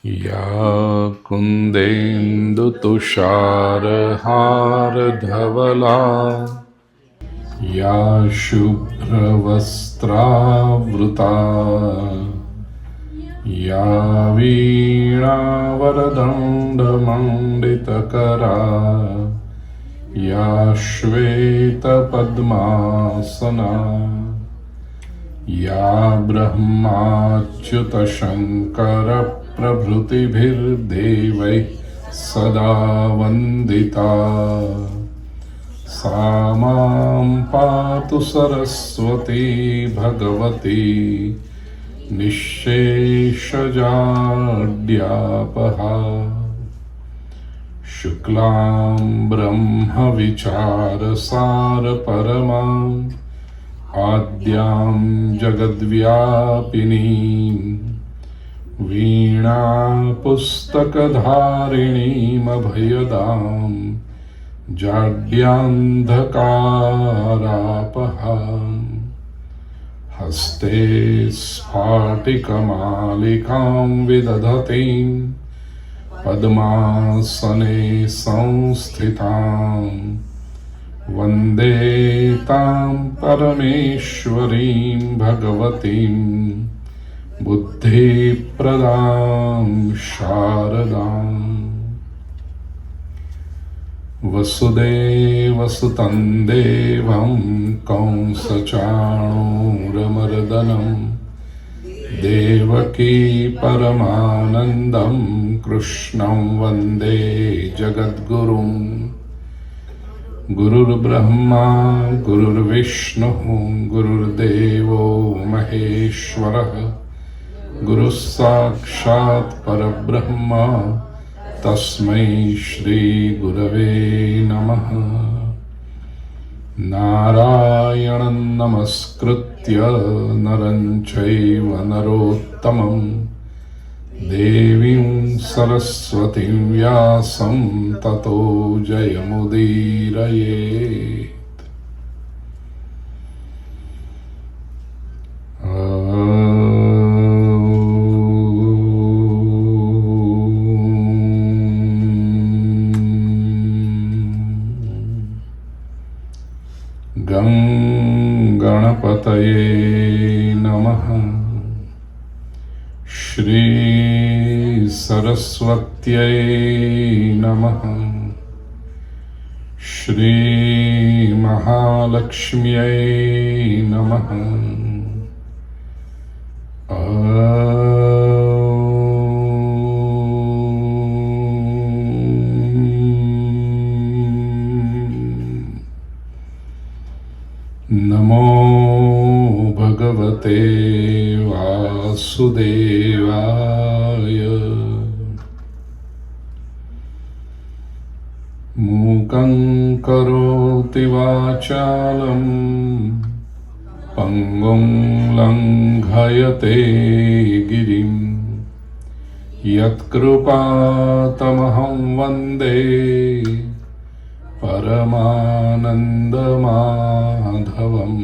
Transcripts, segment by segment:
या कुन्देन्दुतुषारहारधवला या शुभ्रवस्त्रावृता या वीणावरदण्डमण्डितकरा या श्वेतपद्मासना या ब्रह्माच्युतशङ्करप्रभृतिभिर्देवैः सदा वन्दिता सा मां पातु सरस्वती भगवती निःशेषजाड्यापहा शुक्लां ब्रह्मविचारसारपरमां आद्यां जगद्व्यापिनीं वीणापुस्तकधारिणीमभयदां जाड्यान्धकारापहां हस्ते स्फाटिकमालिकां विदधतीं पद्मासने संस्थितां वन्दे तां परमेश्वरीं भगवतीं बुद्धिप्रदां शारदाम् वसुदेवसुतं देवं कंसचाणूरमर्दनं देवकी परमानन्दं कृष्णं वन्दे जगद्गुरुं गुरुर्ब्रह्मा गुरुर्विष्णुः गुरुर्देवो महेश्वरः गुरुः साक्षात् परब्रह्म तस्मै श्रीगुरवे नमः। नारायणं नमस्कृत्य नरं चैव नरोत्तमं देवीं सरस्वतीं व्यासं ततो जयमुदीरयेत्। गं गणपतये नमः। श्री सरस्वत्यै नमः। श्री महालक्ष्म्यै नमः। नमो भगवते वासुदेवाय। मूकं करोति वाचालं पङ्गुं लङ्घयते गिरिं यत्कृपातमहं वन्दे परमानन्दमाधवम्।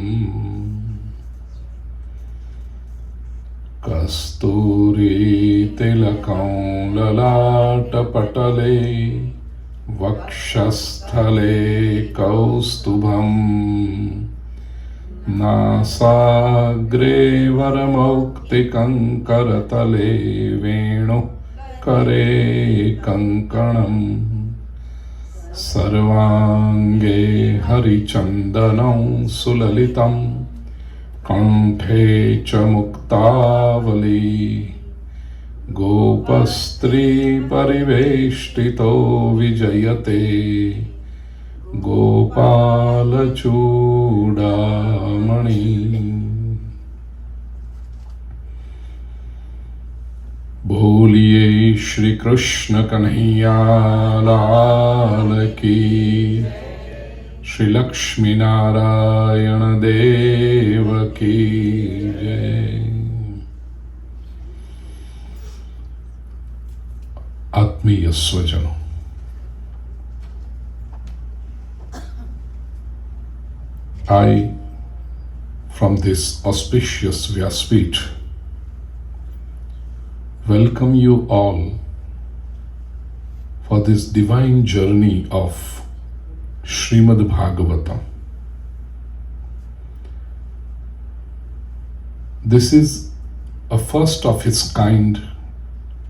कस्तूरीतिलकं ललाटपटले वक्षस्थले कौस्तुभं नासाग्रे वरमौक्तिकं करतले वेणुः करे कङ्कणम् सर्वाङ्गे हरिचन्दनं सुललितं कण्ठे च मुक्तावली गोपस्त्रीपरिवेष्टितो विजयते गोपालचूडामणि। बोलिए श्री कृष्ण कन्हैया लाल की। श्री लक्ष्मी नारायण देव की जय। आत्मीय स्वजनों, I, from this auspicious Vyaspeeth, welcome you all for this divine journey of Srimad Bhagavatam. This is a first of its kind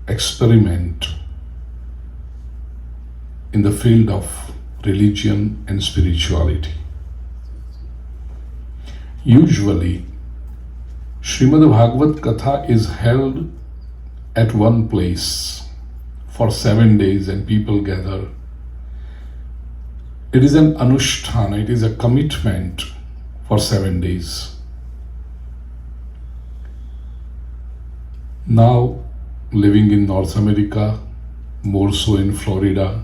experiment in the field of religion and spirituality. Usually, Srimad Bhagavat Katha is held at one place for 7 days and people gather. It is an anushtana, it is a commitment for 7 days. Now, living in North America, more so in Florida,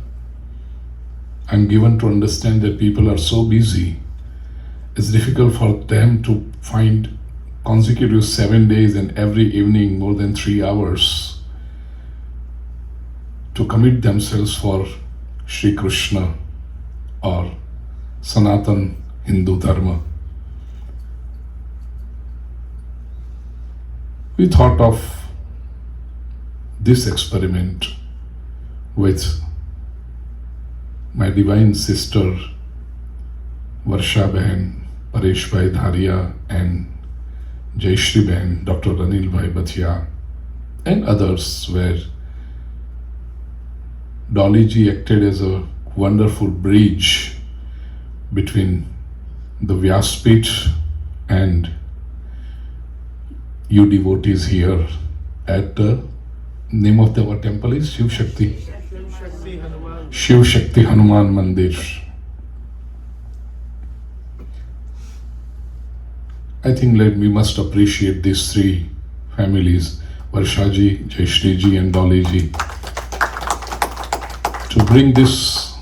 I'm given to understand that people are so busy, it's difficult for them to find consecutive 7 days and every evening more than 3 hours to commit themselves for Sri Krishna or Sanatan Hindu Dharma. We thought of this experiment with my divine sister Varsha Behan, Paresh Bhai Dharia and Jayshree Behan, Dr. Anil Bhai Bhatia and others, where Dolly ji acted as a wonderful bridge between the Vyaspit and you devotees here at the name of our temple is Shiv Shakti Hanuman Mandir. I think we must appreciate these three families, Varsha ji, Jayshree ji and Dolly ji, to bring this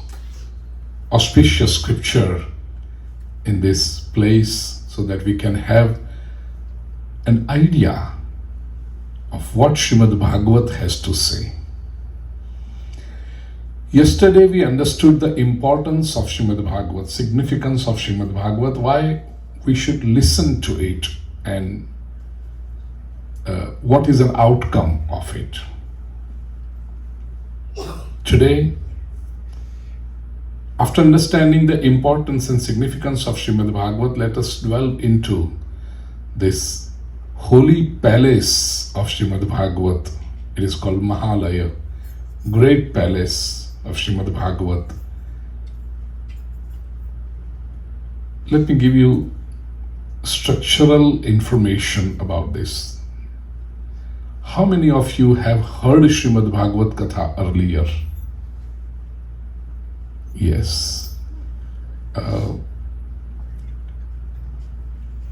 auspicious scripture in this place so that we can have an idea of what Srimad Bhagavat has to say. Yesterday we understood the importance of Srimad Bhagavat, significance of Srimad Bhagavat, why we should listen to it and what is an outcome of it. Today, after understanding the importance and significance of Srimad Bhagavat, let us dwell into this holy palace of Srimad Bhagavat. It is called Mahalaya, great palace of Srimad Bhagavat. Let me give you structural information about this. How many of you have heard Srimad Bhagavat Katha earlier? Yes.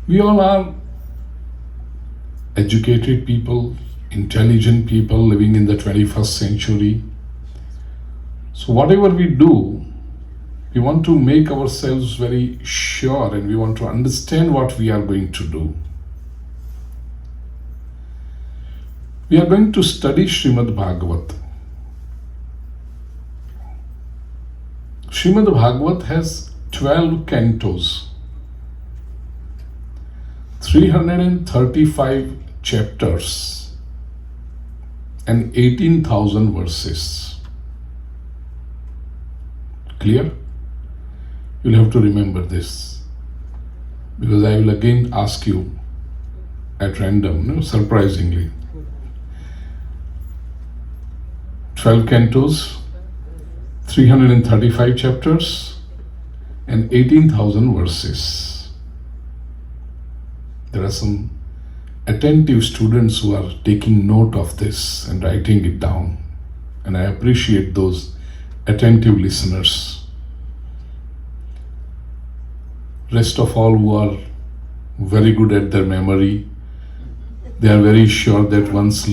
We all are educated people, intelligent people living in the 21st century. So whatever we do, we want to make ourselves very sure and we want to understand what we are going to do. We are going to study Srimad Bhagavat. Srimad Bhagavat has 12 cantos, 335 chapters and 18,000 verses. Clear? You'll have to remember this because I will again ask you at random, surprisingly. 12 cantos, 335 chapters and 18,000 verses. There are some attentive students who are taking note of this and writing it down, and I appreciate those attentive listeners. Rest of all who are very good at their memory, they are very sure that once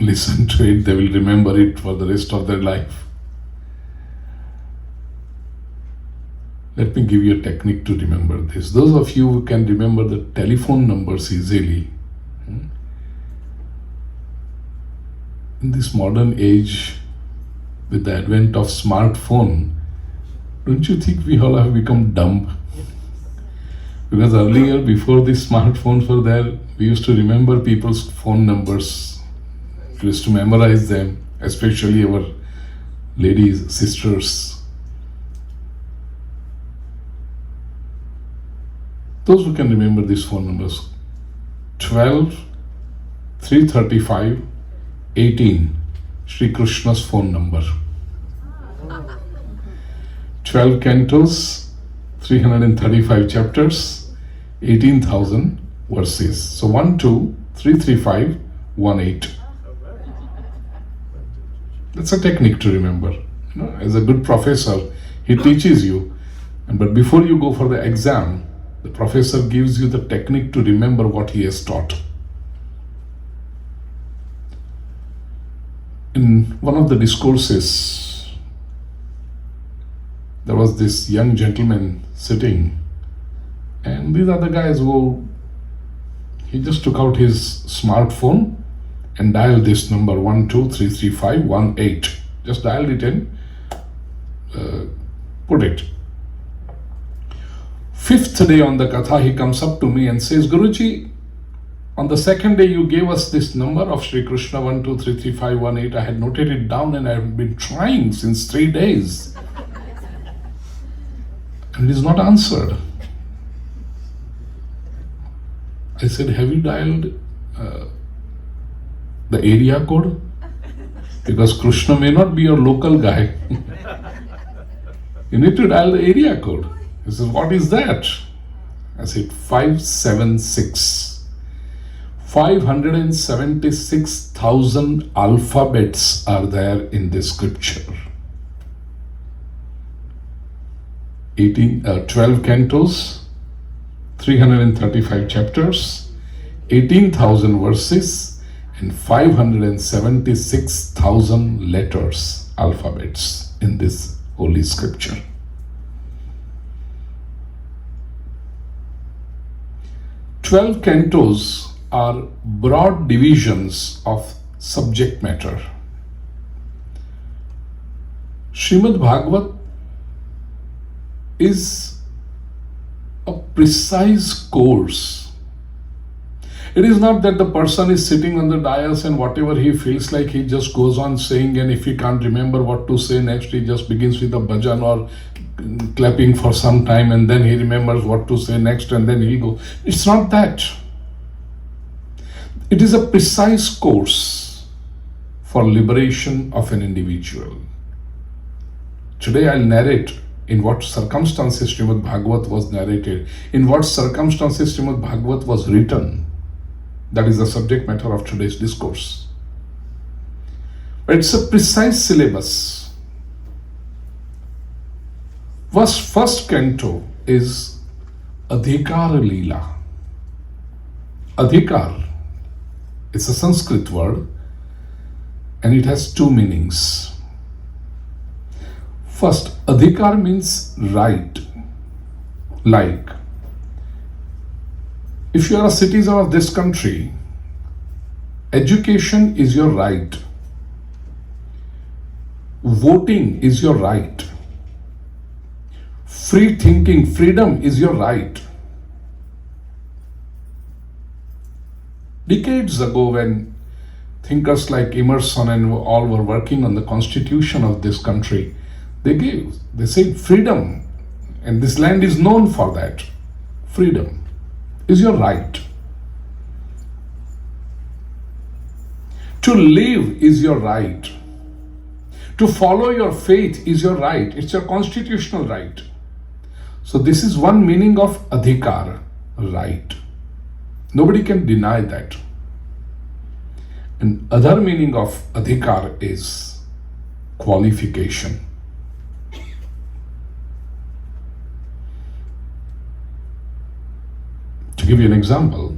listen to it, they will remember it for the rest of their life. Let me give you a technique to remember this. Those of you who can remember the telephone numbers easily, in this modern age, with the advent of smartphone, don't you think we all have become dumb? Because earlier, before these smartphones were there, we used to remember people's phone numbers We used to memorize them, especially our ladies, sisters. Those who can remember these phone numbers: 12 335 18, Sri Krishna's phone number. 12 cantos, 335 chapters, 18,000 verses. So 12335 18. That's a technique to remember. As a good professor, he teaches you, but before you go for the exam, the professor gives you the technique to remember what he has taught. In one of the discourses, there was this young gentleman sitting, and these are the guys who, he just took out his smartphone and dialed this number 12335 18. Just dialed it in, put it. Fifth day on the Katha, he comes up to me and says, Guruji, on the second day you gave us this number of Sri Krishna 12335 18. I had noted it down and I have been trying since 3 days. And it is not answered. I said, have you dialed the area code? Because Krishna may not be your local guy. You need to dial the area code. He says, what is that? I said, 576. 576,000 alphabets are there in this scripture. 12 cantos, 335 chapters, 18,000 verses, and 576,000 letters, alphabets in this holy scripture. Twelve cantos are broad divisions of subject matter. Srimad Bhagavat is a precise course. It is not that the person is sitting on the dais and whatever he feels like he just goes on saying, and if he can't remember what to say next, he just begins with a bhajan or clapping for some time and then he remembers what to say next and then he'll go. It's not that. It is a precise course for liberation of an individual. Today I'll narrate in what circumstances Srimad Bhagavat was narrated, in what circumstances Srimad Bhagavat was written. That is the subject matter of today's discourse. But it's a precise syllabus. First canto is Adhikar Leela. Adhikar, it's a Sanskrit word and it has two meanings. First, Adhikar means right, like. If you are a citizen of this country, education is your right. Voting is your right. Free thinking, freedom is your right. Decades ago, when thinkers like Emerson and all were working on the constitution of this country, they said freedom, and this land is known for that. Freedom is your right. To live is your right. To follow your faith is your right. It's your constitutional right. So this is one meaning of adhikar, right. Nobody can deny that. And other meaning of adhikar is qualification. To give you an example,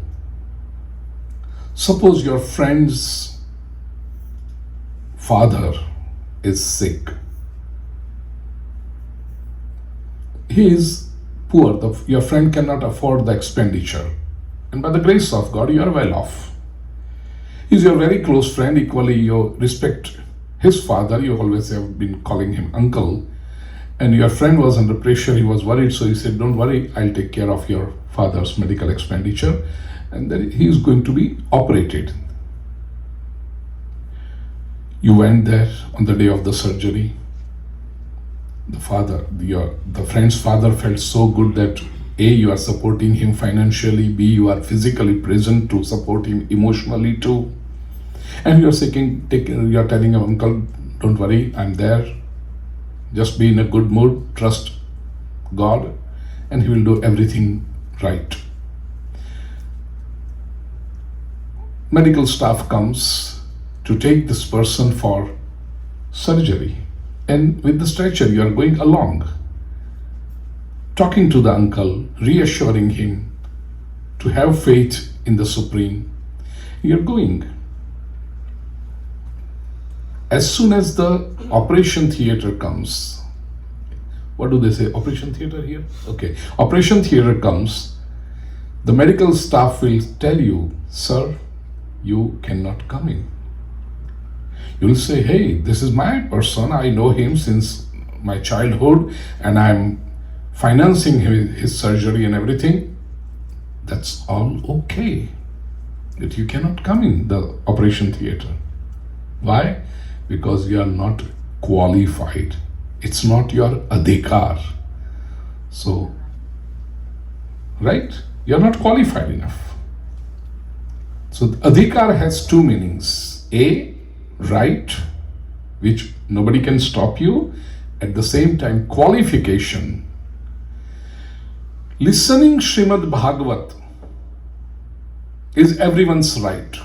suppose your friend's father is sick. He is poor. Your friend cannot afford the expenditure. And by the grace of God, you are well off. He's your very close friend. Equally, you respect his father. You always have been calling him uncle. And your friend was under pressure. He was worried. So he said, don't worry, I'll take care of your father's medical expenditure. And then he is going to be operated. You went there on the day of the surgery. The father, the friend's father felt so good that A, you are supporting him financially, B, you are physically present to support him emotionally too. And you are telling him, uncle, don't worry, I'm there. Just be in a good mood, trust God, and he will do everything right. Medical staff comes to take this person for surgery. And with the stretcher, you are going along, talking to the uncle, reassuring him to have faith in the Supreme. You're going. As soon as the operation theater comes, what do they say? Operation theater here? Okay. Operation theater comes, the medical staff will tell you, sir, you cannot come in. You'll say, hey, this is my person. I know him since my childhood and I'm financing his surgery and everything. That's all okay. But you cannot come in the operation theater. Why? Because you are not qualified. It's not your adhikar. So, right? You're not qualified enough. So, adhikar has two meanings. A, right, which nobody can stop you. At the same time, qualification. Listening Srimad Bhagavat is everyone's right.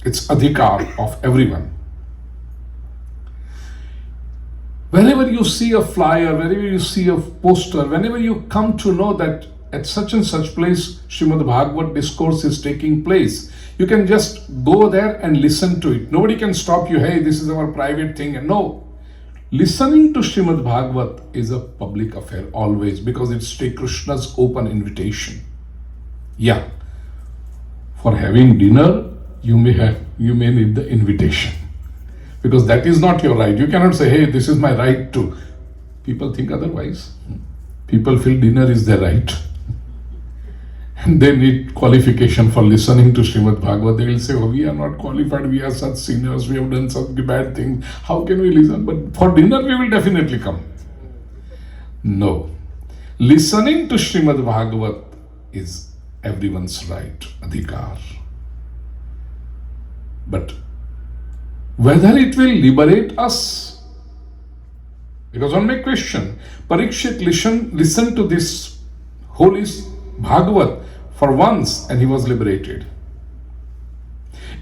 It's adhikar of everyone. Whenever you see a flyer, whenever you see a poster, whenever you come to know that at such and such place Srimad Bhagavat discourse is taking place, you can just go there and listen to it. Nobody can stop you, hey, this is our private thing. And no, listening to Srimad Bhagavat is a public affair always, because it's Sri Krishna's open invitation. Yeah, for having dinner, you may need the invitation, because that is not your right. You cannot say, hey, this is my right to. People think otherwise. People feel dinner is their right. And they need qualification for listening to Srimad Bhagavat. They will say, oh, we are not qualified, we are such sinners, we have done such bad things. How can we listen? But for dinner, we will definitely come. No. Listening to Srimad Bhagavat is everyone's right, adhikar. But whether it will liberate us, because one may question, Parikshit listened to this holy Bhagavat for once and he was liberated.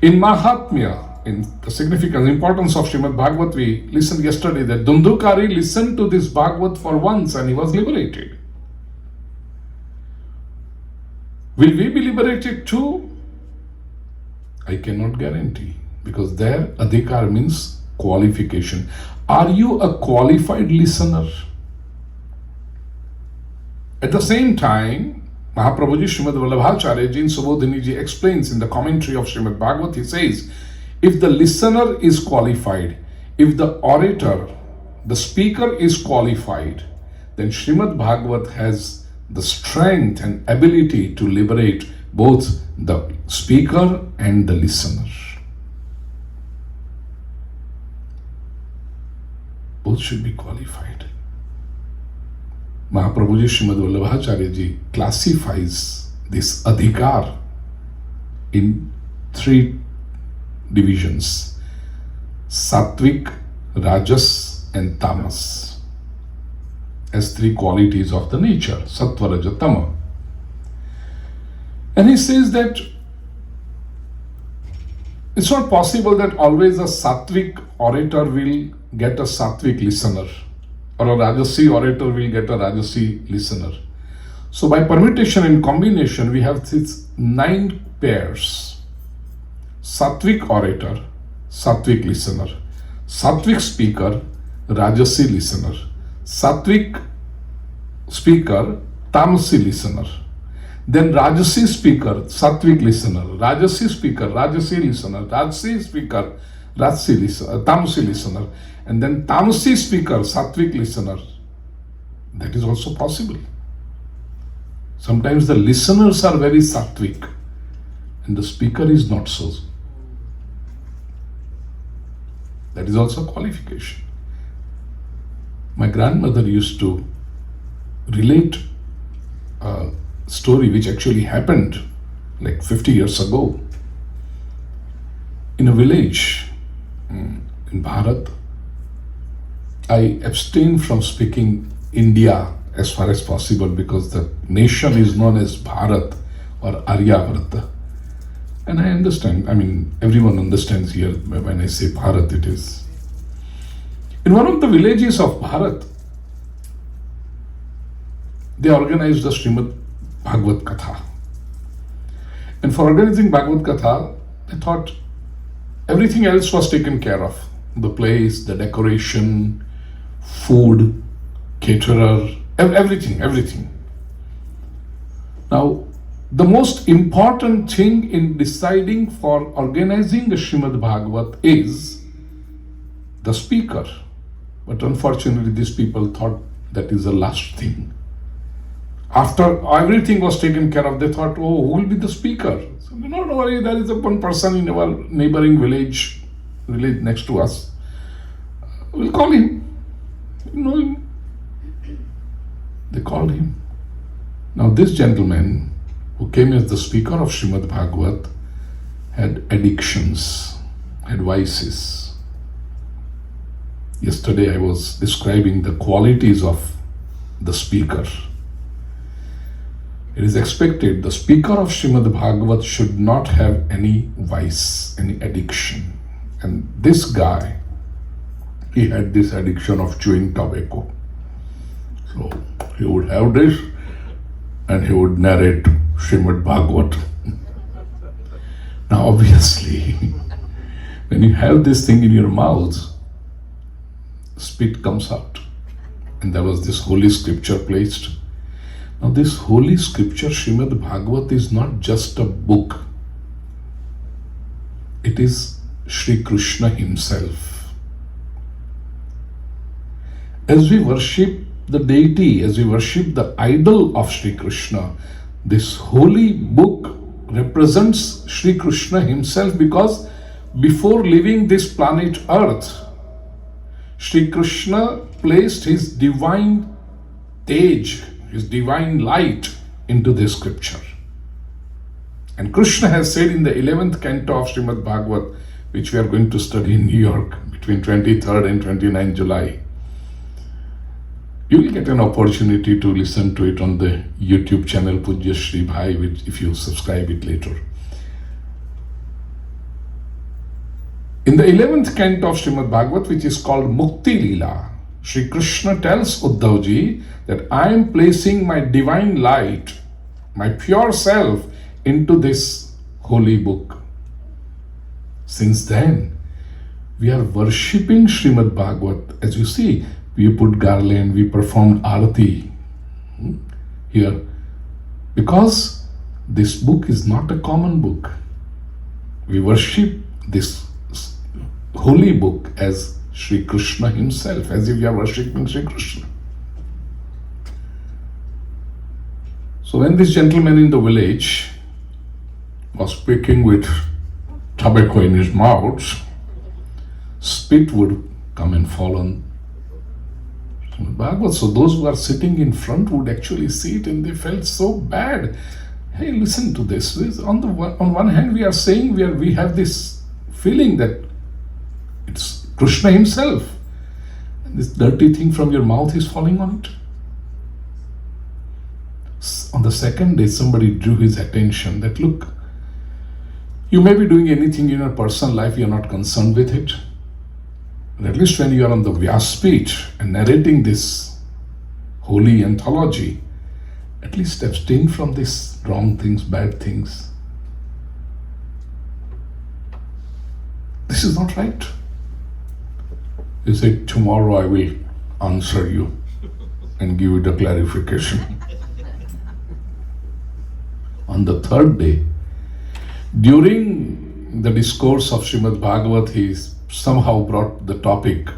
In Mahatmya, in the significance, importance of Srimad Bhagavat, we listened yesterday that Dundukari listened to this Bhagavat for once and he was liberated. Will we be liberated too? I cannot guarantee, because there adhikar means qualification. Are you a qualified listener? At the same time, Mahaprabhuji Srimad Vallabhacharya Ji in Subodhini Ji explains in the commentary of Srimad Bhagavat, he says, if the listener is qualified, if the orator, the speaker is qualified, then Srimad Bhagavat has the strength and ability to liberate both the speaker and the listener. Both should be qualified. Mahaprabhuji Srimad Vallabhacharya Ji classifies this adhikar in three divisions: Sattvic, Rajas and Tamas, as three qualities of the nature, Sattva, Raja, Tama. And he says that it's not possible that always a Sattvic orator will get a Sattvic listener, or a Rajasi orator will get a Rajasi listener. So by permutation and combination, we have these 9 pairs: Sattvic orator, Sattvic listener; Sattvic speaker, Rajasi listener; Sattvic speaker, Tamasi listener; then Rajasi speaker, Sattvic listener; Rajasi speaker, Rajasi listener; Rajasi speaker, Rajasi listener, Tamasi listener; and then Tamasi speaker, Sattvic listener. That is also possible. Sometimes the listeners are very Sattvic and the speaker is not so. That is also a qualification. My grandmother used to relate a story which actually happened like 50 years ago in a village in Bharat. I abstain from speaking India as far as possible because the nation is known as Bharat or Aryavarta. And I understand, everyone understands here when I say Bharat, it is. In one of the villages of Bharat, they organized the Srimad Bhagavat Katha. And for organizing Bhagavat Katha, they thought everything else was taken care of. The place, the decoration, food, caterer, everything. Now, the most important thing in deciding for organizing a Srimad Bhagavat is the speaker. But unfortunately, these people thought that is the last thing. After everything was taken care of, they thought, who will be the speaker? So, don't worry, there is one person in our neighboring village next to us. We'll call him. You know him. They called him. Now this gentleman who came as the speaker of Srimad Bhagavat had addictions, had vices. Yesterday I was describing the qualities of the speaker. It is expected the speaker of Srimad Bhagavat should not have any vice, any addiction. And this guy, he had this addiction of chewing tobacco. So he would have this and he would narrate Srimad Bhagavat. Now obviously, when you have this thing in your mouth, spit comes out. And there was this holy scripture placed. Now this holy scripture, Srimad Bhagavat, is not just a book. It is Sri Krishna himself. As we worship the deity, as we worship the idol of Sri Krishna, this holy book represents Sri Krishna himself, because before leaving this planet Earth, Sri Krishna placed his divine tej, his divine light into this scripture. And Krishna has said in the 11th canto of Srimad Bhagavat, which we are going to study in New York between 23rd and 29th July. You will get an opportunity to listen to it on the YouTube channel Pujyashree Bhai, which if you subscribe it later. In the 11th canto of Srimad Bhagavat, which is called Mukti Leela, Sri Krishna tells Uddhavji that I am placing my divine light, my pure self, into this holy book. Since then, we are worshipping Srimad Bhagavat. As you see, we put garland, we performed arati here, because this book is not a common book. We worship this holy book as Sri Krishna himself, as if we are worshipping Sri Krishna. So when this gentleman in the village was speaking with tobacco in his mouth, spit would come and fall on Bhagavat. So those who are sitting in front would actually see it, and they felt so bad. Hey, listen to this. On one hand, we are saying we have this feeling that it's Krishna himself, and this dirty thing from your mouth is falling on it. On the second day, somebody drew his attention that, look, you may be doing anything in your personal life, you are not concerned with it. But at least when you are on the Vyaspeech and narrating this holy anthology, at least abstain from these wrong things, bad things. This is not right. He said, tomorrow I will answer you and give you the clarification. On the third day, during the discourse of Srimad Bhagavat, he somehow brought the topic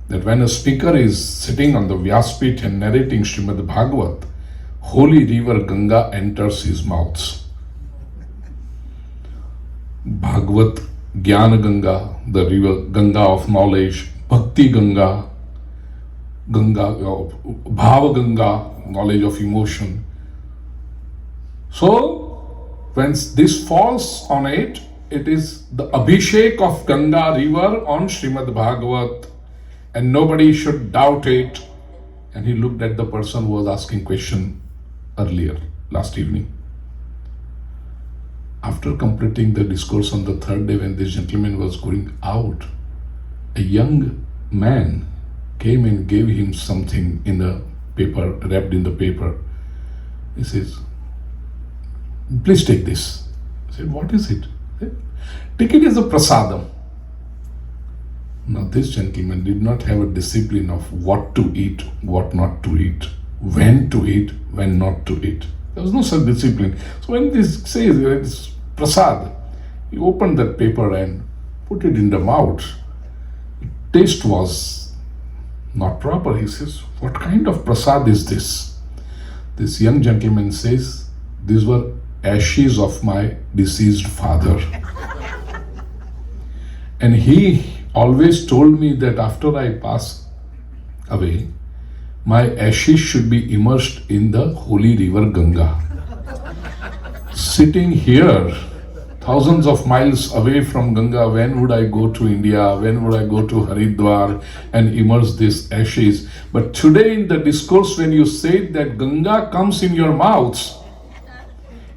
that when a speaker is sitting on the Vyaspeeth and narrating Srimad Bhagavat, holy river Ganga enters his mouth. Bhagavat Jnana Ganga, the river Ganga of knowledge, Bhakti Ganga, Bhava Ganga, knowledge of emotion. So, when this falls on it, it is the Abhishek of Ganga river on Srimad Bhagavat, and nobody should doubt it. And he looked at the person who was asking question earlier, last evening. After completing the discourse on the third day, when this gentleman was going out, a young man came and gave him something in the paper, wrapped in the paper. He says, please take this. I said, what is it? Take it as a prasadam. Now this gentleman did not have a discipline of what to eat, what not to eat, when to eat, when not to eat. There was no such discipline. So when this says it's prasad, he opened that paper and put it in the mouth. Taste was not proper. He says, what kind of prasad is this? This young gentleman says, these were ashes of my deceased father. And he always told me that after I pass away, my ashes should be immersed in the holy river Ganga. Sitting here, thousands of miles away from Ganga, when would I go to India? When would I go to Haridwar and immerse these ashes? But today in the discourse, when you said that Ganga comes in your mouths,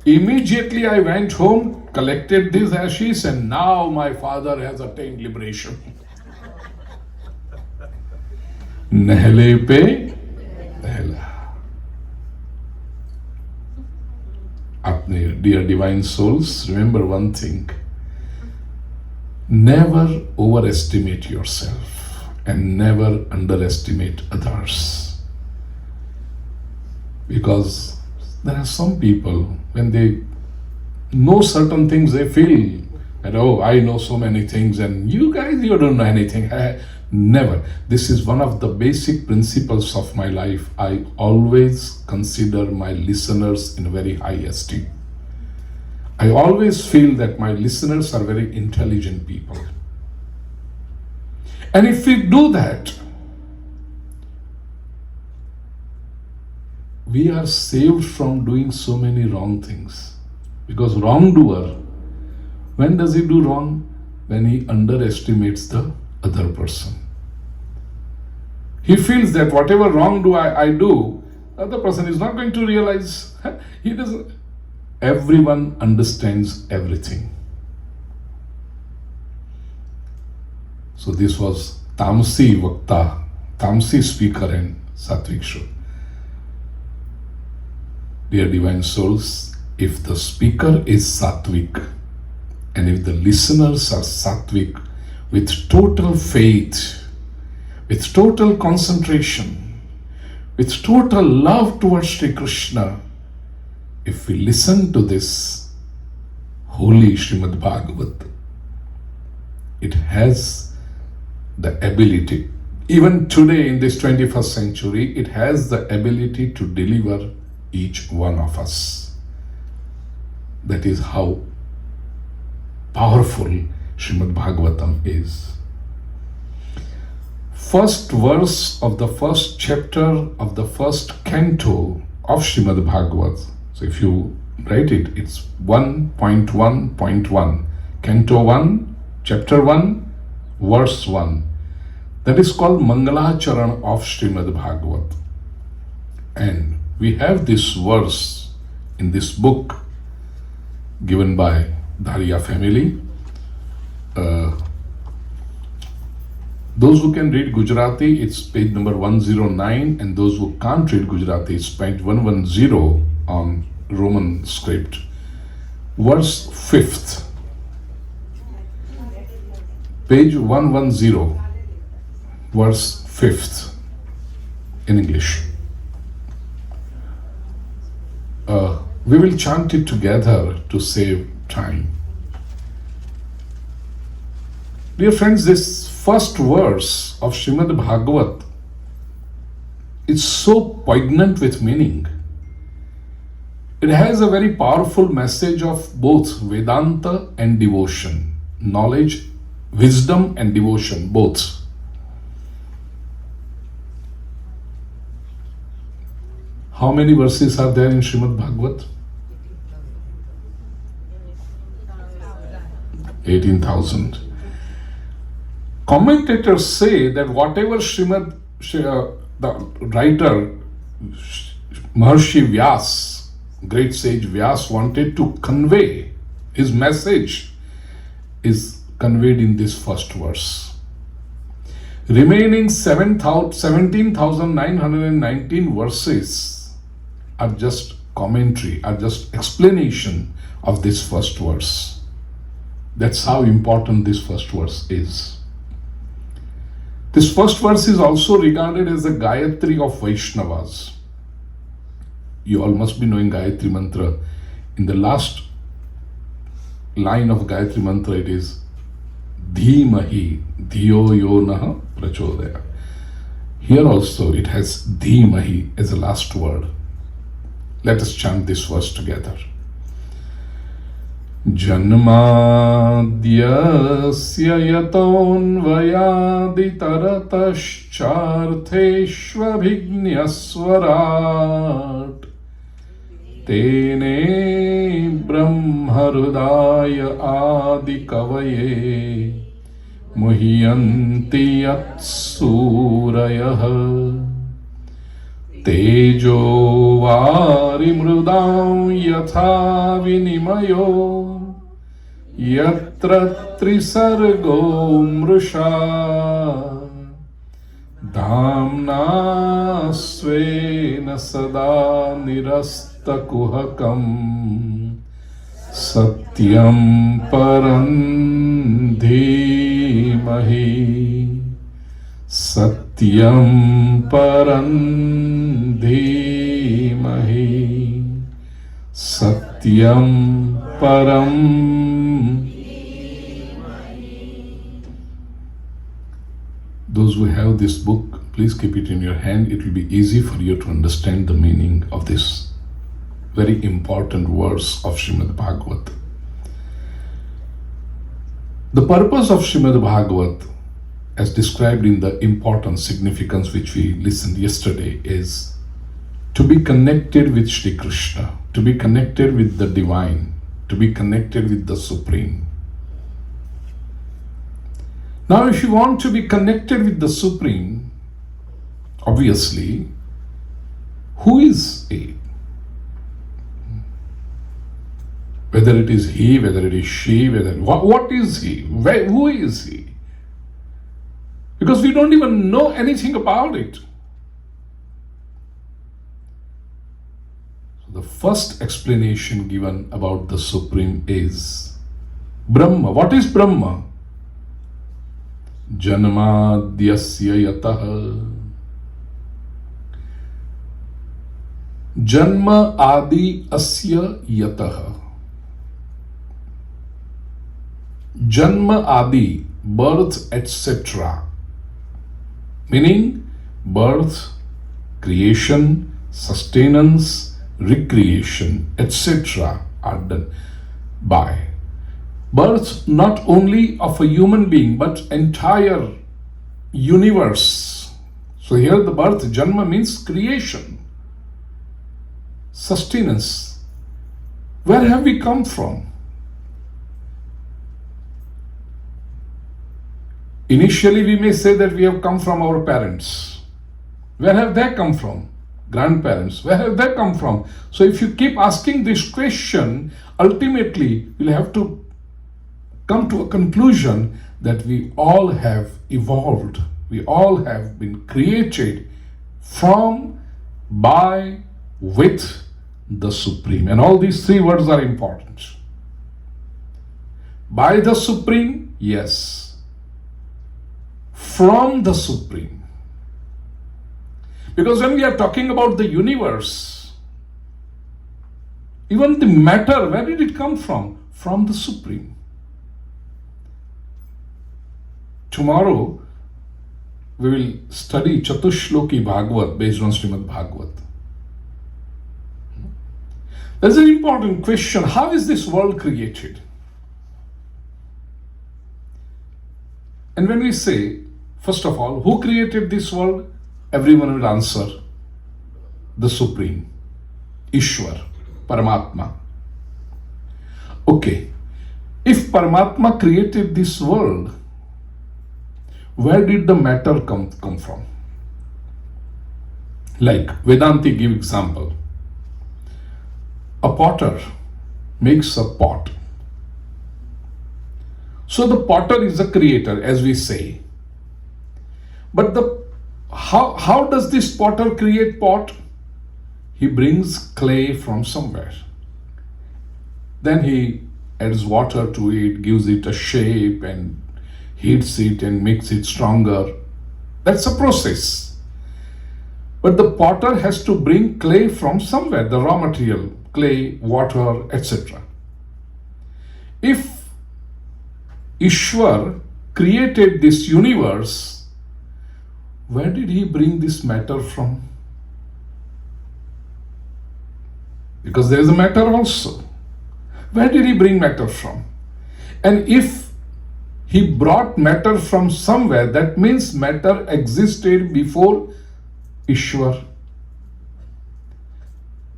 immediately I went home, collected these ashes, and now my father has attained liberation. Nahle pe nahla. Dear divine souls, remember one thing. Never overestimate yourself and never underestimate others. Because there are some people, when they know certain things, they feel that, oh, I know so many things and you guys, you don't know anything. Never. This is one of the basic principles of my life. I always consider my listeners in very high esteem. I always feel that my listeners are very intelligent people. And if we do that, we are saved from doing so many wrong things. Because wrongdoer, when does he do wrong? When he underestimates the other person. He feels that whatever wrong I do, the other person is not going to realize. He doesn't. Everyone understands everything. So this was Tamsi Vakta, Tamsi speaker and Satvik show. Dear divine souls, if the speaker is Satvik and if the listeners are Satvik with total faith, with total concentration, with total love towards Sri Krishna, if we listen to this holy Srimad Bhagavat, it has the ability, even today in this 21st century, it has the ability to deliver each one of us. That is how powerful Srimad Bhagavatam is. First verse of the first chapter of the first canto of Srimad Bhagavat. So if you write it, it's 1.1.1. Canto 1, chapter 1, verse 1. That is called Mangalacharan of Srimad Bhagavat. And we have this verse in this book given by Dharia family. Those who can read Gujarati, it's page number 109, and those who can't read Gujarati, it's page 110 on Roman script. Verse 5th. Page 110, verse 5th in English. We will chant it together to save time. Dear friends, this first verse of Srimad Bhagavat is so poignant with meaning. It has a very powerful message of both Vedanta and devotion. knowledge, wisdom and devotion, both. How many verses are there in Srimad Bhagavat? 18,000. Commentators say that whatever the writer Maharshi Vyas, great sage Vyas, wanted to convey, his message is conveyed in this first verse. Remaining 17,919 verses are just commentary, are just explanation of this first verse. That's how important this first verse is. This first verse is also regarded as the Gayatri of Vaishnavas. You all must be knowing Gayatri Mantra. In the last line of Gayatri Mantra, it is Dhimahi, Dhiyo Yo Naha Prachodaya. Here also it has Dhimahi as the last word. Let us chant this verse together. Janmadhyasya yatonvayaditarataschaर्थेष्वभिज्ञस्वराट् Tene brahmarudaya adikavaye muhyanti yat surayah tejo varimrudam yatha vinimayo yatra trisargo mrusha dhamna svena sada nirastakuhakam satyam param dhimahi satyam param dhimahi satyam param. Those who have this book, please keep it in your hand. It will be easy for you to understand the meaning of this very important verse of Srimad Bhagavat. The purpose of Srimad Bhagavat, as described in the important significance which we listened yesterday, is to be connected with Shri Krishna, to be connected with the divine, to be connected with the Supreme. Now, if you want to be connected with the Supreme, obviously, who is He? Whether it is He, whether it is she, what is He? Who is He? Because we don't even know anything about it. So the first explanation given about the Supreme is Brahma. What is Brahma? Janmadhyasya yataha. Janma adi asya yataha. Janma adi, birth, etc. Meaning birth, creation, sustenance, recreation, etc. are done by birth not only of a human being but entire universe. So here the birth, Janma, means creation, sustenance. Where have we come from? Initially we may say that we have come from our parents. Where have they come from? Grandparents. Where have they come from? So if you keep asking this question, ultimately we'll have to come to a conclusion that we all have evolved. We all have been created from, by, with the Supreme. And all these three words are important. By the Supreme, yes. From the Supreme. Because when we are talking about the universe, even the matter, where did it come from? From the Supreme. Tomorrow, we will study Chatushloki Bhagavat based on Srimad Bhagavat. There's an important question. How is this world created? And when we say, first of all, who created this world? Everyone will answer, the Supreme, Ishwar, Paramatma. Okay, if Paramatma created this world, where did the matter come from? Like Vedanti give example. A potter makes a pot. So the potter is a creator, as we say. But how does this potter create pot? He brings clay from somewhere. Then he adds water to it, gives it a shape and heats it and makes it stronger. That's a process. But the potter has to bring clay from somewhere, the raw material, clay, water, etc. If Ishwar created this universe, where did he bring this matter from? Because there is a matter also. Where did he bring matter from? And if he brought matter from somewhere, that means matter existed before Ishwar.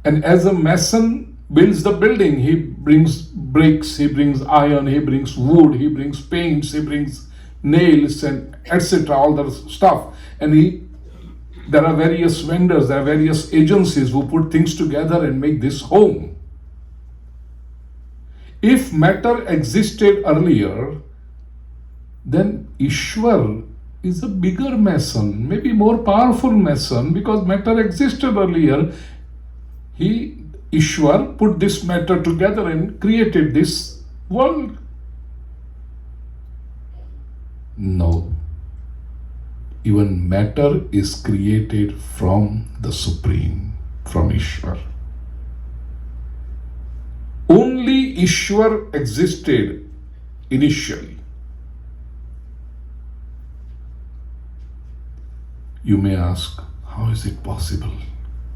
And as a mason builds the building, he brings bricks, he brings iron, he brings wood, he brings paints, he brings nails and etc. all the stuff. And there are various vendors, there are various agencies who put things together and make this home. If matter existed earlier, then Ishwar is a bigger mason, maybe more powerful mason, because matter existed earlier. Ishwar put this matter together and created this world. No. Even matter is created from the Supreme, from Ishwar. Only Ishwar existed initially. You may ask, how is it possible?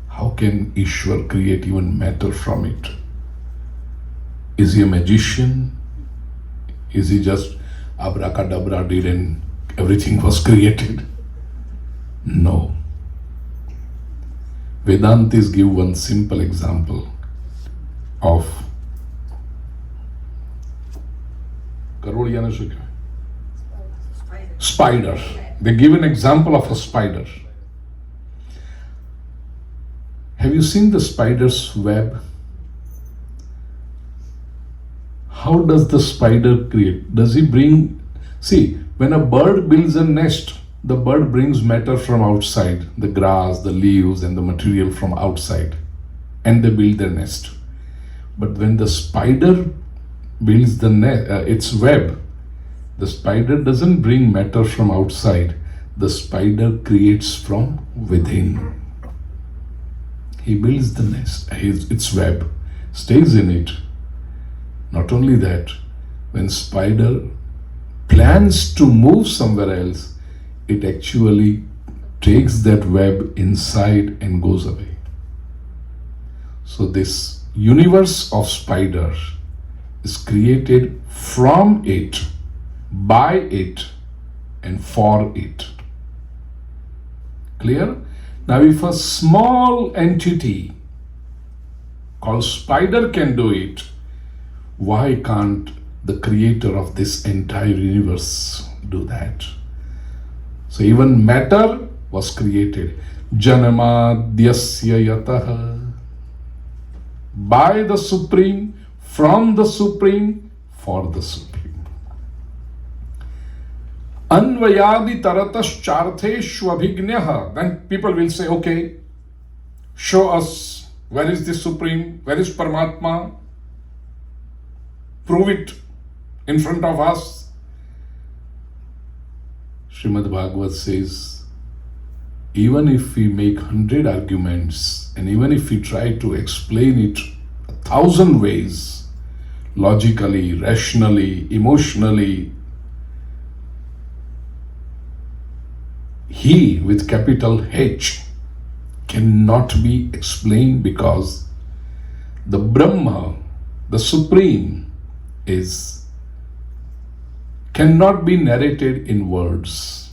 How can Ishwar create even matter from it? Is he a magician? Is he just abracadabra did and everything was created? No. Vedantis give one simple example of spider. They give an example of a spider. Have you seen the spider's web? How does the spider create? Does he bring... See, when a bird builds a nest, the bird brings matter from outside, the grass, the leaves and the material from outside, and they build their nest. But when the spider builds its web, the spider doesn't bring matter from outside. The spider creates from within. He builds the nest, its web, stays in it. Not only that, when spider plans to move somewhere else, it actually takes that web inside and goes away. So this universe of spider is created from it, by it, and for it. Clear? Now if a small entity called spider can do it, why can't the creator of this entire universe do that? So even matter was created. Janamadhyasya yataha. By the Supreme, from the Supreme, for the Supreme. Anvayadi tarataschartheshvabhignaha. Then people will say, okay, show us where is the Supreme, where is Paramatma? Prove it in front of us. Srimad Bhagavat says, even if we make 100 arguments and even if we try to explain it 1,000 ways, logically, rationally, emotionally, He with capital H cannot be explained because the Brahma, the Supreme, cannot be narrated in words.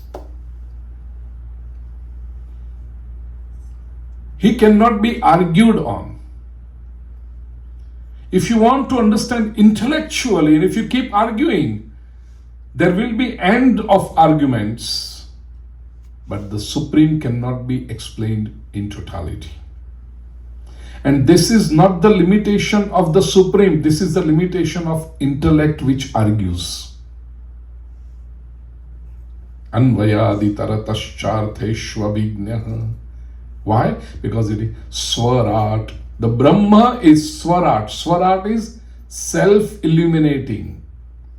He cannot be argued on. If you want to understand intellectually, and if you keep arguing, there will be end of arguments, but the Supreme cannot be explained in totality. And this is not the limitation of the Supreme, this is the limitation of intellect which argues. Anvayadi taratashartheshvabhignyah. Why? Because it is Swarat. The Brahma is Swarat. Swarat is self-illuminating.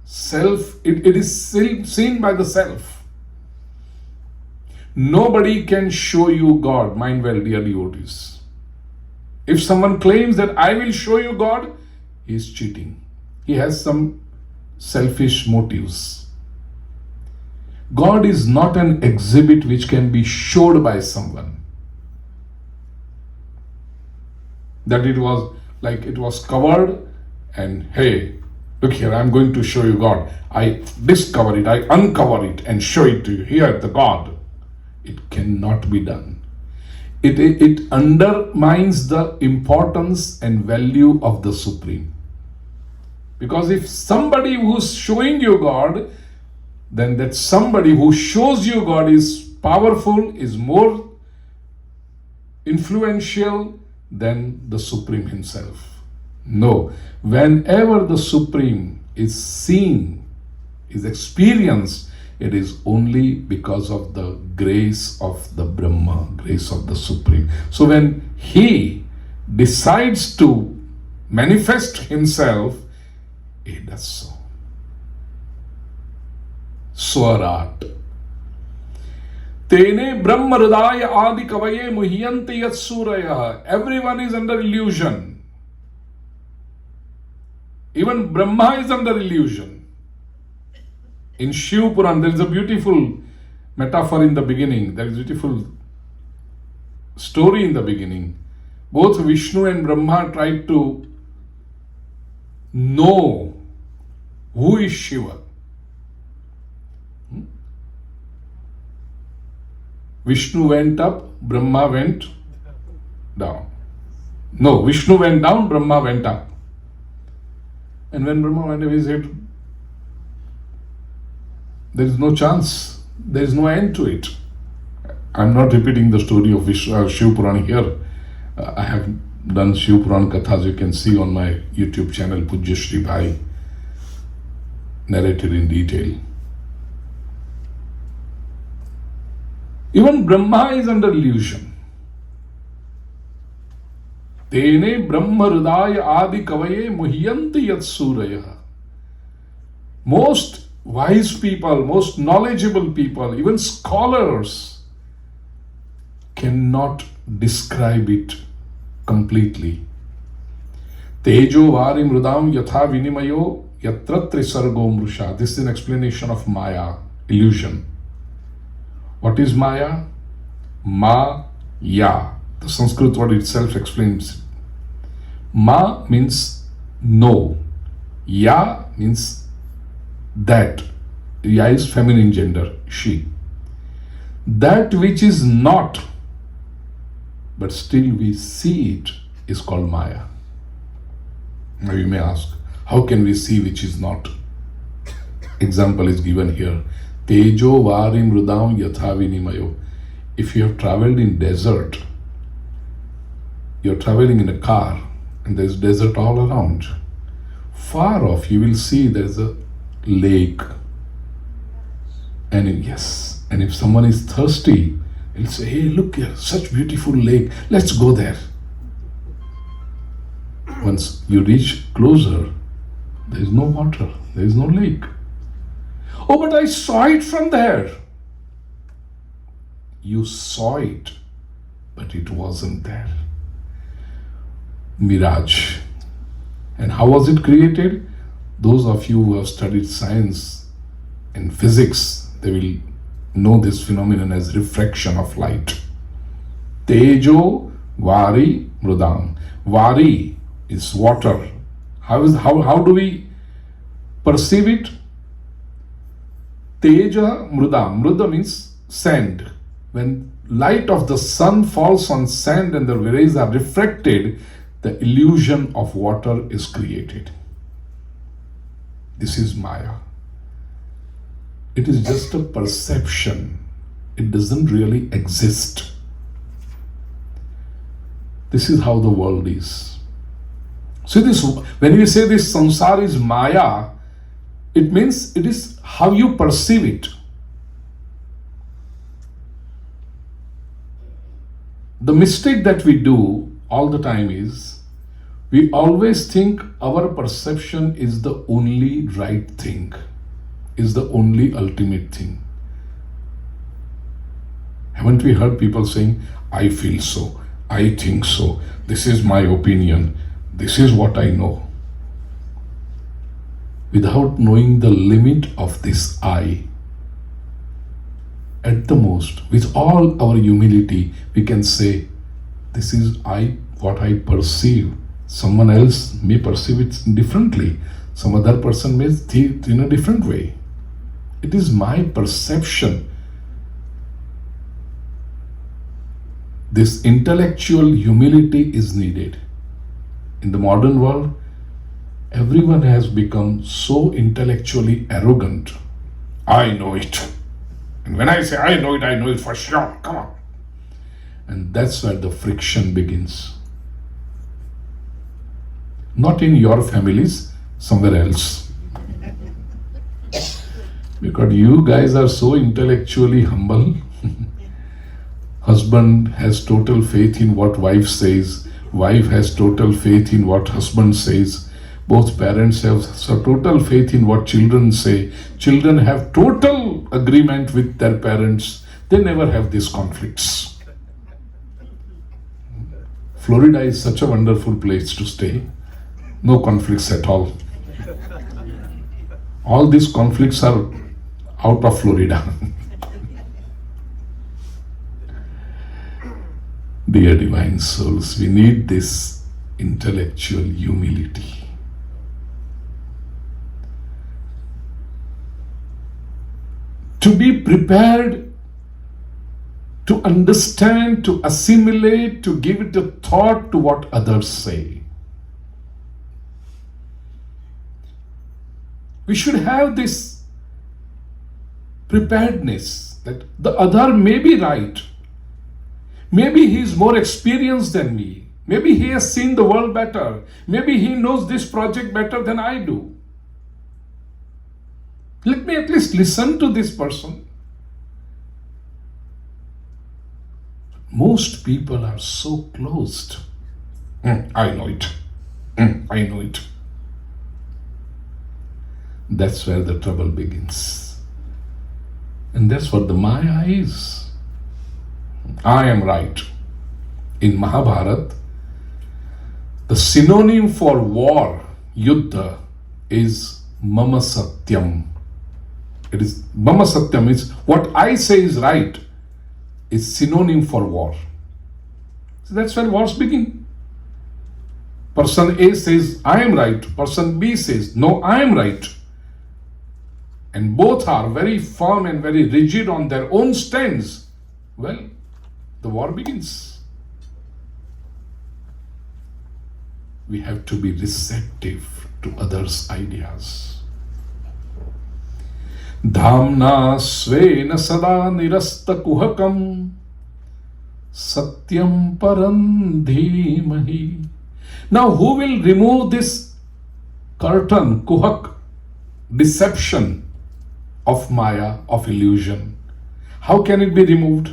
It is seen by the self. Nobody can show you God, mind well, dear devotees. If someone claims that I will show you God, he is cheating. He has some selfish motives. God is not an exhibit which can be showed by someone. That it was like it was covered and hey, look here, I'm going to show you God. I discover it, I uncover it and show it to you. Here, the God. It cannot be done. It undermines the importance and value of the Supreme. Because if somebody who's showing you God, then that somebody who shows you God is powerful, is more influential than the Supreme himself. No. Whenever the Supreme is seen, is experienced, it is only because of the grace of the Brahma, grace of the Supreme. So when he decides to manifest himself, he does so. Swarat. Tene Brahma Hridaya Adi Kavaye Muhyanti Yat Suraya. Everyone is under illusion. Even Brahma is under illusion. In Shiv Puran, there is a beautiful metaphor in the beginning. There is a beautiful story in the beginning. Both Vishnu and Brahma tried to know who is Shiva. Vishnu went up, Brahma went down. No, Vishnu went down, Brahma went up. And when Brahma went up, he said, there is no chance, there is no end to it. I am not repeating the story of Shiv Puran here. I have done Shiv Puran Katha, as you can see on my YouTube channel, Pujyashree Bhai, narrated in detail. Even Brahma is under illusion. Tene Brahma Hridaya Adi Kavaye Muhyanti Yat Suraya. Most wise people, most knowledgeable people, even scholars cannot describe it completely. Tejo Vari Mrudam Yatha Vinimayo Yatra Trisargo Mrusha. This is an explanation of Maya, illusion. What is Maya? Ma-ya. The Sanskrit word itself explains. Ma means no. Ya means that. Ya is feminine gender, she. That which is not, but still we see it, is called Maya. Now you may ask, how can we see which is not? Example is given here. Tejo vari mrudam yatha vinimayo. If you have traveled in desert, you are traveling in a car and there is desert all around. Far off you will see there is a lake. And and if someone is thirsty, he'll say, hey, look here, such beautiful lake, let's go there. Once you reach closer, there is no water, there is no lake. Oh, but I saw it from there. You saw it, but it wasn't there. Mirage. And how was it created? Those of you who have studied science and physics, they will know this phenomenon as refraction of light. Tejo vari mrudam. Vari is water. How do we perceive it? Teja Mruda. Mruda means sand. When light of the sun falls on sand and the rays are refracted, the illusion of water is created. This is Maya. It is just a perception. It doesn't really exist. This is how the world is. See this, when we say this samsara is Maya, it means it is how you perceive it. The mistake that we do all the time is we always think our perception is the only right thing, is the only ultimate thing. Haven't we heard people saying, I feel so, I think so, this is my opinion, this is what I know, without knowing the limit of this I. At the most, with all our humility, we can say, this is what I perceive. Someone else may perceive it differently. Some other person may think in a different way. It is my perception. This intellectual humility is needed. In the modern world, everyone has become so intellectually arrogant. I know it. And when I say I know it for sure. Come on. And that's where the friction begins. Not in your families, somewhere else. Because you guys are so intellectually humble. Husband has total faith in what wife says. Wife has total faith in what husband says. Both parents have total faith in what children say. Children have total agreement with their parents. They never have these conflicts. Florida is such a wonderful place to stay. No conflicts at all. All these conflicts are out of Florida. Dear divine souls, we need this intellectual humility. To be prepared to understand, to assimilate, to give it a thought to what others say. We should have this preparedness that the other may be right. Maybe he is more experienced than me. Maybe he has seen the world better. Maybe he knows this project better than I do. Let me at least listen to this person. Most people are so closed. I know it. I know it. That's where the trouble begins. And that's what the Maya is. I am right. In Mahabharata, the synonym for war, Yuddha, is Mama Satyam. It is Mama Satyam is what I say is right, is synonym for war. So that's when wars begin. Person A says, I am right. Person B says, no, I am right. And both are very firm and very rigid on their own stands. Well, the war begins. We have to be receptive to others' ideas. Dhamna svena sada nirasta kuhakam satyam param dhimahi. Now who will remove this curtain, kuhak, deception of Maya, of illusion? How can it be removed?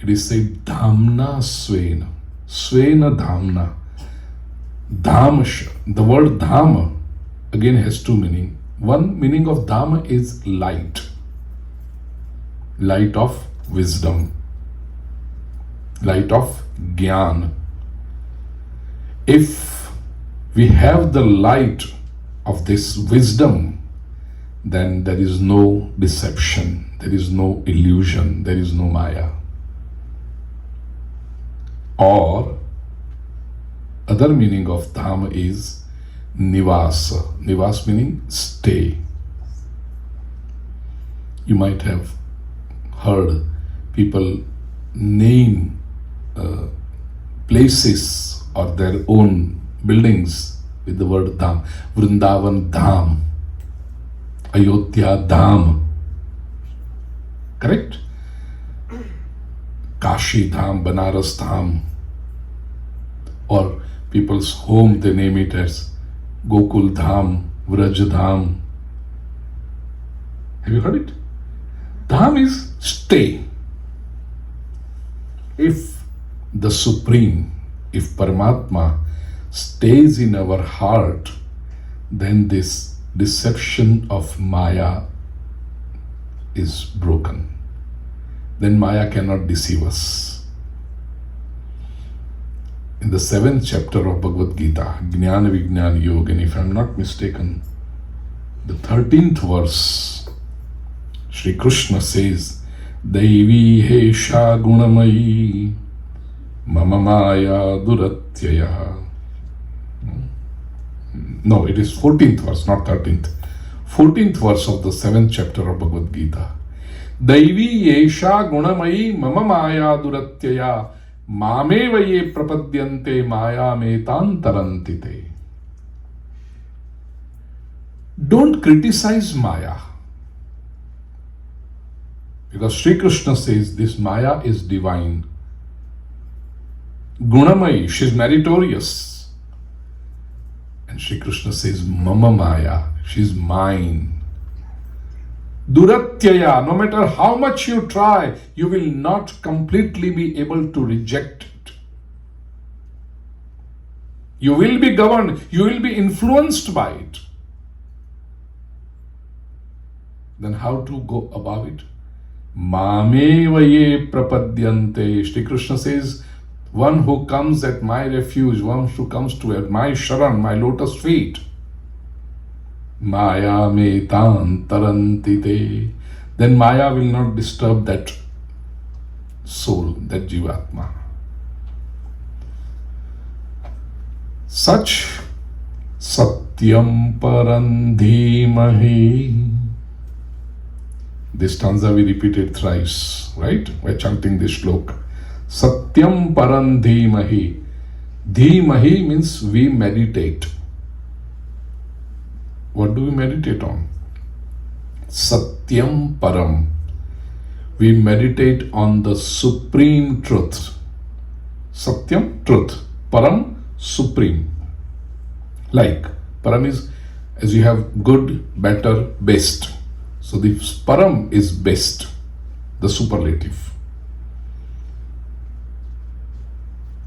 It is said dhamna svena. Svena dhamna. Dham, the word dhama again has two meanings. One meaning of Dhamma is light. Light of wisdom. Light of Gyan. If we have the light of this wisdom, then there is no deception, there is no illusion, there is no Maya. Or other meaning of Dhamma is Nivas. Nivas meaning stay. You might have heard people name places or their own buildings with the word Dham. Vrindavan Dham, Ayodhya Dham, correct? Kashi Dham, Banaras Dham, or people's home they name it as Gokul Dham, Vraj Dham. Have you heard it? Dham is stay. If the Supreme, if Paramatma stays in our heart, then this deception of Maya is broken. Then Maya cannot deceive us. In the 7th chapter of Bhagavad Gita, Jnana Vijnana Yoga, and if I am not mistaken, the 13th verse, Shri Krishna says, Daivi Hesha Gunamayi Mama Maya Duratyaya. No, it is 14th verse, not 13th. 14th verse of the 7th chapter of Bhagavad Gita. Daivi Yesha Gunamayi Mama Maya Duratyaya Mameva ye prapadyante Maya metantarantite. Don't criticize Maya. Because Sri Krishna says this Maya is divine. Gunamayi, she is meritorious. And Sri Krishna says, Mama Maya, she is mine. Duratyaya, no matter how much you try, you will not completely be able to reject it. You will be governed, you will be influenced by it. Then how to go about it? Mameva ye prapadyante. Shri Krishna says, one who comes at my refuge, one who comes to at my sharan, my lotus feet, Maya metantarantite. Then Maya will not disturb that soul, that Jivatma. Such Satyam Parandhimahi. This stanza we repeated thrice, right? By chanting this shloka. Satyam Parandhimahi. Dhimahi means we meditate. What do we meditate on? Satyam Param. We meditate on the supreme truth. Satyam, truth. Param, supreme. Like, Param is, as you have good, better, best. So the Param is best, the superlative.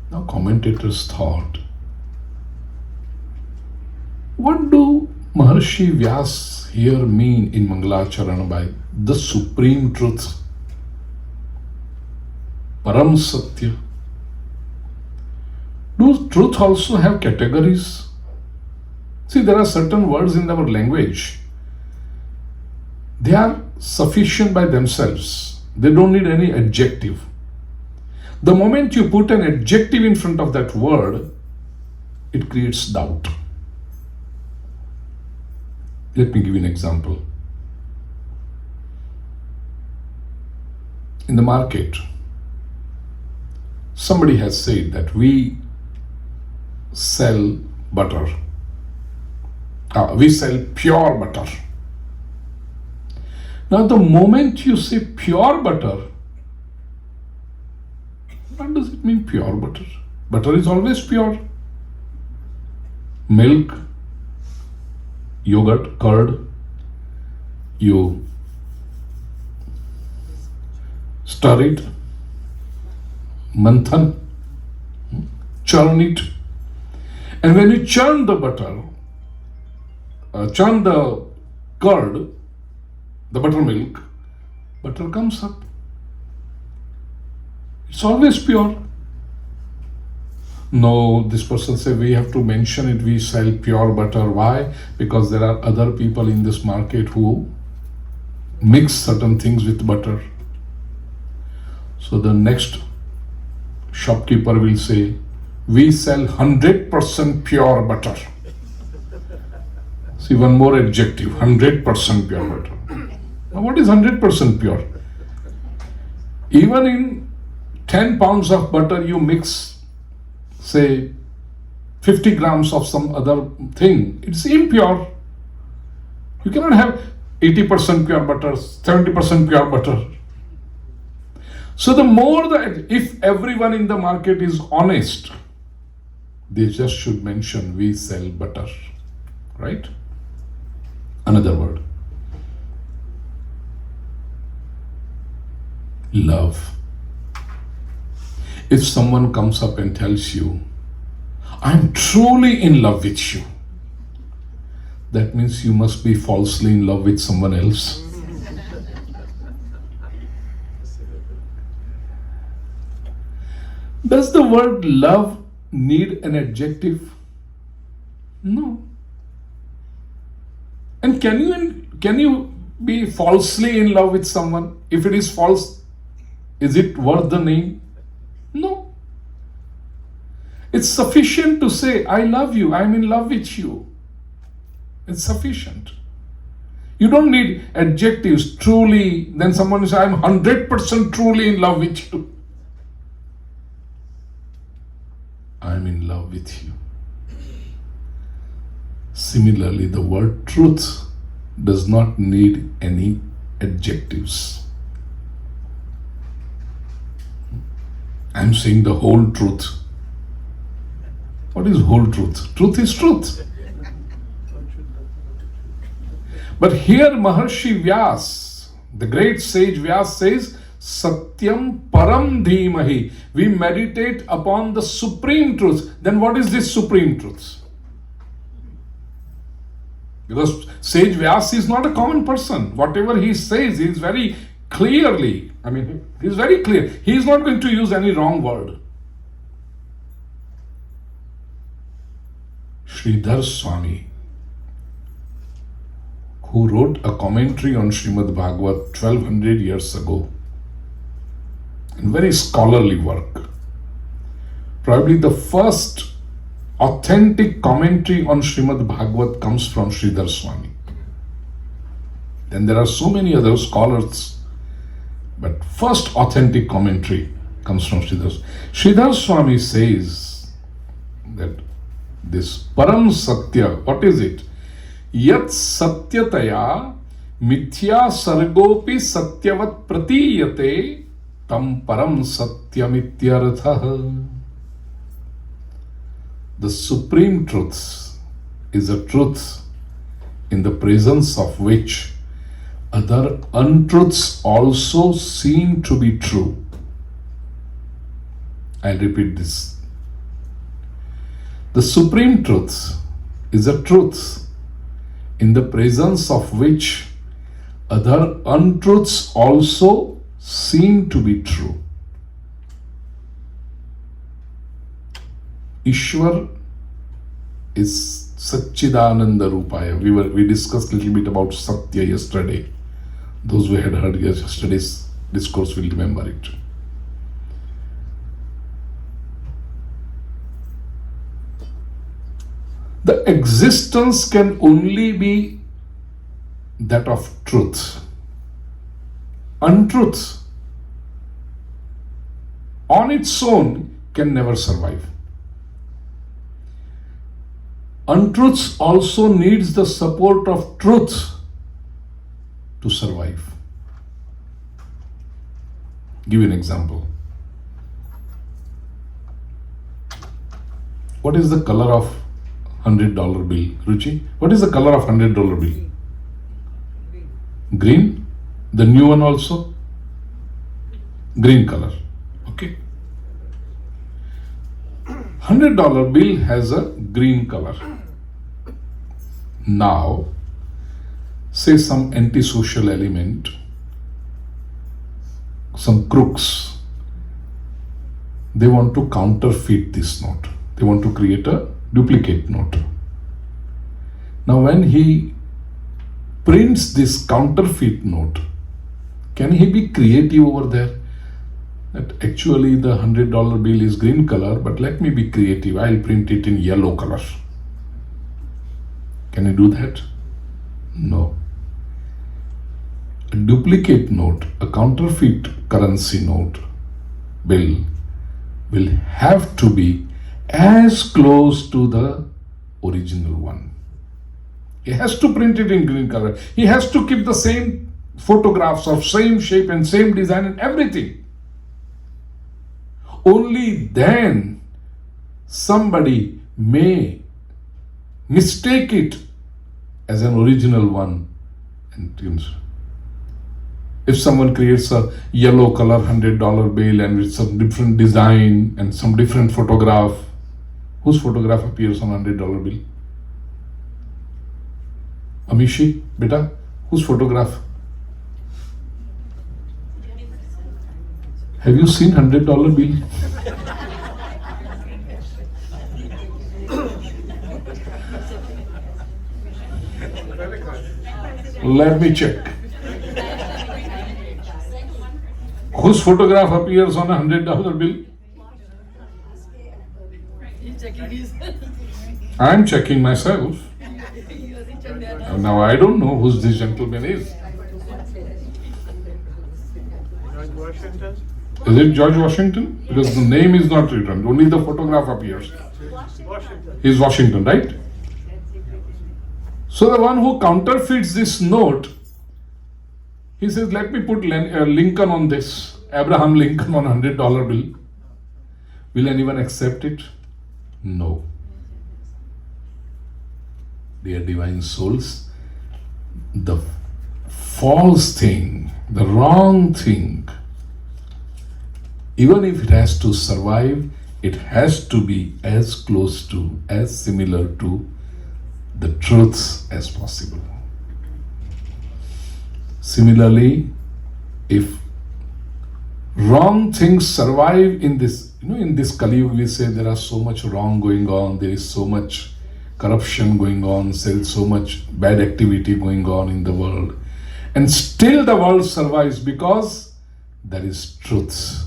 Now commentators thought, what do Maharshi Vyas here mean in Mangalacharana by the supreme truth? Param Satya. Do truth also have categories? See, there are certain words in our language. They are sufficient by themselves. They don't need any adjective. The moment you put an adjective in front of that word, it creates doubt. Let me give you an example. In the market, somebody has said that we sell butter. We sell pure butter. Now, the moment you say pure butter, what does it mean, pure butter? Butter is always pure. Milk, yogurt, curd, you stir it, manthan, churn it. And when you churn the butter, churn the curd, the buttermilk, butter comes up. It's always pure. No, this person says we have to mention it, we sell pure butter. Why? Because there are other people in this market who mix certain things with butter. So the next shopkeeper will say, we sell 100% pure butter. See, one more adjective, 100% pure butter. Now, what is 100% pure? Even in 10 pounds of butter, you mix, say, 50 grams of some other thing, it's impure. You cannot have 80% pure butter, 70% pure butter. So the more that, if everyone in the market is honest, they just should mention we sell butter, right? Another word. Love. If someone comes up and tells you, I'm truly in love with you, that means you must be falsely in love with someone else. Does the word love need an adjective? No. And can you be falsely in love with someone? If it is false, is it worth the name? No. It's sufficient to say, I love you, I'm in love with you. It's sufficient. You don't need adjectives, truly. Then someone says, I'm 100% truly in love with you. I'm in love with you. Similarly, the word truth does not need any adjectives. I'm saying the whole truth. What is whole truth? Truth is truth. But here Maharshi Vyas, the great sage Vyas says, Satyam Param Dhimahi. We meditate upon the supreme truth. Then what is this supreme truth? Because sage Vyas is not a common person. Whatever he says, he is very clearly, he is very clear. He is not going to use any wrong word. Sridhar Swami, who wrote a commentary on Srimad Bhagavat 1200 years ago, in very scholarly work. Probably the first authentic commentary on Srimad Bhagavat comes from Sridhar Swami. Then there are so many other scholars, but first authentic commentary comes from Sridhar Swami. Sridhar Swami says that this Param Satya, what is it? Yat Satyataya Mithya Sargopi Satyavat Pratiyate Tam Param Satyamityartha. The supreme truth is a truth in the presence of which other untruths also seem to be true. I'll repeat this. The supreme truth is a truth in the presence of which other untruths also seem to be true. Ishwar is Satchidananda Rupaya. We discussed a little bit about Satya yesterday. Those who had heard yesterday's discourse will remember it. The existence can only be that of truth. Untruth on its own can never survive. Untruths also needs the support of truth to survive. Give you an example. What is the color of $100 bill? Ruchi, what is the color of $100 bill? Green. The new one also? Green color. Okay. $100 bill has a green color. Now, say some antisocial element, some crooks, they want to counterfeit this note. They want to create a duplicate note. Now, when he prints this counterfeit note, can he be creative over there? That actually the $100 bill is green color, but let me be creative. I'll print it in yellow color. Can you do that? No. A duplicate note, a counterfeit currency note, bill will have to be as close to the original one. He has to print it in green color. He has to keep the same photographs of same shape and same design and everything. Only then somebody may mistake it as an original one. And if someone creates a yellow color $100 bill and with some different design and some different photograph, whose photograph appears on $100 bill? Amishi, beta, whose photograph? Have you seen $100 bill? Let me check. Whose photograph appears on a $100 bill? I am checking myself. Now I don't know who this gentleman is. George Washington? Is it George Washington? Because the name is not written, only the photograph appears. Washington. He is Washington, right? So the one who counterfeits this note, he says, let me put Lincoln on this, Abraham Lincoln on $100 bill. Will anyone accept it? No. Dear divine souls, the false thing, the wrong thing, even if it has to survive, it has to be as close to, as similar to the truths as possible. Similarly, if wrong things survive in this, in this Kali Yuga, we say there are so much wrong going on, there is so much corruption going on, there is so much bad activity going on in the world. And still the world survives because there is truth.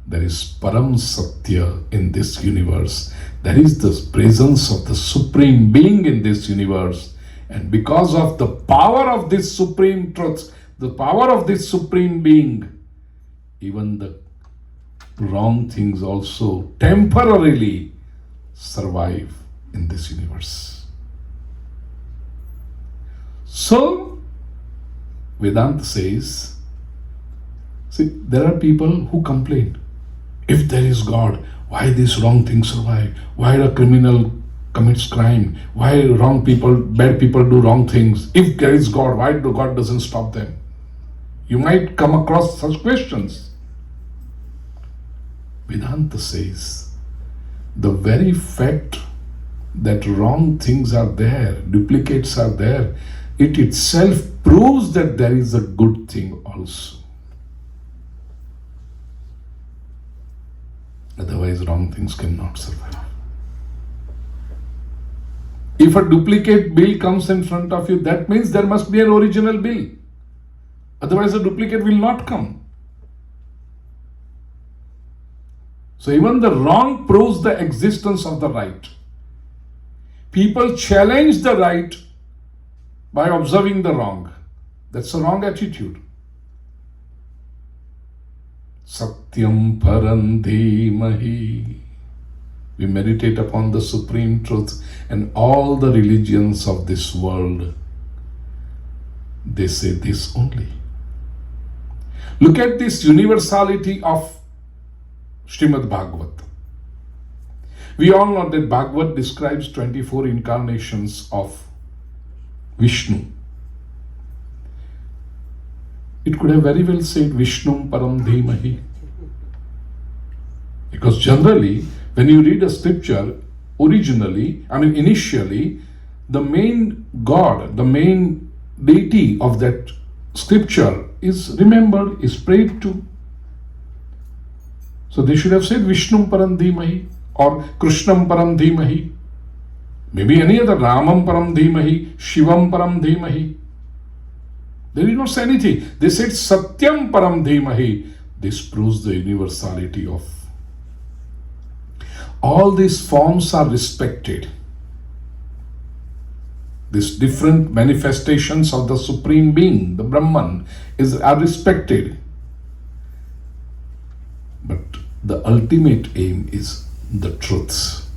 There is Param Satya in this universe. There is the presence of the Supreme Being in this universe. And because of the power of this Supreme Truth, the power of this Supreme Being, even the wrong things also temporarily survive in this universe. So, Vedanta says, see, there are people who complain. If there is God, why these wrong things survive? Why a criminal commits crime? Why wrong people, bad people do wrong things? If there is God, why God doesn't stop them? You might come across such questions. Vedanta says, the very fact that wrong things are there, duplicates are there, it itself proves that there is a good thing also. Otherwise, wrong things cannot survive. If a duplicate bill comes in front of you, that means there must be an original bill. Otherwise, a duplicate will not come. So even the wrong proves the existence of the right. People challenge the right by observing the wrong. That's a wrong attitude. Satyam param dhimahi. We meditate upon the supreme truth, and all the religions of this world, they say this only. Look at this universality of Srimad Bhagavat. We all know that Bhagavat describes 24 incarnations of Vishnu. It could have very well said Vishnum Param Dhimahi. Because generally, when you read a scripture, initially, the main God, the main deity of that scripture is remembered, is prayed to. So they should have said Vishnum Param Dhimahi or Krishnam Param Dhimahi. Maybe any other, Ramam Param Dhimahi, Shivam Param Dhimahi. They did not say anything. They said Satyam Param Dhimahi. This proves the universality of. All these forms are respected. These different manifestations of the Supreme Being, the Brahman, are respected. But the ultimate aim is the truth,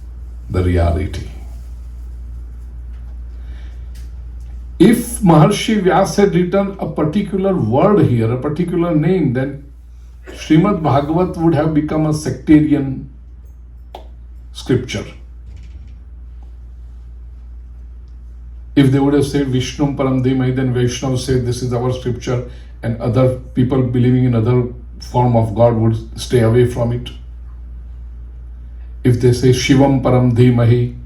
the reality. If Maharshi Vyas had written a particular word here, a particular name, then Srimad Bhagavat would have become a sectarian scripture. If they would have said Vishnum Param Dhimai, then Vaishnava said this is our scripture, and other people believing in other form of God would stay away from it. If they say Shivam Param Dhimahi,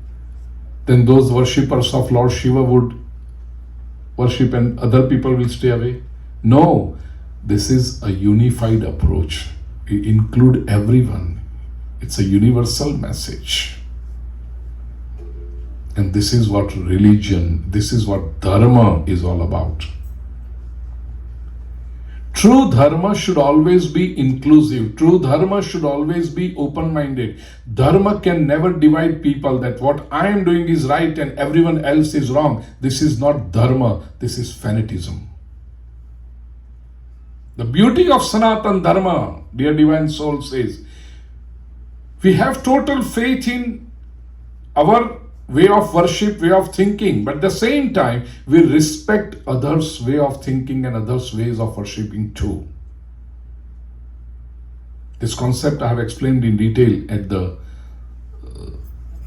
then those worshippers of Lord Shiva would worship and other people will stay away. No, this is a unified approach. We include everyone. It's a universal message. And this is what religion, this is what dharma is all about. True dharma should always be inclusive. True dharma should always be open-minded. Dharma can never divide people that what I am doing is right and everyone else is wrong. This is not dharma, this is fanatism. The beauty of Sanatan Dharma, dear Divine Soul says, we have total faith in our way of worship, way of thinking, but at the same time, we respect others' way of thinking and others' ways of worshipping too. This concept I have explained in detail at the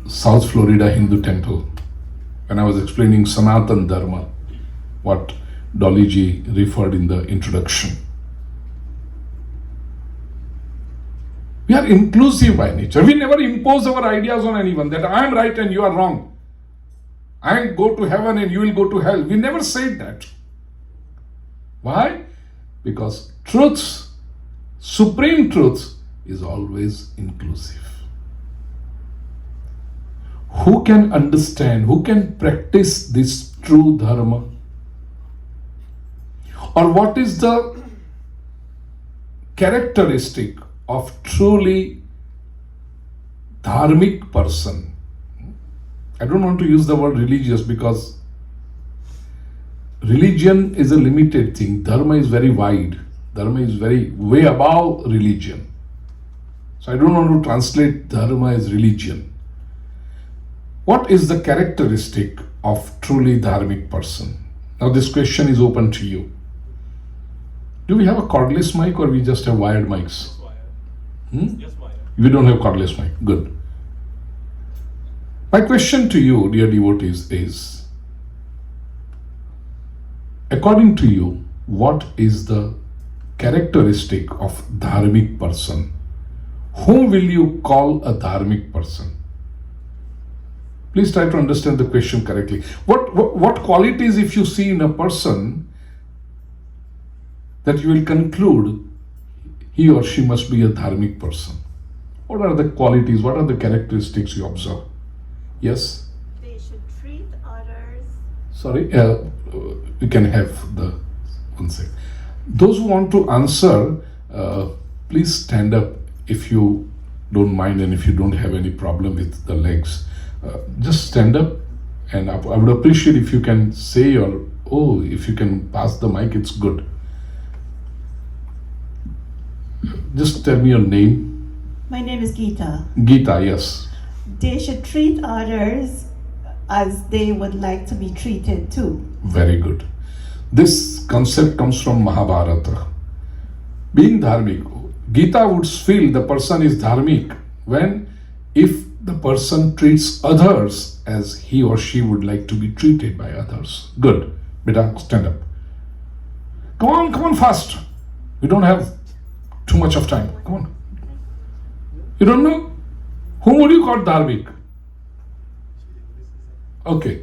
South Florida Hindu temple when I was explaining Sanatan Dharma, what Dolly ji referred in the introduction. We are inclusive by nature. We never impose our ideas on anyone that I am right and you are wrong. I go to heaven and you will go to hell. We never said that. Why? Because truth, supreme truth, is always inclusive. Who can understand, who can practice this true dharma? Or what is the characteristic of truly dharmic person? I don't want to use the word religious because religion is a limited thing. Dharma is very wide. Dharma is very way above religion. So I don't want to translate dharma as religion. What is the characteristic of truly dharmic person? Now this question is open to you. Do we have a cordless mic or we just have wired mics? Yes, Maya. We don't have cordless mic. Good. My question to you, dear devotees, is, according to you, what is the characteristic of dharmic person? Whom will you call a dharmic person? Please try to understand the question correctly. What qualities, if you see in a person, that you will conclude he or she must be a dharmic person? What are the qualities, what are the characteristics you observe? Yes? They should treat others. Sorry, you can have the one second. Those who want to answer, please stand up if you don't mind and if you don't have any problem with the legs. Just stand up, and I would appreciate if you can say if you can pass the mic, it's good. Just tell me your name. My name is Geeta. Geeta, yes. They should treat others as they would like to be treated too. Very good. This concept comes from Mahabharata. Being dharmic, Gita would feel the person is dharmic if the person treats others as he or she would like to be treated by others. Good. Beta, stand up. Come on fast. We don't have too much of time. Come on. You don't know? Whom would you call dharmic? Okay.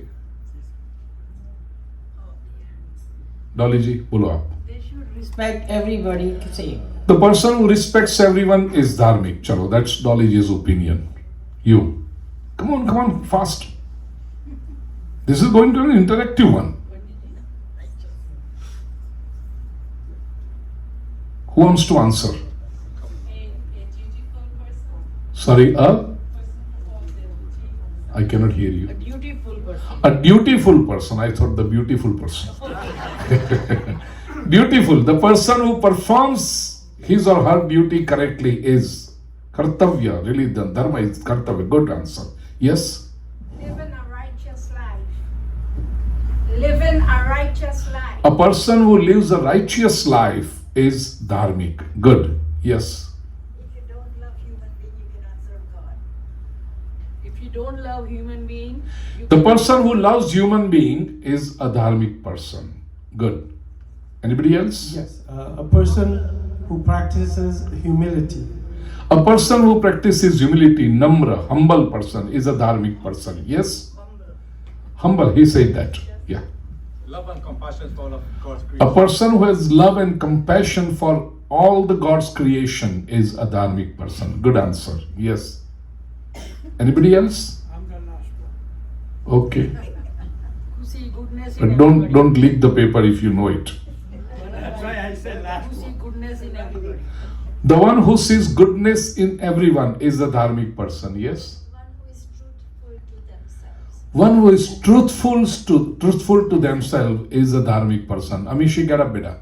Dolly ji, bolo aap. They should respect everybody same. The person who respects everyone is dharmic. Chalo, that's Dolly ji's opinion. You. Come on, fast. This is going to be an interactive one. Who wants to answer? A dutiful person. Sorry, I cannot hear you. A dutiful person. A dutiful person. I thought the beautiful person. Dutiful. The person who performs his or her duty correctly is kartavya. Really, the dharma is kartavya. Good answer. Yes? Living a righteous life. Living a righteous life. A person who lives a righteous life is dharmic. Good. Yes. If you don't love human being, you cannot serve God. If you don't love human being, you The cannot- person who loves human being is a dharmic person. Good. Anybody else? Yes, a person who practices humility. A person who practices humility, namra, humble person, is a dharmic person. Yes? Humble, he said that. Yeah. Love and compassion for all of God's A creation. person who has love and compassion for all the God's creation is a dharmic person. Good answer. Yes. Anybody else? I'm the last one. Okay. Who see goodness in But don't everybody. leak the paper if you know it. That's why I said last. Who see goodness in everybody. The one who sees goodness in everyone is a dharmic person. Yes. One who is truthful to themselves. One who is truthful to themselves is a dharmic person. Amishi, get up, beta.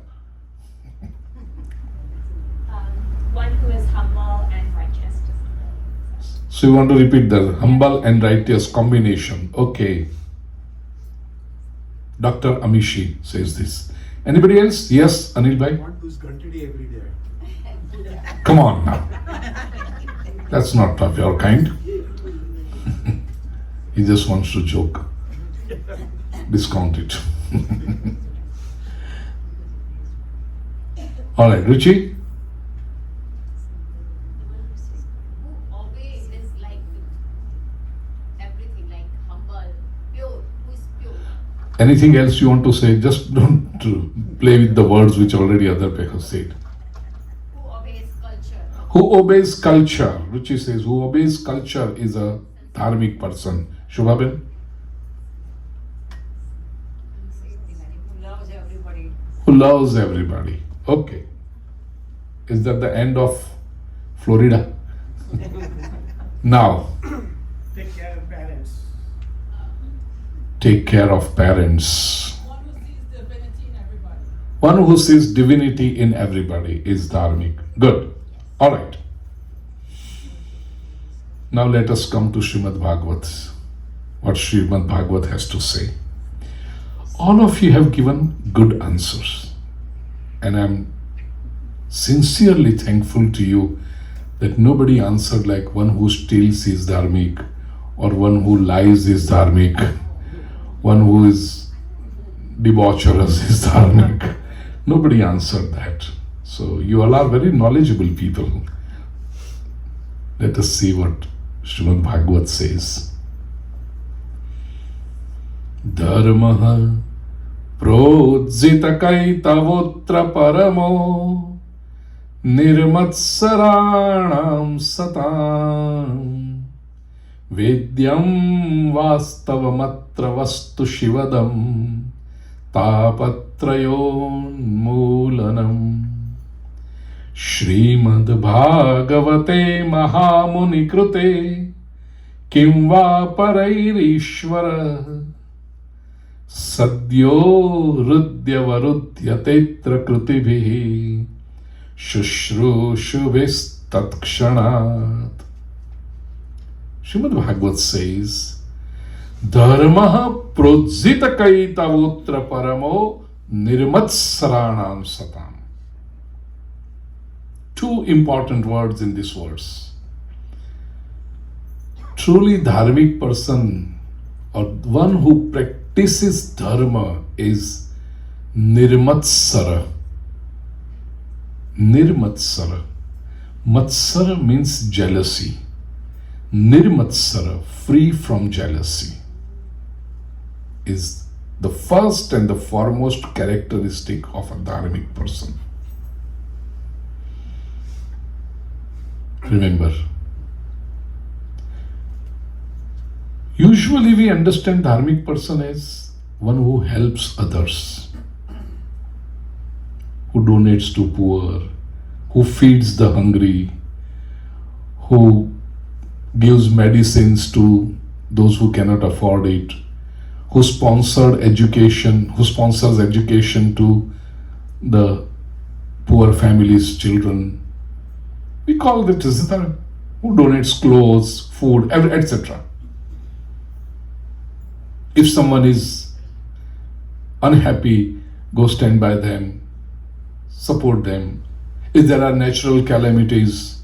One who is humble and righteous. So you want to repeat the humble and righteous combination. Okay. Dr. Amishi says this. Anybody else? Yes, Anil bhai? One who's grunted every day. Come on now. That's not of your kind. He just wants to joke. Discount it. All right, Ruchi? Who always is like everything, like humble, pure, who is pure. Anything else you want to say? Just don't play with the words which already other people have said. Who obeys culture. Who obeys culture? Ruchi says, who obeys culture is a dharmic person. Shubhaben? Who loves everybody. Who loves everybody. Okay. Is that the end of Florida? Now, Take care of parents. take care of parents. One who sees divinity in everybody. One who sees divinity in everybody is dharmic. Good. All right. Now let us come to Srimad Bhagavat. What Srimad Bhagavat has to say. All of you have given good answers. And I'm sincerely thankful to you that nobody answered like one who steals is dharmic, or one who lies is dharmic, one who is debaucherous is dharmic. Nobody answered that. So you all are very knowledgeable people. Let us see what Srimad Bhagavat says. Dharmaha प्रोज्झितकैतवोऽत्र परमो निर्मत्सराणां सताम् वेद्यं वास्तवमत्र वस्तु शिवदम् तापत्रयोन्मूलनम् श्रीमद्भागवते महामुनिकृते किं वा परैरीश्वर सद्यो हृद्यवरुध्यतेऽत्र कृतिभिः शुश्रूषुभिस्तत्क्षणात्. Srimad Bhagavat says, Dharma prodzitakaitavotra paramo nirmatsaranam satam. Two important words in this verse. Truly dharmic person, or one who practices dharma, is nirmatsara. Nirmatsara. Matsara means jealousy. Nirmatsara, free from jealousy, is the first and the foremost characteristic of a dharmic person. Remember, usually we understand dharmic person as one who helps others, who donates to poor, who feeds the hungry, who gives medicines to those who cannot afford it, who sponsors education to the poor families' children. We call it who donates clothes, food, etc. If someone is unhappy, go stand by them, support them. If there are natural calamities,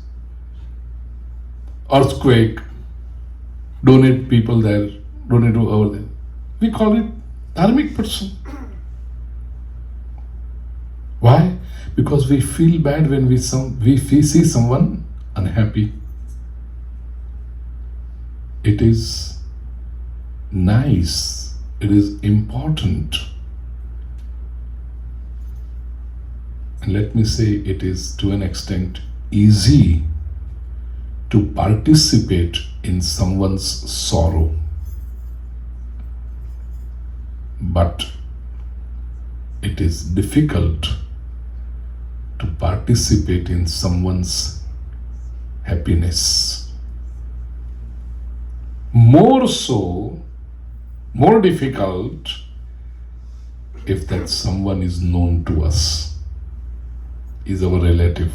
earthquake, donate people there, donate over there. We call it dharmic person. Why? Because we feel bad when we see someone unhappy. It is nice. It is important. And let me say, it is to an extent easy to participate in someone's sorrow. But it is difficult to participate in someone's happiness. More difficult if that someone is known to us, is our relative.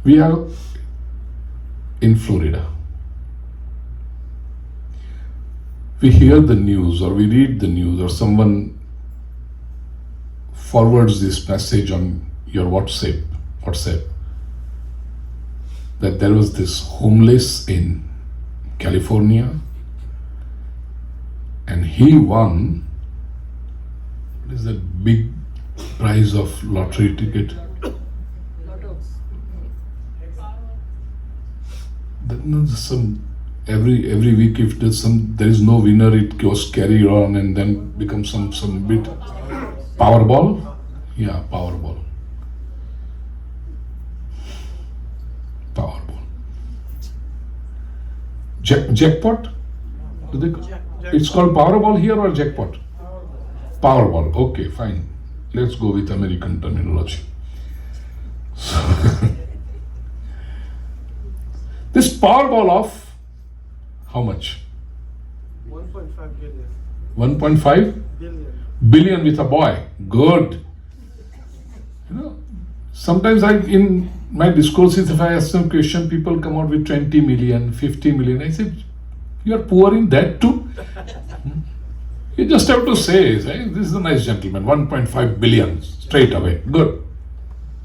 We are in Florida. We hear the news or we read the news or someone forwards this message on your WhatsApp that there was this homeless in California and he won, what is that big prize of lottery ticket? Every week if there is no winner, it goes carry on and then becomes some bit Powerball. Yeah, Powerball. Jackpot? It's called Powerball here or jackpot? Powerball. Okay, fine. Let's go with American terminology. This Powerball of how much? 1.5 billion. 1.5 billion with a boy. Good. Sometimes in my discourses, if I ask some question, people come out with 20 million, 50 million. I said, you are poor in that too? You just have to say, this is a nice gentleman, 1.5 billion, straight away. Good.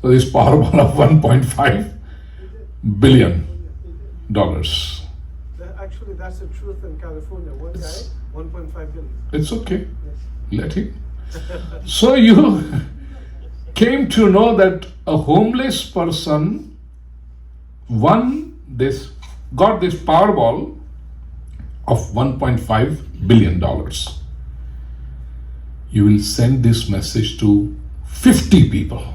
So this Powerball of 1.5 billion dollars. Actually, that's the truth in California. One guy, 1.5 billion. It's okay. Let him. So you came to know that a homeless person got this Powerball of $1.5 billion. You will send this message to 50 people.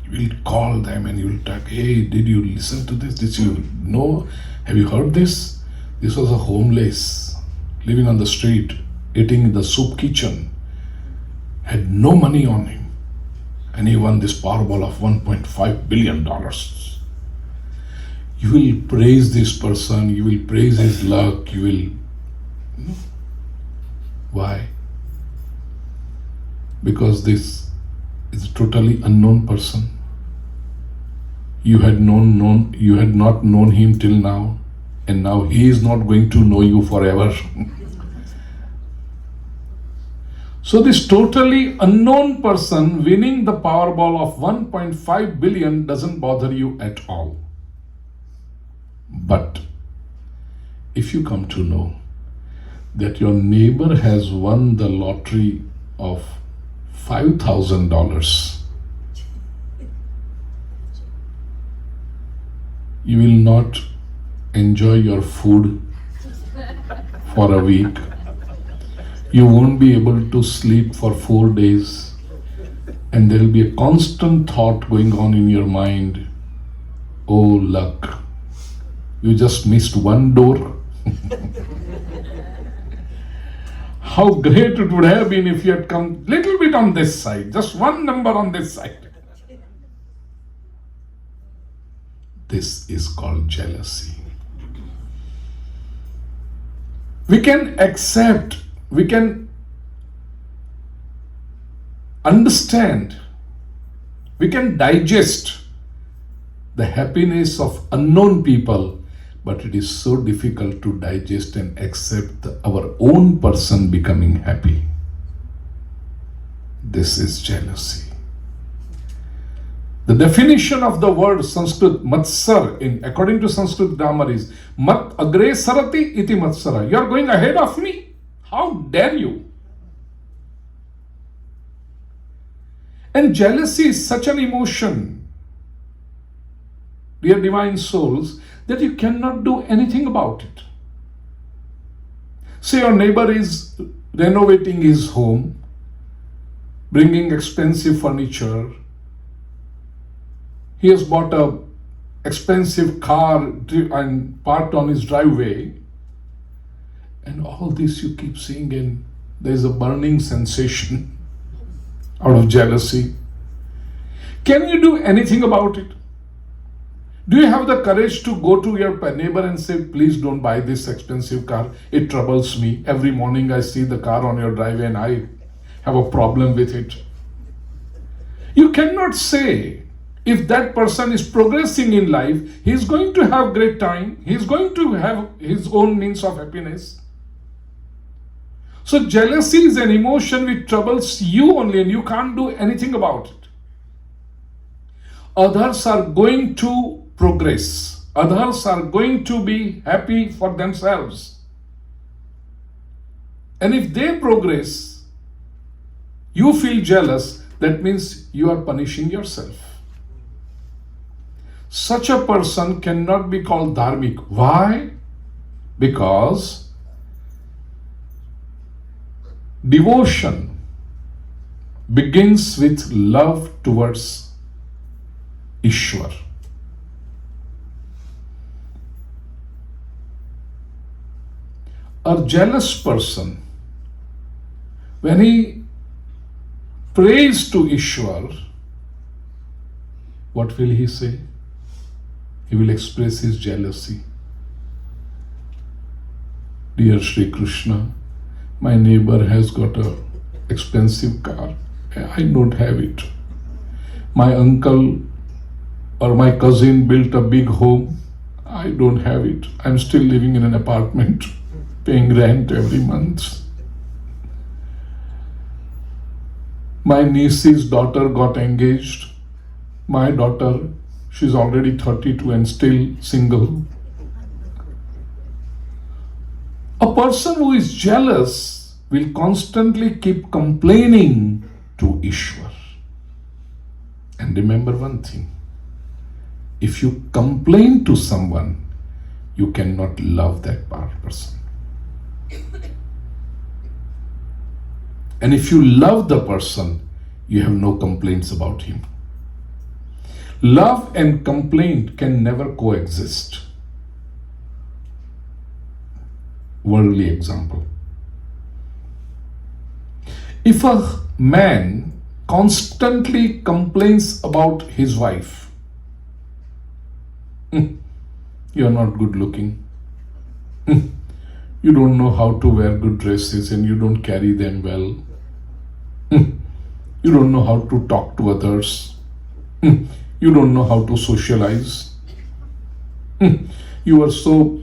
You will call them and you will talk, hey, did you listen to this? Did you know? Have you heard this? This was a homeless living on the street, eating in the soup kitchen, had no money on him, and he won this Powerball of $1.5 billion. You will praise this person, you will praise his luck, you will. Why? Because this is a totally unknown person. You had not known him till now, and now he is not going to know you forever. So this totally unknown person winning the Powerball of 1.5 billion doesn't bother you at all. But if you come to know that your neighbor has won the lottery of $5,000, you will not enjoy your food for a week. You won't be able to sleep for 4 days, and there will be a constant thought going on in your mind. Oh, luck. You just missed one door. How great it would have been if you had come little bit on this side, just one number on this side. This is called jealousy. We can accept, we can understand, we can digest the happiness of unknown people, but it is so difficult to digest and accept our own person becoming happy. This is jealousy. The definition of the word Sanskrit matsar, according to Sanskrit grammar, is mat agre sarati iti matsara. You are going ahead of me. How dare you? And jealousy is such an emotion, dear divine souls, that you cannot do anything about it. Say your neighbor is renovating his home, bringing expensive furniture. He has bought a expensive car and parked on his driveway. And all this you keep seeing, and there is a burning sensation out of jealousy. Can you do anything about it? Do you have the courage to go to your neighbor and say, please don't buy this expensive car, it troubles me. Every morning I see the car on your driveway and I have a problem with it. You cannot say, if that person is progressing in life, he is going to have great time, he is going to have his own means of happiness. So jealousy is an emotion which troubles you only, and you can't do anything about it. Others are going to progress. Others are going to be happy for themselves. And if they progress, you feel jealous, that means you are punishing yourself. Such a person cannot be called dharmic. Why? Because devotion begins with love towards Ishwar. A jealous person, when he prays to Ishwar, what will he say? He will express his jealousy. Dear Sri Krishna, my neighbor has got an expensive car. I don't have it. My uncle or my cousin built a big home. I don't have it. I'm still living in an apartment, paying rent every month. My niece's daughter got engaged. My daughter, she's already 32 and still single. A person who is jealous will constantly keep complaining to Ishwar. And remember one thing, if you complain to someone, you cannot love that person. And if you love the person, you have no complaints about him. Love and complaint can never coexist. Worldly example. If a man constantly complains about his wife, you're not good looking, you don't know how to wear good dresses and you don't carry them well, you don't know how to talk to others, you don't know how to socialize, you were so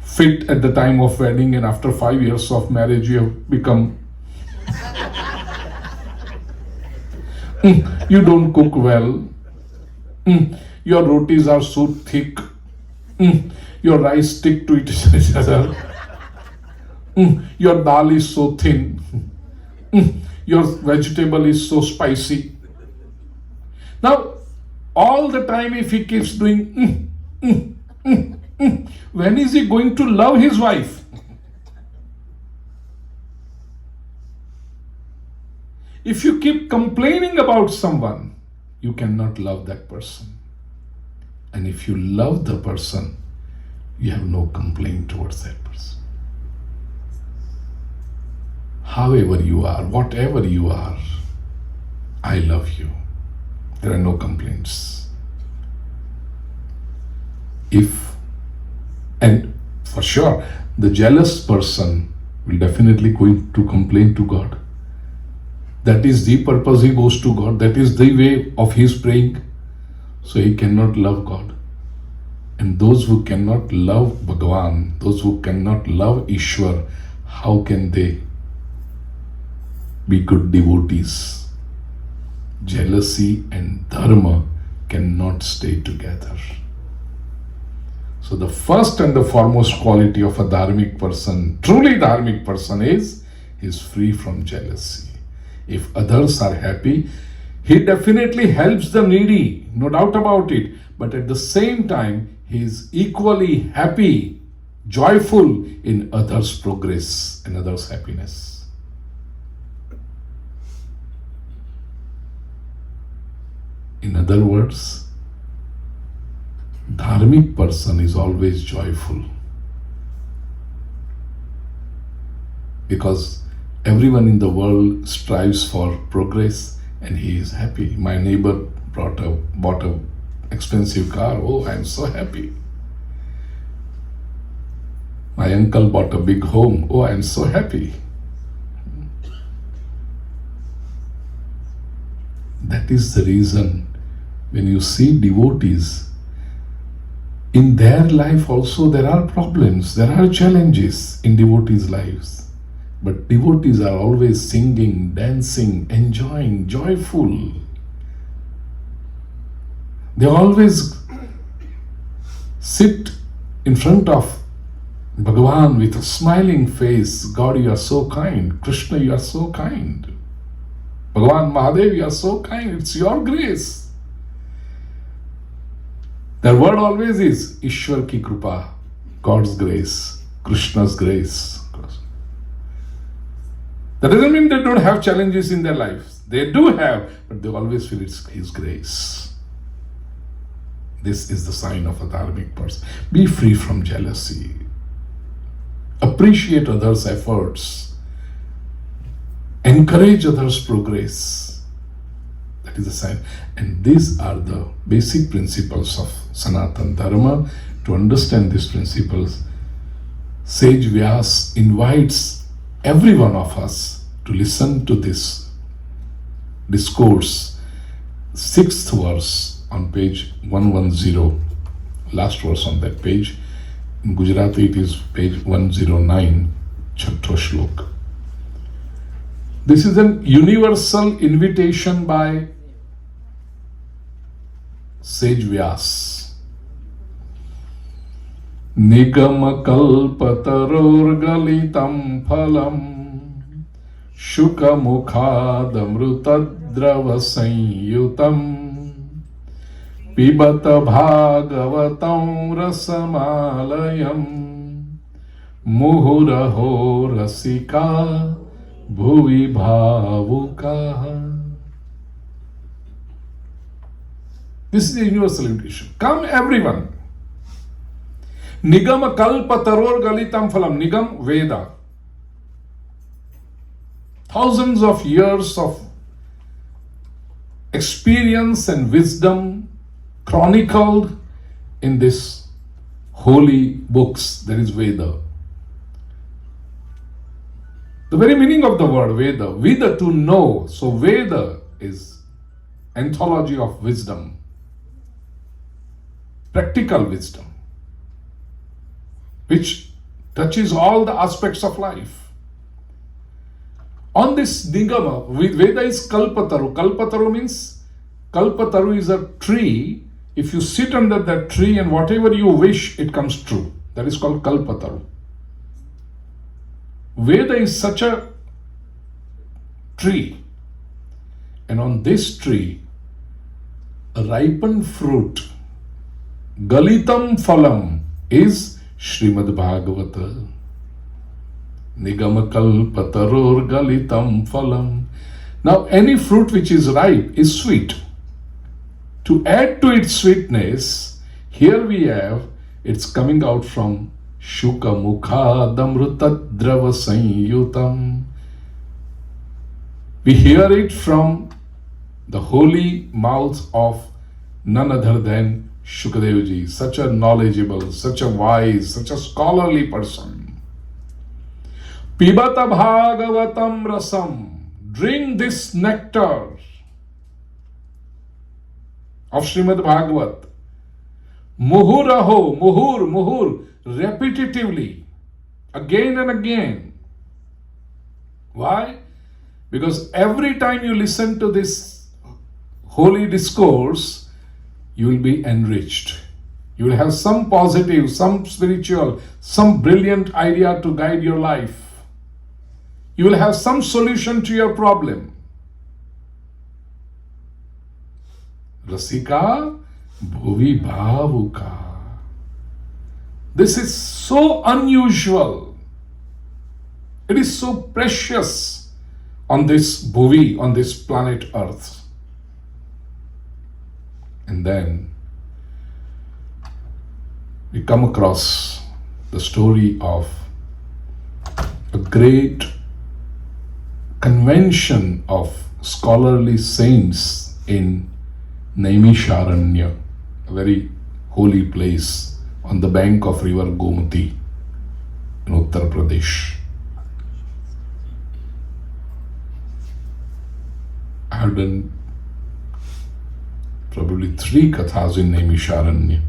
fit at the time of wedding and after 5 years of marriage you have become you don't cook well, your rotis are so thick, your rice stick to each other, your dal is so thin, your vegetable is so spicy. Now all the time if he keeps doing when is he going to love his wife? If you keep complaining about someone, you cannot love that person. And if you love the person, you have no complaint towards that person. However you are, whatever you are, I love you. There are no complaints. And for sure, the jealous person will definitely going to complain to God. That is the purpose he goes to God. That is the way of his praying. So he cannot love God. And those who cannot love Bhagavan, those who cannot love Ishwar, how can they be good devotees? Jealousy and dharma cannot stay together. So the first and the foremost quality of a dharmic person, truly dharmic person, is he is free from jealousy. If others are happy, he definitely helps the needy, no doubt about it. But at the same time, he is equally happy, joyful in others' progress and others' happiness. In other words, dharmic person is always joyful, because everyone in the world strives for progress and he is happy. My neighbor bought a expensive car. Oh, I am so happy. My uncle bought a big home. Oh, I am so happy. That is the reason when you see devotees, in their life also there are problems, there are challenges in devotees' lives. But devotees are always singing, dancing, enjoying, joyful. They always sit in front of Bhagavan with a smiling face. God, you are so kind. Krishna, you are so kind. Bhagavan Mahadev, you are so kind. It's your grace. Their word always is Ishwar ki Krupa, God's grace, Krishna's grace. That doesn't mean they don't have challenges in their lives. They do have, but they always feel it's His grace. This is the sign of a dharmic person. Be free from jealousy. Appreciate others' efforts. Encourage others' progress. That is a sign. And these are the basic principles of Sanatana Dharma. To understand these principles, Sage Vyas invites every one of us to listen to this discourse, 6th verse on page 110, last verse on that page. In Gujarati it is page 109, Chhatto Shlok. This is an universal invitation by Sage Vyas. Nigama kalpatarorgalitam phalam Shuka mukhadamrutadrava sanyutam Pibata bhagavatam rasamalayam Muhuraho rasika bhuvi bhavuka. This is the universal invitation. Come everyone. Nigam kalpa taror galitam phalam. Nigam, Veda. Thousands of years of experience and wisdom chronicled in this holy books. There is Veda. The very meaning of the word Veda, Veda to know. So Veda is anthology of wisdom, practical wisdom, which touches all the aspects of life. On this Nigama, Veda is Kalpataru. Kalpataru means, Kalpataru is a tree. If you sit under that tree and whatever you wish, it comes true. That is called Kalpataru. Veda is such a tree. And on this tree, a ripened fruit, Galitam Phalam, is Srimad Bhagavata. Nigamakal pataror galitam phalam. Now, any fruit which is ripe is sweet. To add to its sweetness, here we have, it's coming out from Shuka Mukha Damrutadrava Sanyutam. We hear it from the holy mouth of none other than Shukadevji, such a knowledgeable, such a wise, such a scholarly person. Pibata Bhagavatam rasam. Drink this nectar of Srimad Bhagavat. Muhuraho, muhur, repetitively, again and again. Why? Because every time you listen to this holy discourse, you will be enriched. You will have some positive, some spiritual, some brilliant idea to guide your life. You will have some solution to your problem. Rasika bhuvi bhavuka. This is so unusual. It is so precious on this bhuvi, on this planet Earth. And then we come across the story of a great convention of scholarly saints in Naimisharanya, a very holy place on the bank of river Gomati in Uttar Pradesh. I have done probably 3 kathas in Naimisharanya.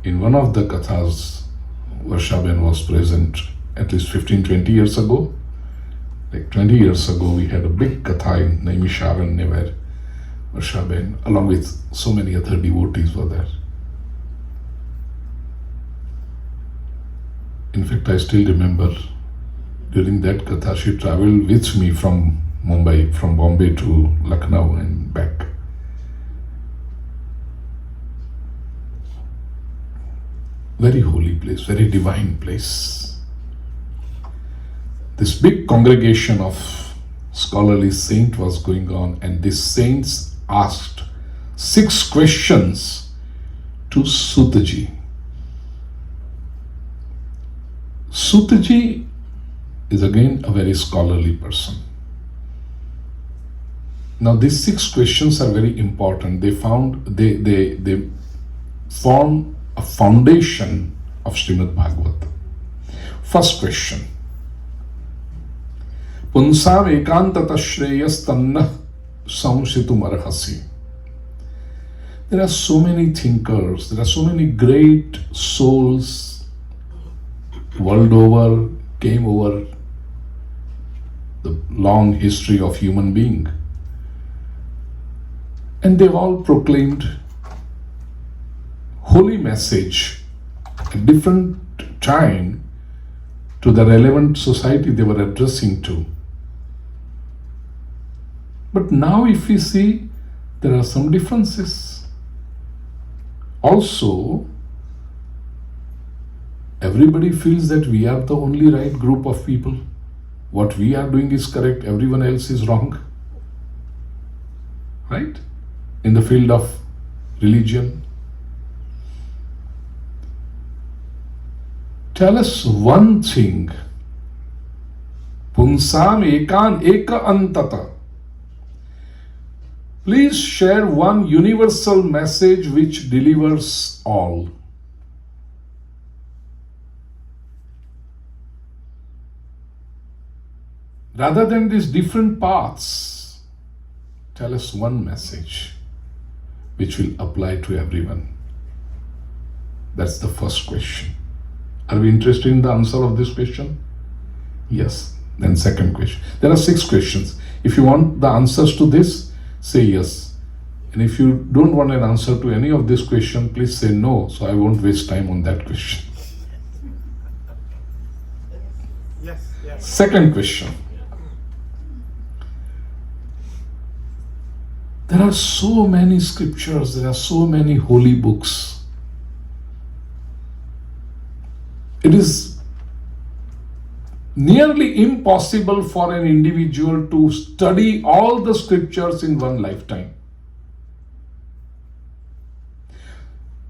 In one of the kathas, Varshaben was present at least 15-20 years ago. Like 20 years ago, we had a big katha in Naimisharanya where Varshaben, along with so many other devotees, were there. In fact, I still remember during that katha, she traveled with me from Mumbai, from Bombay to Lucknow and back. Very holy place, very divine place. This big congregation of scholarly saint was going on, and these saints asked 6 questions to Sutaji. Sutaji is again a very scholarly person. Now these 6 questions are very important. They form a foundation of Srimad Bhagavat. First question. Punsam ekantata shreyas tanna samsitum arhasi. There are so many thinkers, there are so many great souls world over, came over the long history of human being. And they've all proclaimed holy message at different time to the relevant society they were addressing to. But now if we see, there are some differences. Also, everybody feels that we are the only right group of people. What we are doing is correct, everyone else is wrong. Right? In the field of religion. Tell us one thing. Punsam ekan eka antata. Please share one universal message which delivers all. Rather than these different paths, tell us one message which will apply to everyone. That's the first question. Are we interested in the answer of this question? Yes. Then second question. There are 6 questions. If you want the answers to this, say yes. And if you don't want an answer to any of this question, please say no, so I won't waste time on that question. Yes. Second question. There are so many scriptures, there are so many holy books. It is nearly impossible for an individual to study all the scriptures in one lifetime.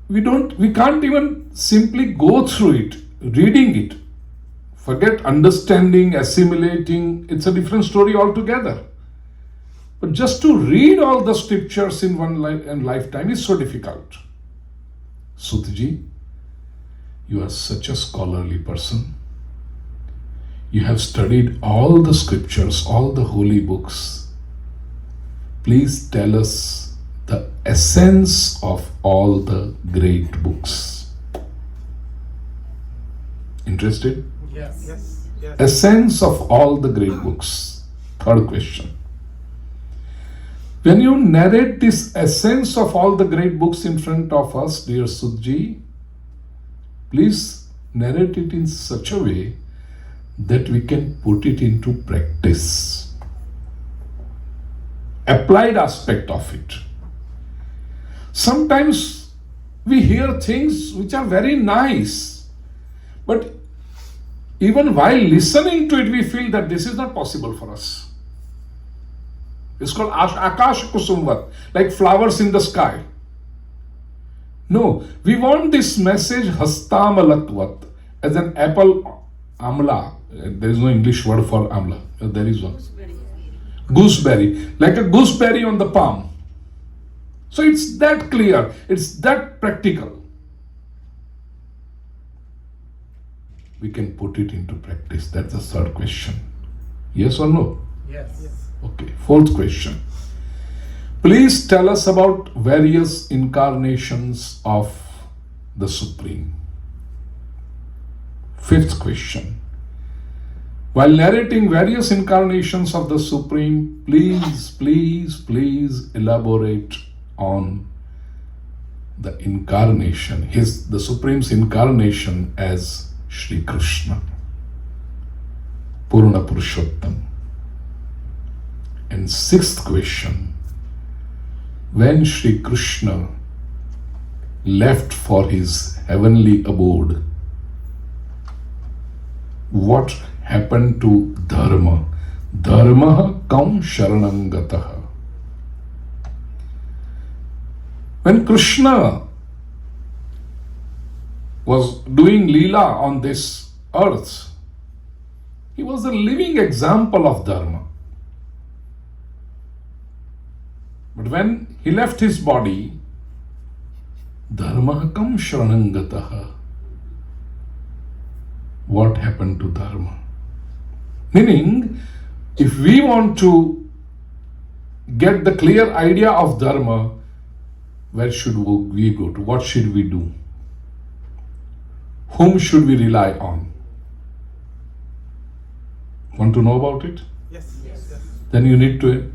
We can't even simply go through it, reading it. Forget understanding, assimilating, it's a different story altogether. But just to read all the scriptures in one lifetime is so difficult. Sutji, you are such a scholarly person. You have studied all the scriptures, all the holy books. Please tell us the essence of all the great books. Interested? Yes. Yes. Yes. Essence of all the great books. Third question. When you narrate this essence of all the great books in front of us, dear Sutji, please narrate it in such a way that we can put it into practice. Applied aspect of it. Sometimes we hear things which are very nice, but even while listening to it, we feel that this is not possible for us. It's called Akash Kusumvat, like flowers in the sky. No, we want this message Hastamalatvat, as an apple amla. There is no English word for amla. There is one. Gooseberry. Like a gooseberry on the palm. So it's that clear. It's that practical. We can put it into practice. That's the third question. Yes or no? Yes. Okay. Fourth question. Please tell us about various incarnations of the Supreme. Fifth question. While narrating various incarnations of the Supreme, please elaborate on the incarnation, the Supreme's incarnation as Shri Krishna, Purna Purushottam. And sixth question. When Shri Krishna left for his heavenly abode, what happened to Dharma? Dharma kam sharanam gataha. When Krishna was doing Leela on this earth, he was a living example of Dharma. But when he left his body, Dharma kam sharanam gataha. What happened to Dharma? Meaning, if we want to get the clear idea of Dharma, where should we go to? What should we do? Whom should we rely on? Want to know about it? Yes. Yes. Then you need to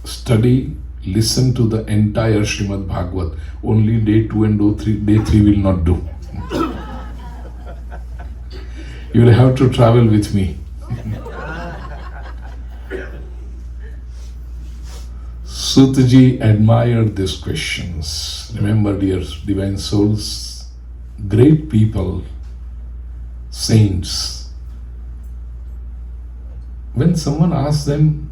study, listen to the entire Srimad Bhagavat. Only day 2 and day 3 will not do. You will have to travel with me. Sutaji admired these questions. Remember, dear divine souls, great people, saints, when someone asks them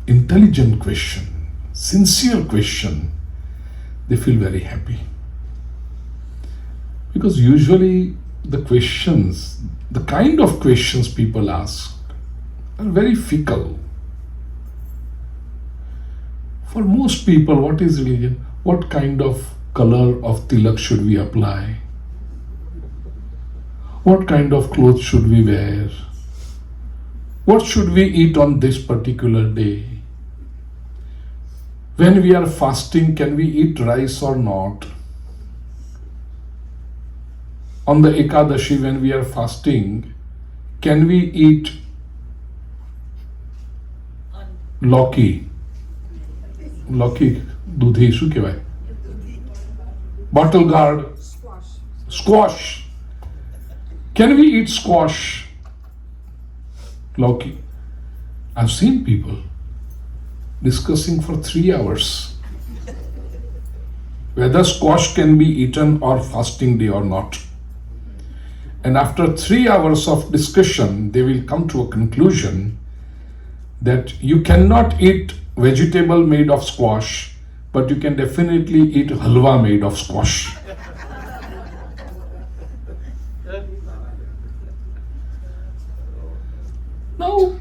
intelligent question, sincere question, they feel very happy. Because usually the questions, the kind of questions people ask are very fickle. For most people, what is religion? What kind of color of tilak should we apply? What kind of clothes should we wear? What should we eat on this particular day? When we are fasting, can we eat rice or not? On the Ekadashi, when we are fasting, can we eat Loki, dudhi, શું કહેવાય? Bottle gourd, squash. Can we eat squash? Loki. I've seen people discussing for 3 hours whether squash can be eaten or fasting day or not. And after 3 hours of discussion, they will come to a conclusion that you cannot eat vegetable made of squash, but you can definitely eat halwa made of squash. Now,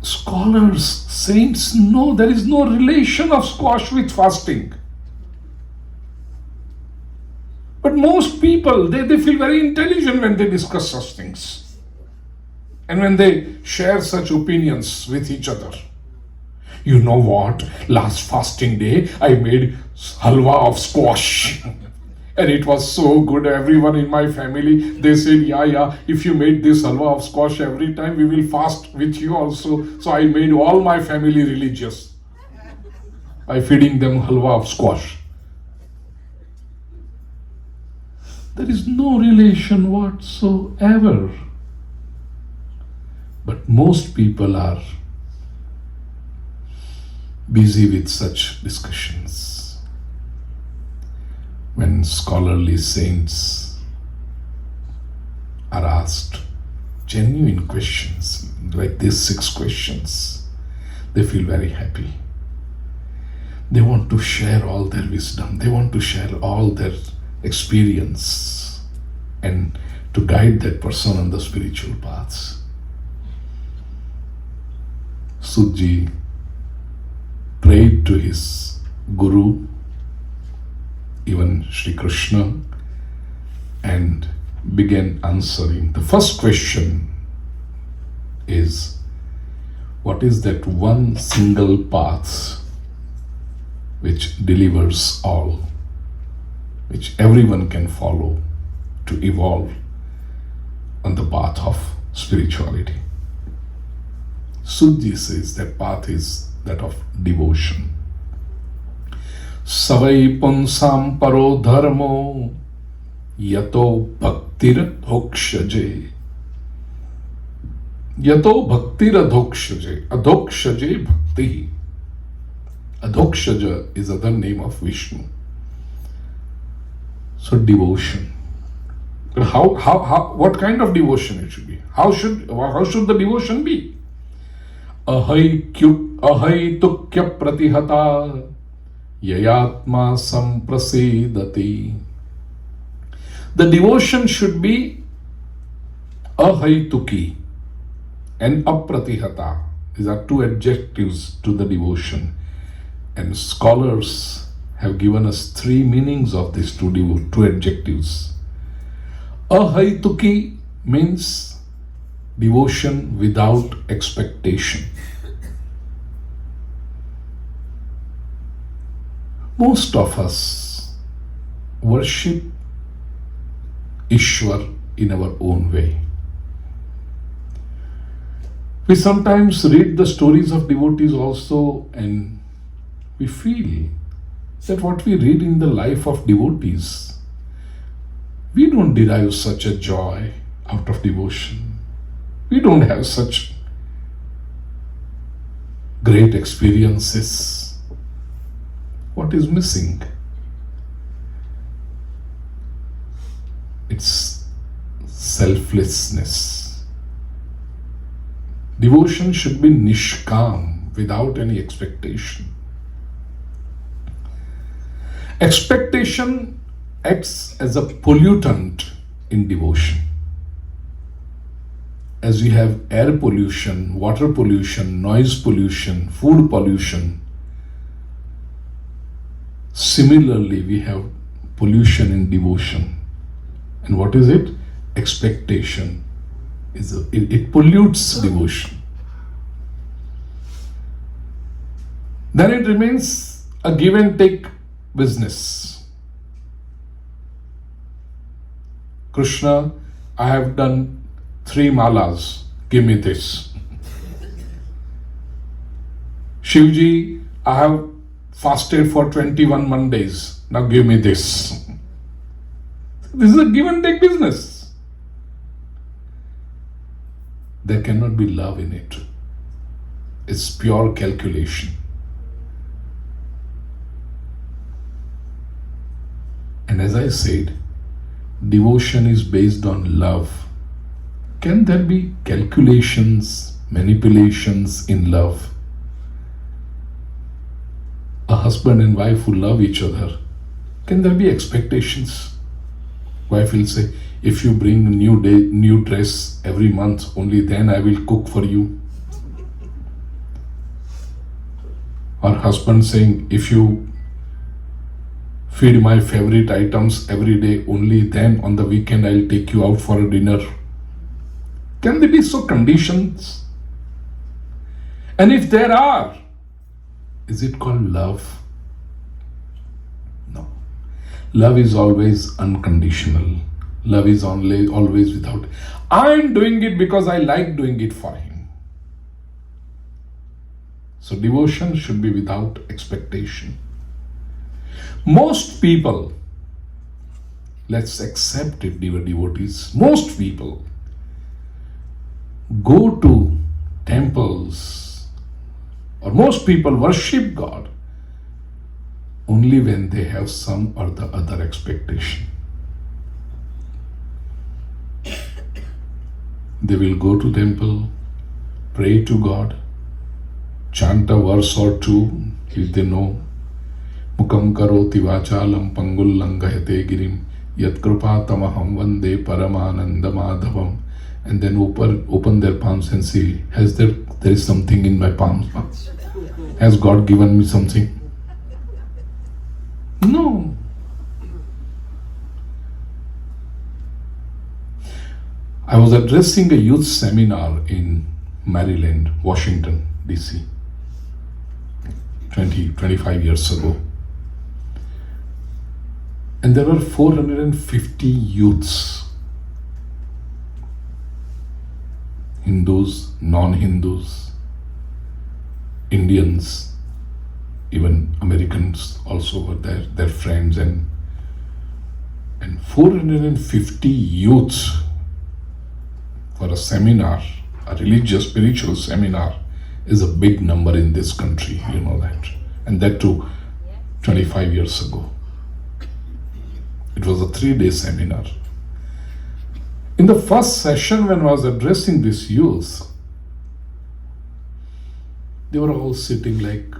scholars, saints know there is no relation of squash with fasting. But most people, they feel very intelligent when they discuss such things. And when they share such opinions with each other. You know what? Last fasting day, I made halwa of squash. And it was so good. Everyone in my family, they said, yeah, if you made this halwa of squash every time, we will fast with you also. So I made all my family religious by feeding them halwa of squash. There is no relation whatsoever. But most people are busy with such discussions. When scholarly saints are asked genuine questions, like these 6 questions, they feel very happy. They want to share all their wisdom. They want to share all their experience and to guide that person on the spiritual paths. Sudji prayed to his Guru, even Sri Krishna, and began answering. The first question is, what is that one single path which delivers all, which everyone can follow to evolve on the path of spirituality? Sudji says that path is that of devotion. Savai punsam paro dharmo yato bhaktir adhokshaje. Yato bhaktir adhokshaje. Adhokshaje bhakti. Adhokshaja is other name of Vishnu. So devotion. But how what kind of devotion it should be? How should the devotion be? Ahai tukya pratihata yayatma samprasedati. The devotion should be ahaituki and apratihata. These are 2 adjectives to the devotion. And scholars have given us 3 meanings of these 2 adjectives. Ahaituki means devotion without expectation. Most of us worship Ishwar in our own way. We sometimes read the stories of devotees also, and we feel that what we read in the life of devotees, we don't derive such a joy out of devotion. We don't have such great experiences. What is missing? It's selflessness. Devotion should be nishkam, without any expectation. Expectation acts as a pollutant in devotion. As we have air pollution, water pollution, noise pollution, food pollution, similarly we have pollution in devotion. And what is it? Expectation. It pollutes devotion. Then it remains a give and take business. Krishna, I have done 3 malas, give me this. Shivji, I have fasted for 21 Mondays, now give me this. This is a give and take business. There cannot be love in it. It's pure calculation. And as I said, devotion is based on love. Can there be calculations, manipulations in love? A husband and wife who love each other, can there be expectations? Wife will say, if you bring a new dress every month, only then I will cook for you. Or husband saying, if you feed my favorite items every day, only then on the weekend I'll take you out for a dinner. Can they be so conditions? And if there are, is it called love? No. Love is always unconditional. Love is always without. I'm doing it because I like doing it for him. So devotion should be without expectation. Most people, let's accept it, dear devotees, most people go to temples, or most people worship God only when they have some or the other expectation. They will go to temple, pray to God, chant a verse or two if they know. Mukam karoti vachalam pangul langahate girim yat kripa tamaham vande paramananda madhavam. And then open their palms and see, there is something in my palms? Has God given me something? No. I was addressing a youth seminar in Maryland, Washington, DC, 25 years ago. And there were 450 youths, Hindus, non-Hindus, Indians, even Americans also were there, their friends, and 450 youths for a seminar, a religious, spiritual seminar, is a big number in this country, you know that. And that too, 25 years ago. It was a 3-day seminar. In the first session, when I was addressing these youth, they were all sitting like,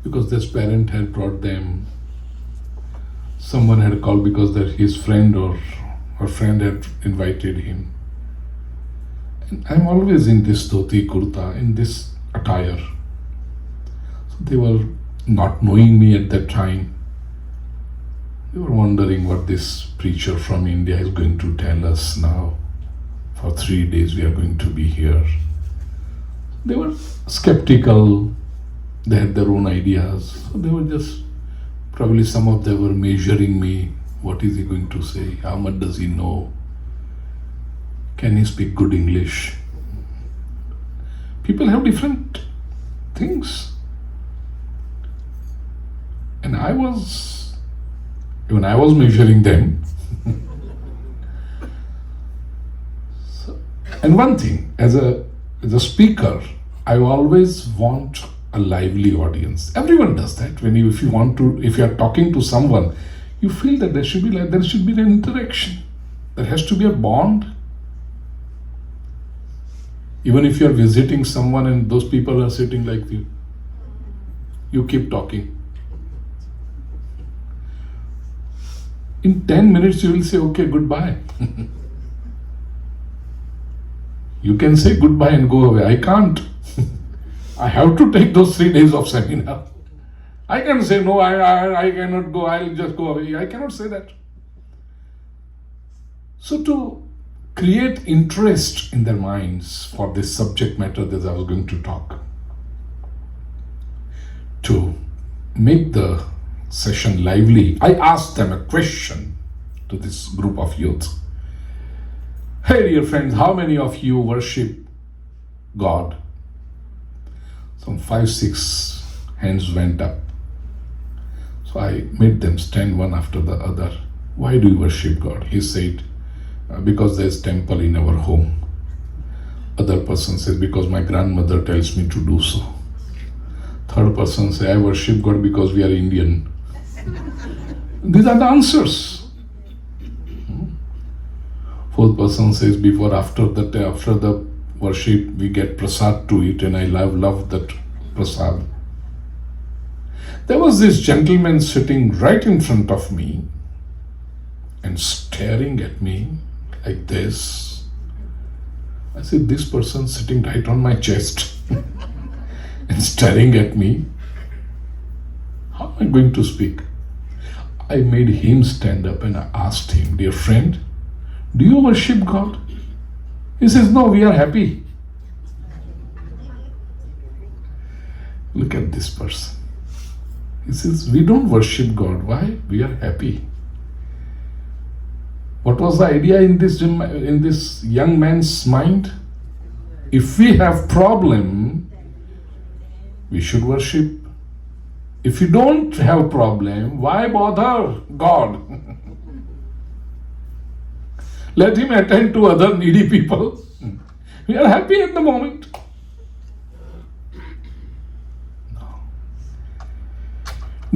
because their parent had brought them, someone had called because his friend or her friend had invited him. And I'm always in this dhoti kurta, in this attire. So they were not knowing me at that time. They were wondering what this preacher from India is going to tell us now. For 3 days we are going to be here. They were skeptical. They had their own ideas. So they were just, probably some of them were measuring me. What is he going to say? How much does he know? Can he speak good English? People have different things. And I was measuring them. And one thing, as a speaker, I always want a lively audience. Everyone does that. If you are talking to someone, you feel that there should be an interaction. There has to be a bond. Even if you are visiting someone and those people are sitting like you, you keep talking. In 10 minutes you will say, okay, goodbye. You can say goodbye and go away. I can't. I have to take those 3 days of seminar. I can say, no, I cannot go, I'll just go away. I cannot say that. So to create interest in their minds for this subject matter that I was going to talk, to make the session lively, I asked them a question to this group of youth. Hey dear friends, how many of you worship God? Some 5-6 hands went up. So I made them stand one after the other. Why do you worship God? He said, because there is temple in our home. Other person says, because my grandmother tells me to do so. Third person says, I worship God because we are Indian. These are the answers. Fourth person says, after the worship we get prasad to eat, and I love that prasad. There was this gentleman sitting right in front of me and staring at me like this. I said, this person sitting right on my chest and staring at me. I'm going to speak. I made him stand up and I asked him, dear friend, do you worship God? He says, no, we are happy. Look at this person. He says, we don't worship God. Why? We are happy. What was the idea in this young man's mind? If we have problem, we should worship. If you don't have problem, why bother God? Let him attend to other needy people. We are happy at the moment. No.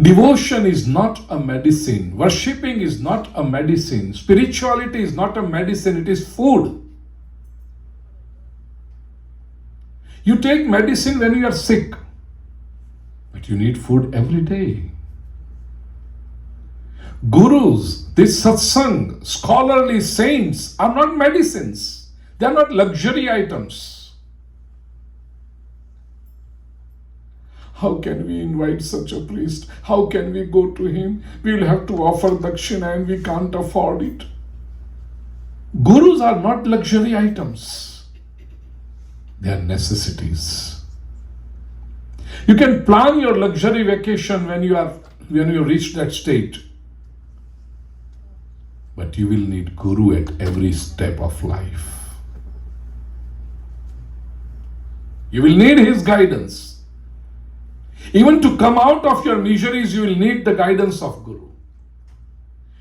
Devotion is not a medicine. Worshipping is not a medicine. Spirituality is not a medicine, it is food. You take medicine when you are sick, but you need food every day. Gurus, this satsang, scholarly saints are not medicines. They are not luxury items. How can we invite such a priest? How can we go to him? We will have to offer dakshina and we can't afford it. Gurus are not luxury items. They are necessities. You can plan your luxury vacation when you reach that state. But you will need Guru at every step of life. You will need his guidance. Even to come out of your miseries, you will need the guidance of Guru.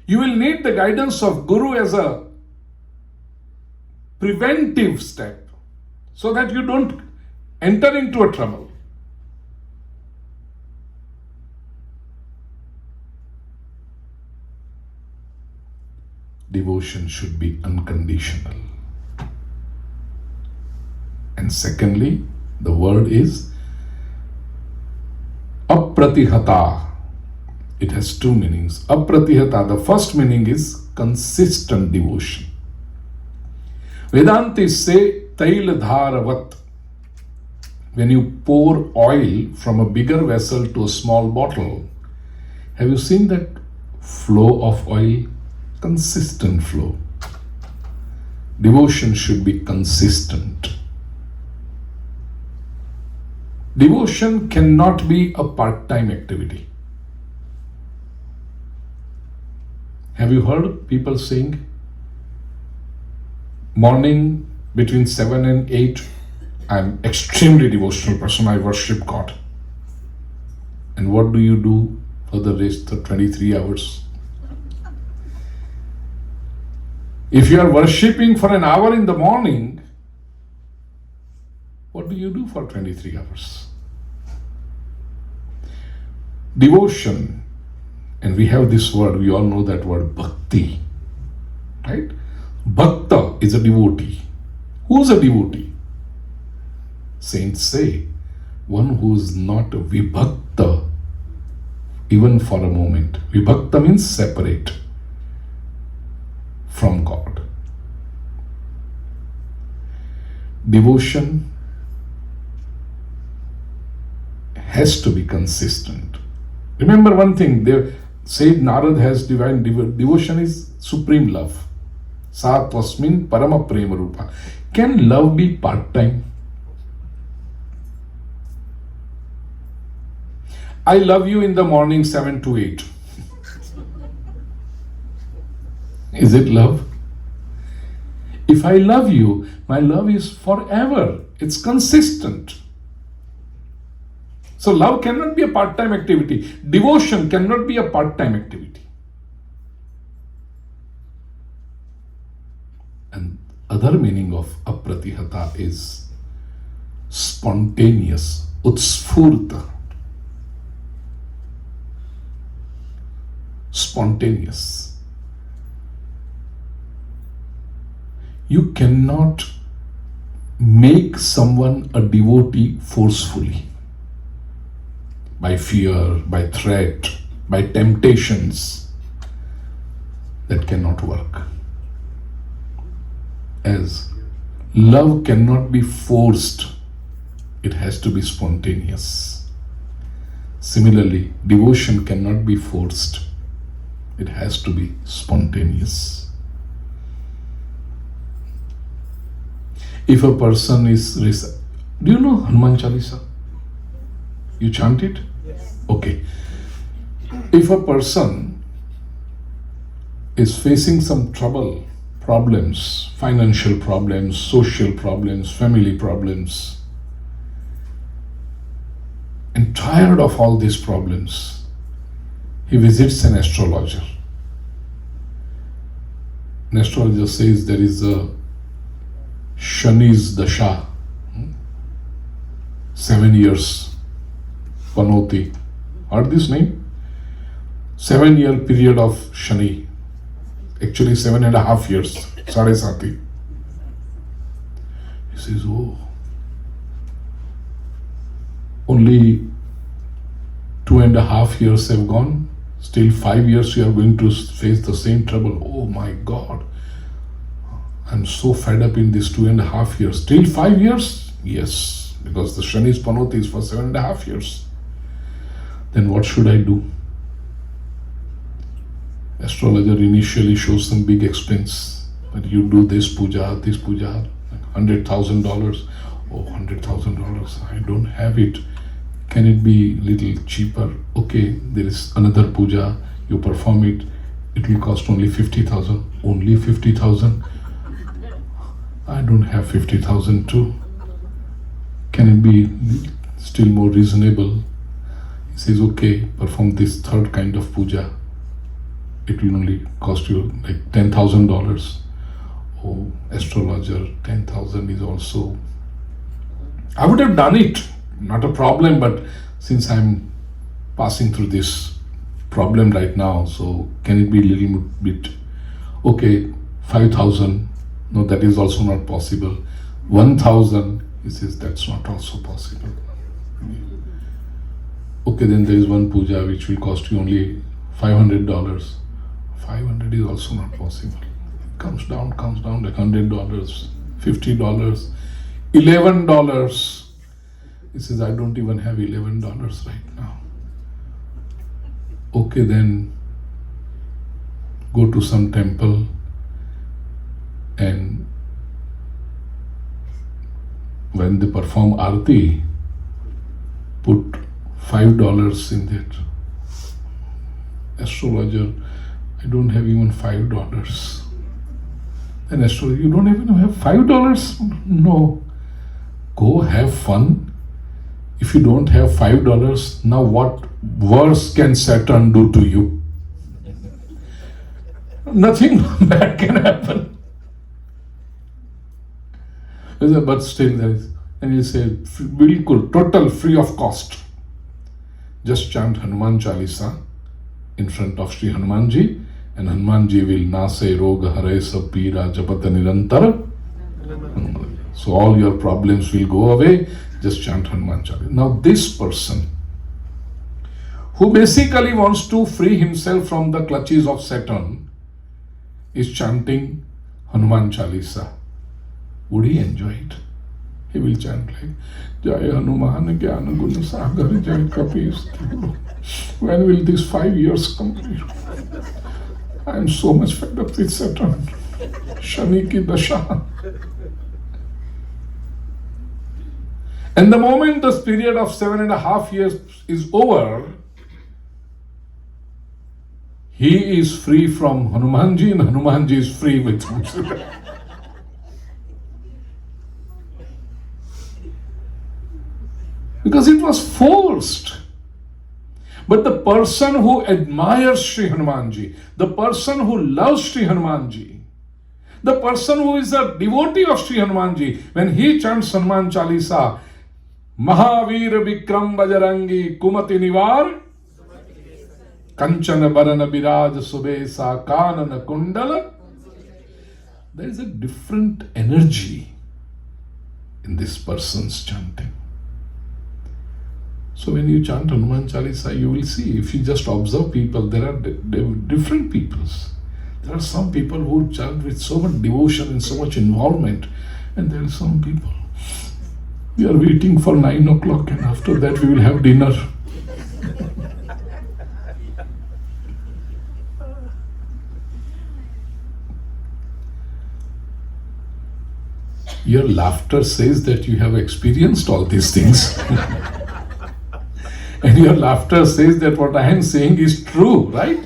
You will need the guidance of Guru as a preventive step so that you don't enter into a trouble. Devotion should be unconditional. And secondly, the word is apratihata. It has two meanings. Apratihata, the first meaning is consistent devotion. Vedantis say tail dharavat. When you pour oil from a bigger vessel to a small bottle, have you seen that flow of oil? Consistent flow. Devotion should be consistent. Devotion cannot be a part-time activity. Have you heard people saying, morning between 7 and 8, I'm extremely devotional person, I worship God. And what do you do for the rest of 23 hours? If you are worshipping for an hour in the morning, what do you do for 23 hours? Devotion, and we have this word, we all know that word, bhakti, right? Bhakta is a devotee. Who is a devotee? Saints say, one who is not vibhakta, even for a moment. Vibhakta means separate from God. Devotion has to be consistent. Remember one thing, they said Narad has divine devotion is supreme love. Sa tasmin parama prema rupa. Can love be part-time? I love you in the morning 7 to 8. Is it love? If I love you, my love is forever. It's consistent. So love cannot be a part-time activity. Devotion cannot be a part-time activity. And other meaning of apratihata is spontaneous, utsfurta. Spontaneous. You cannot make someone a devotee forcefully. By fear, by threat, by temptations. That cannot work. As love cannot be forced, it has to be spontaneous. Similarly, devotion cannot be forced. It has to be spontaneous. If a person is... Do you know Hanuman Chalisa? You chant it? Yes. Okay. If a person is facing some trouble, problems, financial problems, social problems, family problems, and tired of all these problems, he visits an astrologer. An astrologer says there is a Shani's Dasha, 7 years, Panoti. Heard this name? 7-year period of Shani. Actually 7.5 years, Sade Sati. He says, oh, only 2.5 years have gone, still 5 years you are going to face the same trouble. Oh my God, I'm so fed up in these 2.5 years. Still 5 years? Yes, because the Shani's Panoti is for 7.5 years. Then what should I do? Astrologer initially shows some big expense, but you do this puja, $100,000. Oh, $100,000, I don't have it. Can it be little cheaper? Okay, there is another puja, you perform it, it will cost only 50,000. Only 50,000? I don't have 50,000 too. Can it be still more reasonable? He says, okay, perform this third kind of puja. It will only cost you like $10,000. Oh, astrologer, 10,000 is also... I would have done it, not a problem, but since I'm passing through this problem right now, so can it be a little bit... Okay, 5,000, no, that is also not possible. 1,000, he says, that's not also possible. Okay, then there is one puja which will cost you only $500. 500 is also not possible. It comes down like $100, $50, $11. He says, I don't even have $11 right now. Okay, then go to some temple and when they perform Aarti, put $5 in that. Astrologer, I don't have even $5. Then astrologer, you don't even have $5? No. Go have fun. If you don't have $5, now what worse can Saturn do to you? Nothing bad can happen. But still there is, and you say, bilkul, total free of cost. Just chant Hanuman Chalisa in front of Sri Hanumanji, and Hanumanji will nase roga hare sab pira japata nirantara. So all your problems will go away. Just chant Hanuman Chalisa. Now this person who basically wants to free himself from the clutches of Saturn is chanting Hanuman Chalisa. Would he enjoy it? He will chant like Jai Hanuman Jnana Guna Sagar Jai Kapis. When will these 5 years complete? I am so much fed up with Saturn. Shani ki dasha. And the moment this period of 7.5 years is over, he is free from Hanumanji and Hanumanji is free with him. Because it was forced. But the person who admires Sri Hanumanji, the person who loves Sri Hanumanji, the person who is a devotee of Sri Hanumanji, when he chants Hanuman Chalisa, Mahavir Vikram Bajarangi Kumati Nivar Kanchana Barana Biraj Subesa Kanana Kundala, there is a different energy in this person's chanting. So when you chant Hanuman Chalisa, you will see, if you just observe people, there are different peoples. There are some people who chant with so much devotion and so much involvement, and there are some people, we are waiting for 9 o'clock and after that we will have dinner. Your laughter says that you have experienced all these things. And your laughter says that what I am saying is true, right?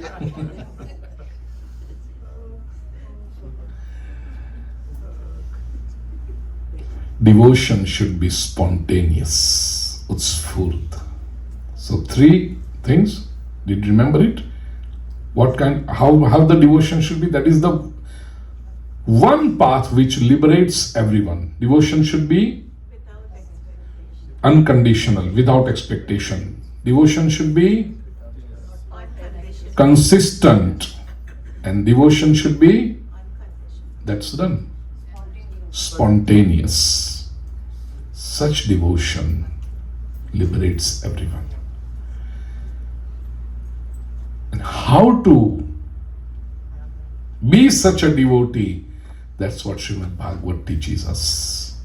Devotion should be spontaneous. Utspurt. So 3 things. Did you remember it? How the devotion should be? That is the one path which liberates everyone. Devotion should be unconditional, without expectation. Devotion should be consistent. And devotion should be, that's done, spontaneous. Such devotion liberates everyone. And how to be such a devotee, that's what Srimad Bhagavat teaches us.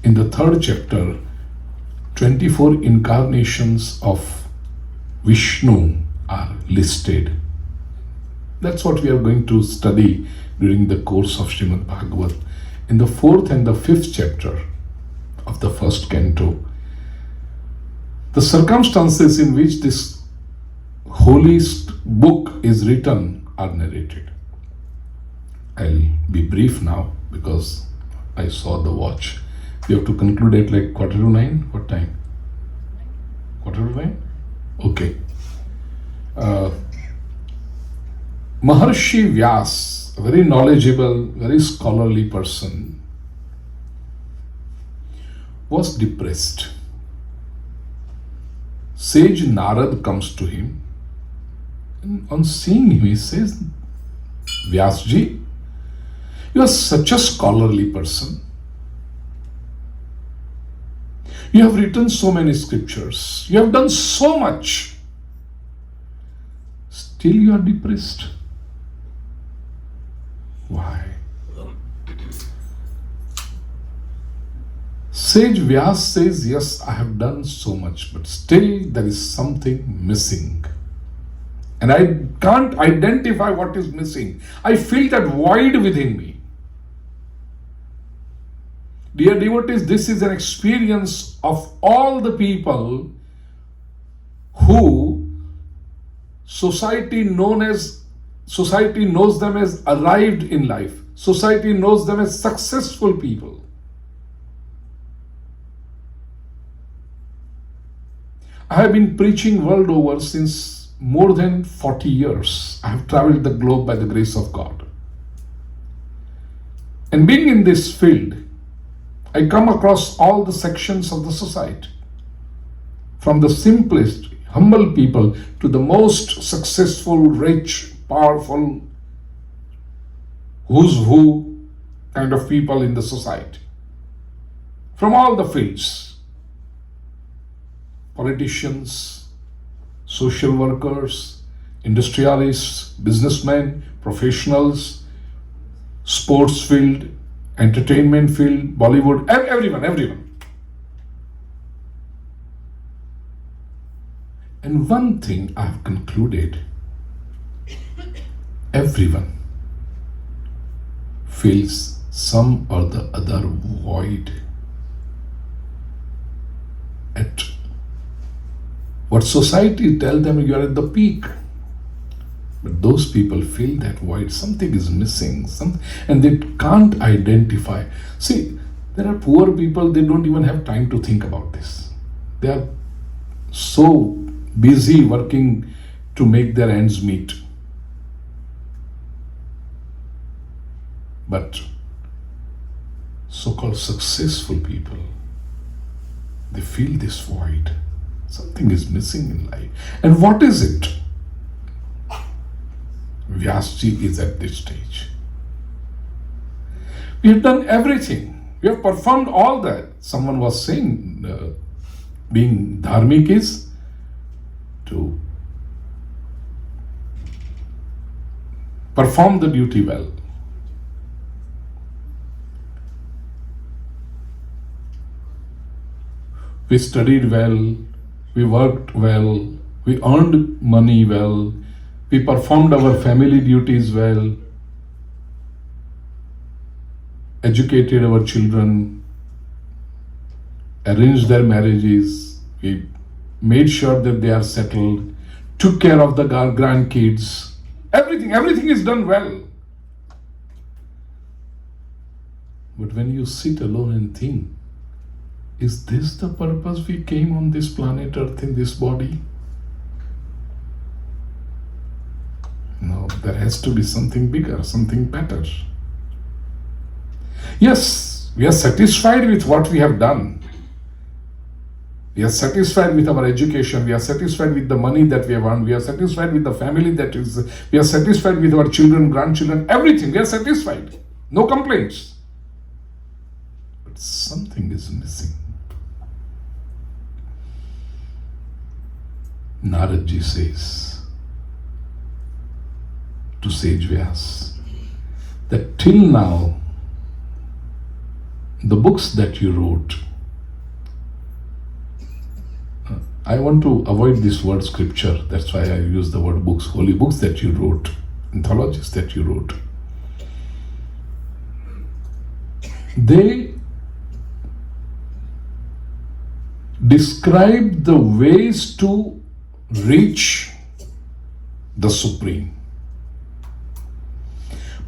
In the 3rd chapter, 24 incarnations of Vishnu are listed. That's what we are going to study during the course of Srimad Bhagavat. In the 4th and the 5th chapter of the 1st canto, the circumstances in which this holy book is written are narrated. I'll be brief now because I saw the watch. We have to conclude at like 8:45. What time? 8:45? Okay. Maharshi Vyas, a very knowledgeable, very scholarly person, was depressed. Sage Narad comes to him, and on seeing him, he says, Vyasji, you are such a scholarly person. You have written so many scriptures. You have done so much. Still you are depressed. Why? Sage Vyas says, yes, I have done so much, but still there is something missing. And I can't identify what is missing. I feel that void within me. Dear devotees, this is an experience of all the people who society knows them as arrived in life. Society knows them as successful people. I have been preaching world over since more than 40 years. I have traveled the globe by the grace of God. And being in this field, I come across all the sections of the society, from the simplest, humble people to the most successful, rich, powerful, who's who kind of people in the society. From all the fields, politicians, social workers, industrialists, businessmen, professionals, sports field, entertainment field, Bollywood, everyone. And one thing I have concluded, everyone feels some or the other void at what society tell them you are at the peak. But those people feel that void, something is missing, and they can't identify. See, there are poor people, they don't even have time to think about this. They are so busy working to make their ends meet. But so-called successful people, they feel this void. Something is missing in life. And what is it? Vyasji is at this stage. We have done everything. We have performed all that. Someone was saying being dharmic is to perform the duty well. We studied well, we worked well, we earned money well, we performed our family duties well. educated our children, arranged their marriages, we made sure that they are settled, took care of the grandkids. Everything is done well. But when you sit alone and think, is this the purpose we came on this planet Earth in this body? No, there has to be something bigger, something better. Yes, we are satisfied with what we have done. We are satisfied with our education. We are satisfied with the money that we have earned. We are satisfied with the family that is. We are satisfied with our children, grandchildren, everything. We are satisfied. No complaints. But something is missing. Naradji says to Sage Vyas that till now, the books that you wrote, I want to avoid this word scripture, that's why I use the word books, holy books that you wrote, anthologies that you wrote. They describe the ways to reach the Supreme.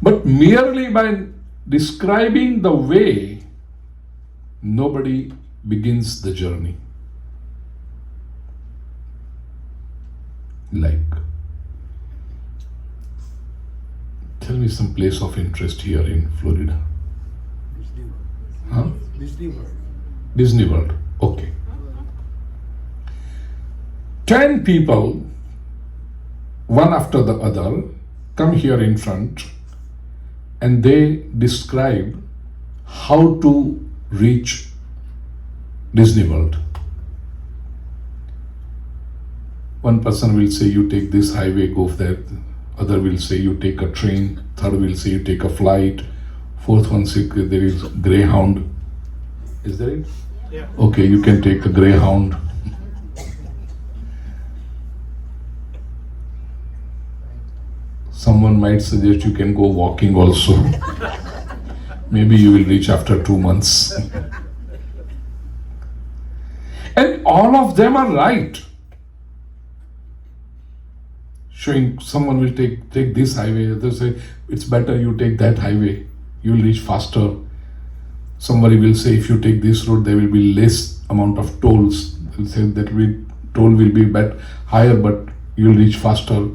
But merely by describing the way, nobody begins the journey. Like, tell me some place of interest here in Florida. Disney World. Huh? Disney World. Disney World. Okay. 10 people, one after the other, come here in front and they describe how to reach Disney World. One person will say you take this highway, go there. Other will say you take a train. Third will say you take a flight. Fourth one say there is Greyhound. Is that it? Yeah. Okay, you can take a Greyhound. Someone might suggest you can go walking also. Maybe you will reach after 2 months. And all of them are right. Showing someone will take this highway, others say it's better you take that highway, you will reach faster. Somebody will say if you take this road there will be less amount of tolls. They'll say that toll will be higher but you will reach faster.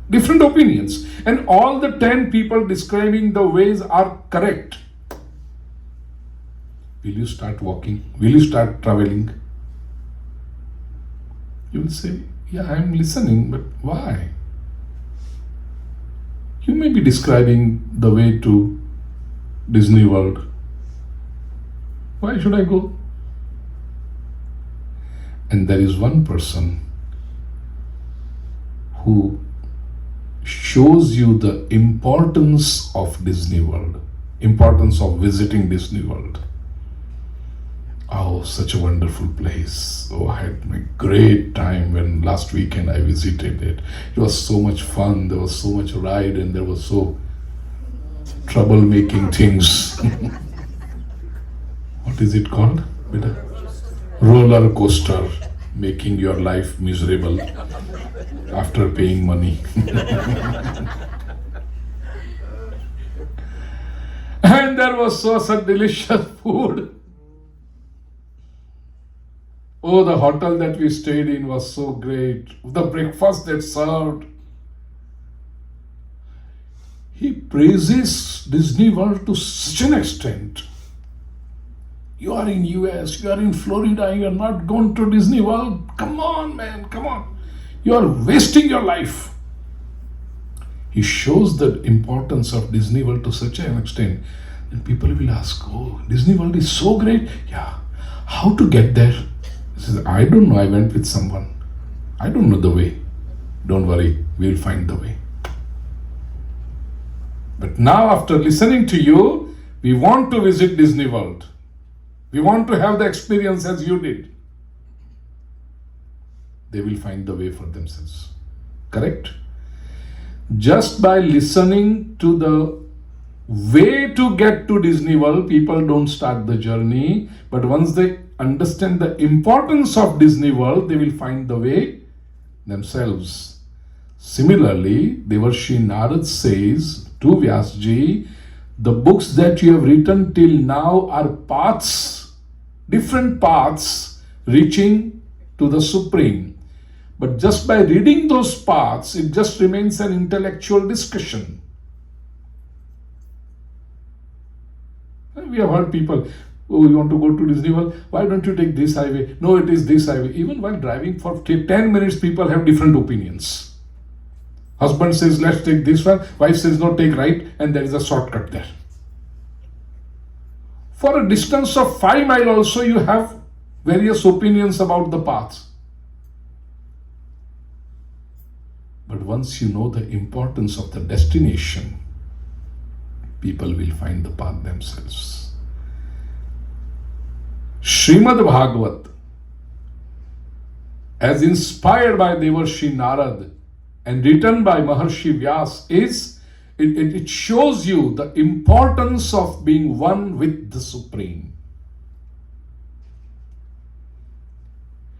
Different opinions. And all the 10 people describing the ways are correct. Will you start walking? Will you start traveling? You will say, yeah, I am listening, but why? You may be describing the way to Disney World. Why should I go? And there is one person who shows you the importance of Disney World, importance of visiting Disney World. Oh, such a wonderful place. Oh, I had a great time when last weekend I visited it. It was so much fun, there was so much ride and there was so trouble-making things. What is it called? Roller coaster, making your life miserable after paying money. And there was such delicious food. Oh, the hotel that we stayed in was so great. The breakfast that served. He praises Disney World to such an extent. You are in US, you are in Florida, you are not going to Disney World. Come on, man, come on. You are wasting your life. He shows the importance of Disney World to such an extent. And people will ask, oh, Disney World is so great. Yeah, how to get there? He says, I don't know, I went with someone. I don't know the way. Don't worry, we'll find the way. But now after listening to you, we want to visit Disney World. We want to have the experience as you did. They will find the way for themselves. Correct? Just by listening to the way to get to Disney World. People don't start the journey, but once they understand the importance of Disney World, they will find the way themselves. Similarly, Devarshi Narad says to Vyasji, the books that you have written till now are paths, different paths reaching to the Supreme. But just by reading those paths, it just remains an intellectual discussion. We have heard people, oh, you want to go to Disney World? Why don't you take this highway? No, it is this highway. Even while driving for 10 minutes, people have different opinions. Husband says, let's take this one. Wife says, no, take right. And there is a shortcut there. For a distance of 5 miles also, you have various opinions about the path. But once you know the importance of the destination, people will find the path themselves. Srimad Bhagavat, as inspired by Devarshi Narad and written by Maharshi Vyas, it shows you the importance of being one with the Supreme.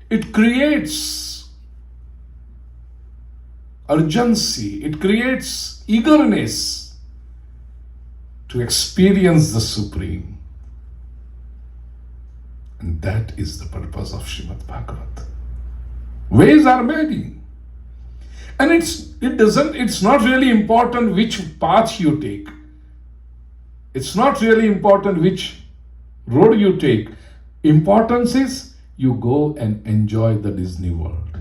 It creates urgency, it creates eagerness to experience the Supreme. And that is the purpose of Srimad Bhagavat. Ways are many. And it's not really important which path you take. It's not really important which road you take. Importance is you go and enjoy the Disney World.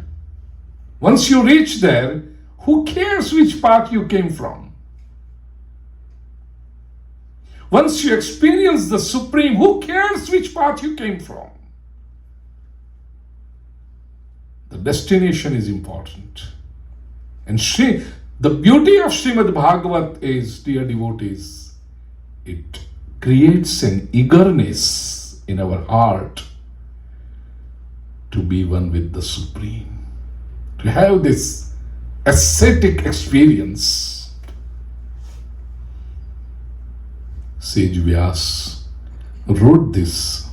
Once you reach there, who cares which path you came from? Once you experience the Supreme, who cares which path you came from? The destination is important. And the beauty of Srimad Bhagavat is, dear devotees, it creates an eagerness in our heart to be one with the Supreme, to have this ascetic experience. Sage Vyas wrote this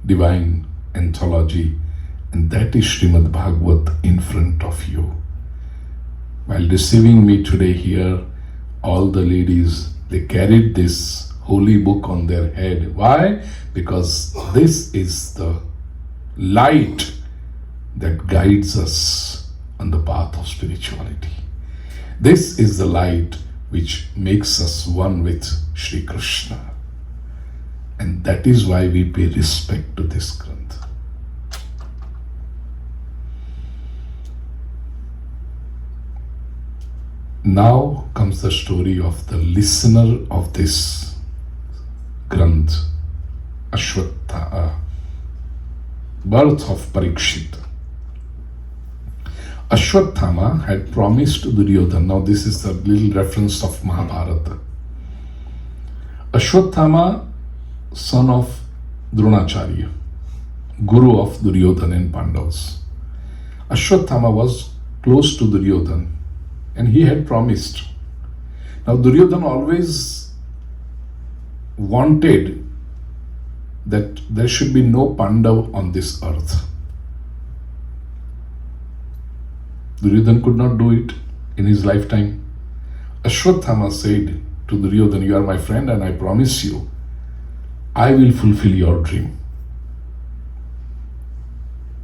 divine anthology, and that is Srimad Bhagavat in front of you. While receiving me today here, all the ladies, they carried this holy book on their head. Why? Because this is the light that guides us on the path of spirituality. This is the light which makes us one with Shri Krishna. And that is why we pay respect to this Granth. Now comes the story of the listener of this Granth, Ashwatthama, birth of Parikshit. Ashwatthama had promised Duryodhana. Now this is the little reference of Mahabharata. Ashwatthama, son of Dronacharya, guru of Duryodhana and Pandavas. Ashwatthama was close to Duryodhana, and he had promised. Now Duryodhana always wanted that there should be no Pandav on this earth. Duryodhana could not do it in his lifetime. Ashwatthama said to Duryodhana, you are my friend and I promise you, I will fulfill your dream.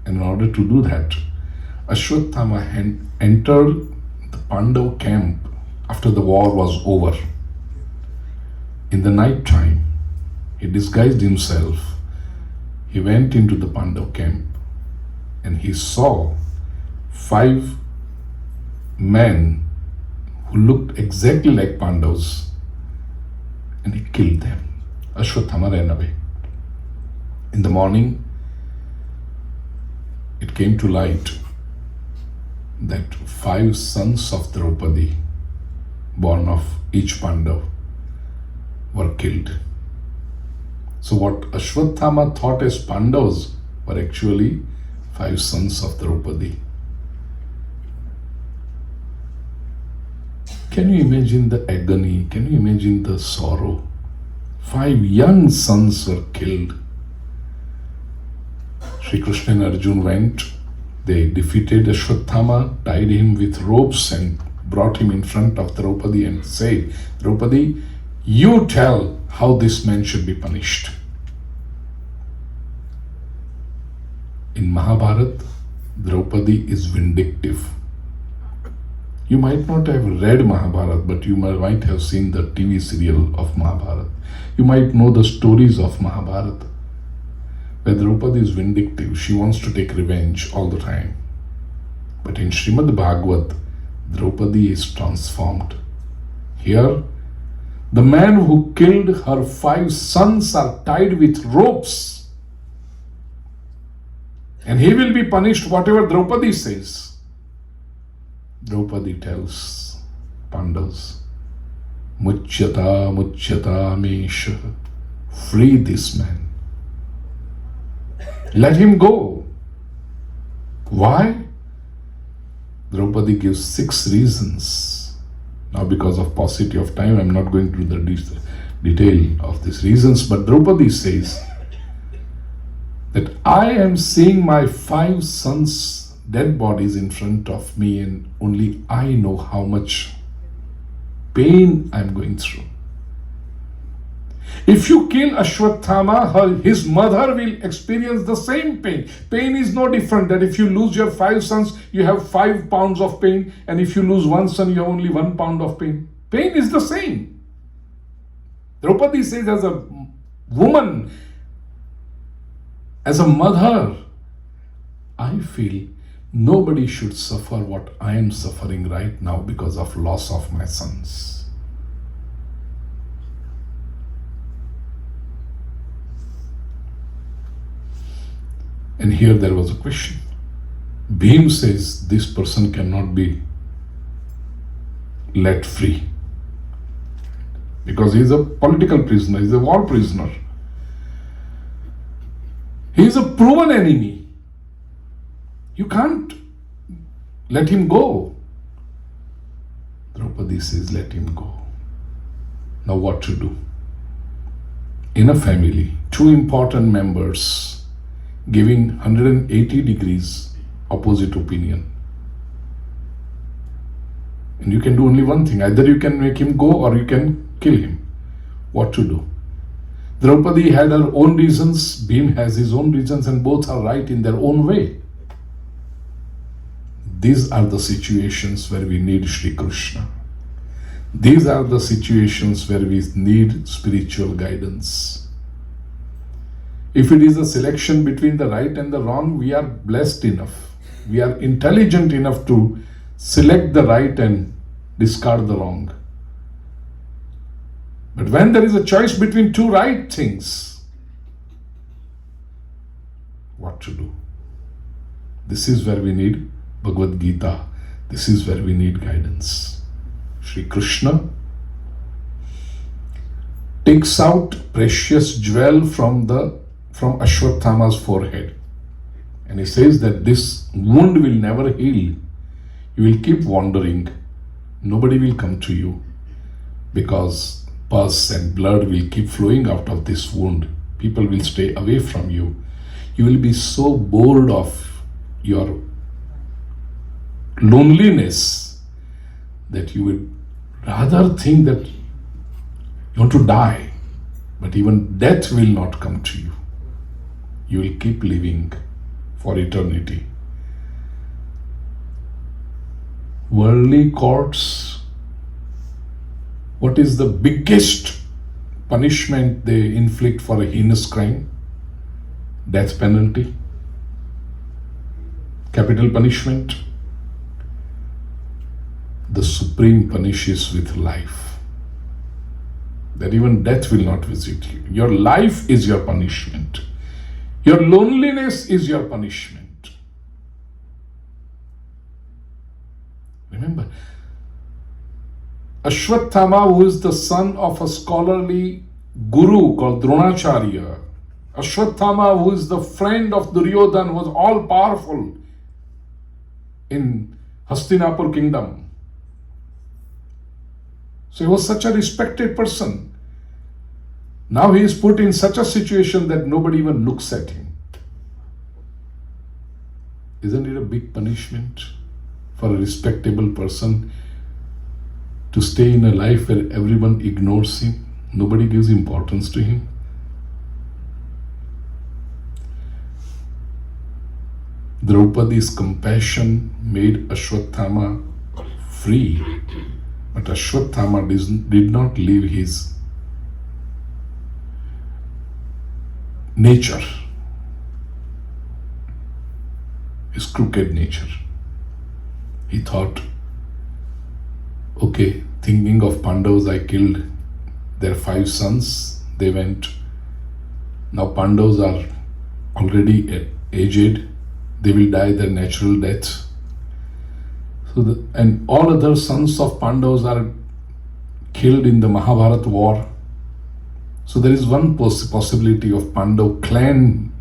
And in order to do that, Ashwatthama entered the Pandav camp after the war was over. In the night time, he disguised himself. He went into the Pandav camp and he saw 5 men who looked exactly like Pandavas, and he killed them. Ashwatthama ran away. In the morning, it came to light that 5 sons of Draupadi, born of each Pandav, were killed. So what Ashwatthama thought as Pandavas were actually 5 sons of Draupadi, Can you imagine the agony? Can you imagine the sorrow? 5 young sons were killed. Sri Krishna and Arjuna went. They defeated Ashwatthama, tied him with ropes and brought him in front of Draupadi and said, Draupadi, you tell how this man should be punished. In Mahabharata, Draupadi is vindictive. You might not have read Mahabharata, but you might have seen the TV serial of Mahabharata. You might know the stories of Mahabharata. Where Draupadi is vindictive, she wants to take revenge all the time. But in Srimad Bhagavat, Draupadi is transformed. Here, the man who killed her 5 sons are tied with ropes. And he will be punished whatever Draupadi says. Draupadi tells Pandavas, Muchyata Mesha, free this man. Let him go. Why? Draupadi gives 6 reasons. Now, because of paucity of time, I am not going through the detail of these reasons, but Draupadi says that I am seeing my 5 sons' dead bodies in front of me, and only I know how much pain I am going through. If you kill Ashwatthama, his mother will experience the same pain. Pain is no different, that if you lose your 5 sons, you have 5 pounds of pain, and if you lose 1 son, you have only 1 pound of pain. Pain is the same. Draupadi says, as a woman, as a mother, I feel nobody should suffer what I am suffering right now because of loss of my sons. And here there was a question. Bhim says this person cannot be let free because he is a political prisoner, he is a war prisoner. He is a proven enemy. You can't let him go. Draupadi says, let him go. Now what to do? In a family, 2 important members giving 180 degrees opposite opinion. And you can do only one thing. Either you can make him go or you can kill him. What to do? Draupadi had her own reasons, Bhim has his own reasons, and both are right in their own way. These are the situations where we need Shri Krishna. These are the situations where we need spiritual guidance. If it is a selection between the right and the wrong, we are blessed enough. We are intelligent enough to select the right and discard the wrong. But when there is a choice between 2 right things, what to do? This is where we need Bhagavad Gita. This is where we need guidance. Shri Krishna takes out precious jewel from Ashwatthama's forehead, and he says that this wound will never heal. You will keep wandering. Nobody will come to you because pus and blood will keep flowing out of this wound. People will stay away from you. You will be so bored of your loneliness that you would rather think that you want to die, but even death will not come to you. You will keep living for eternity. Worldly courts, what is the biggest punishment they inflict for a heinous crime? Death penalty, capital punishment. The Supreme punishes with life. That even death will not visit you. Your life is your punishment. Your loneliness is your punishment. Remember, Ashwatthama, who is the son of a scholarly guru called Dronacharya, Ashwatthama, who is the friend of Duryodhana, was all powerful in Hastinapur kingdom. So he was such a respected person. Now he is put in such a situation that nobody even looks at him. Isn't it a big punishment for a respectable person to stay in a life where everyone ignores him? Nobody gives importance to him. Draupadi's compassion made Ashwatthama free, but Ashwatthama did not leave his nature, his crooked nature. He thought, okay, thinking of Pandavas, I killed their 5 sons. They went. Now Pandavas are already aged. They will die their natural death. And all other sons of Pandavas are killed in the Mahabharata war. So there is one possibility of Pandav clan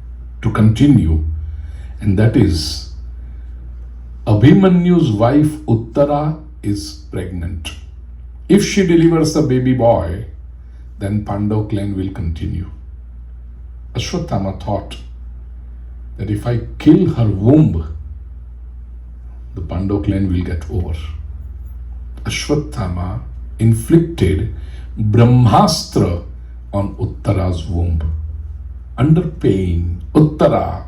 to continue, and that is Abhimanyu's wife Uttara is pregnant. If she delivers a baby boy, then Pandav clan will continue. Ashwatthama thought that if I kill her womb, the Pandav clan will get over. Ashwatthama inflicted Brahmastra on Uttara's womb. Under pain, Uttara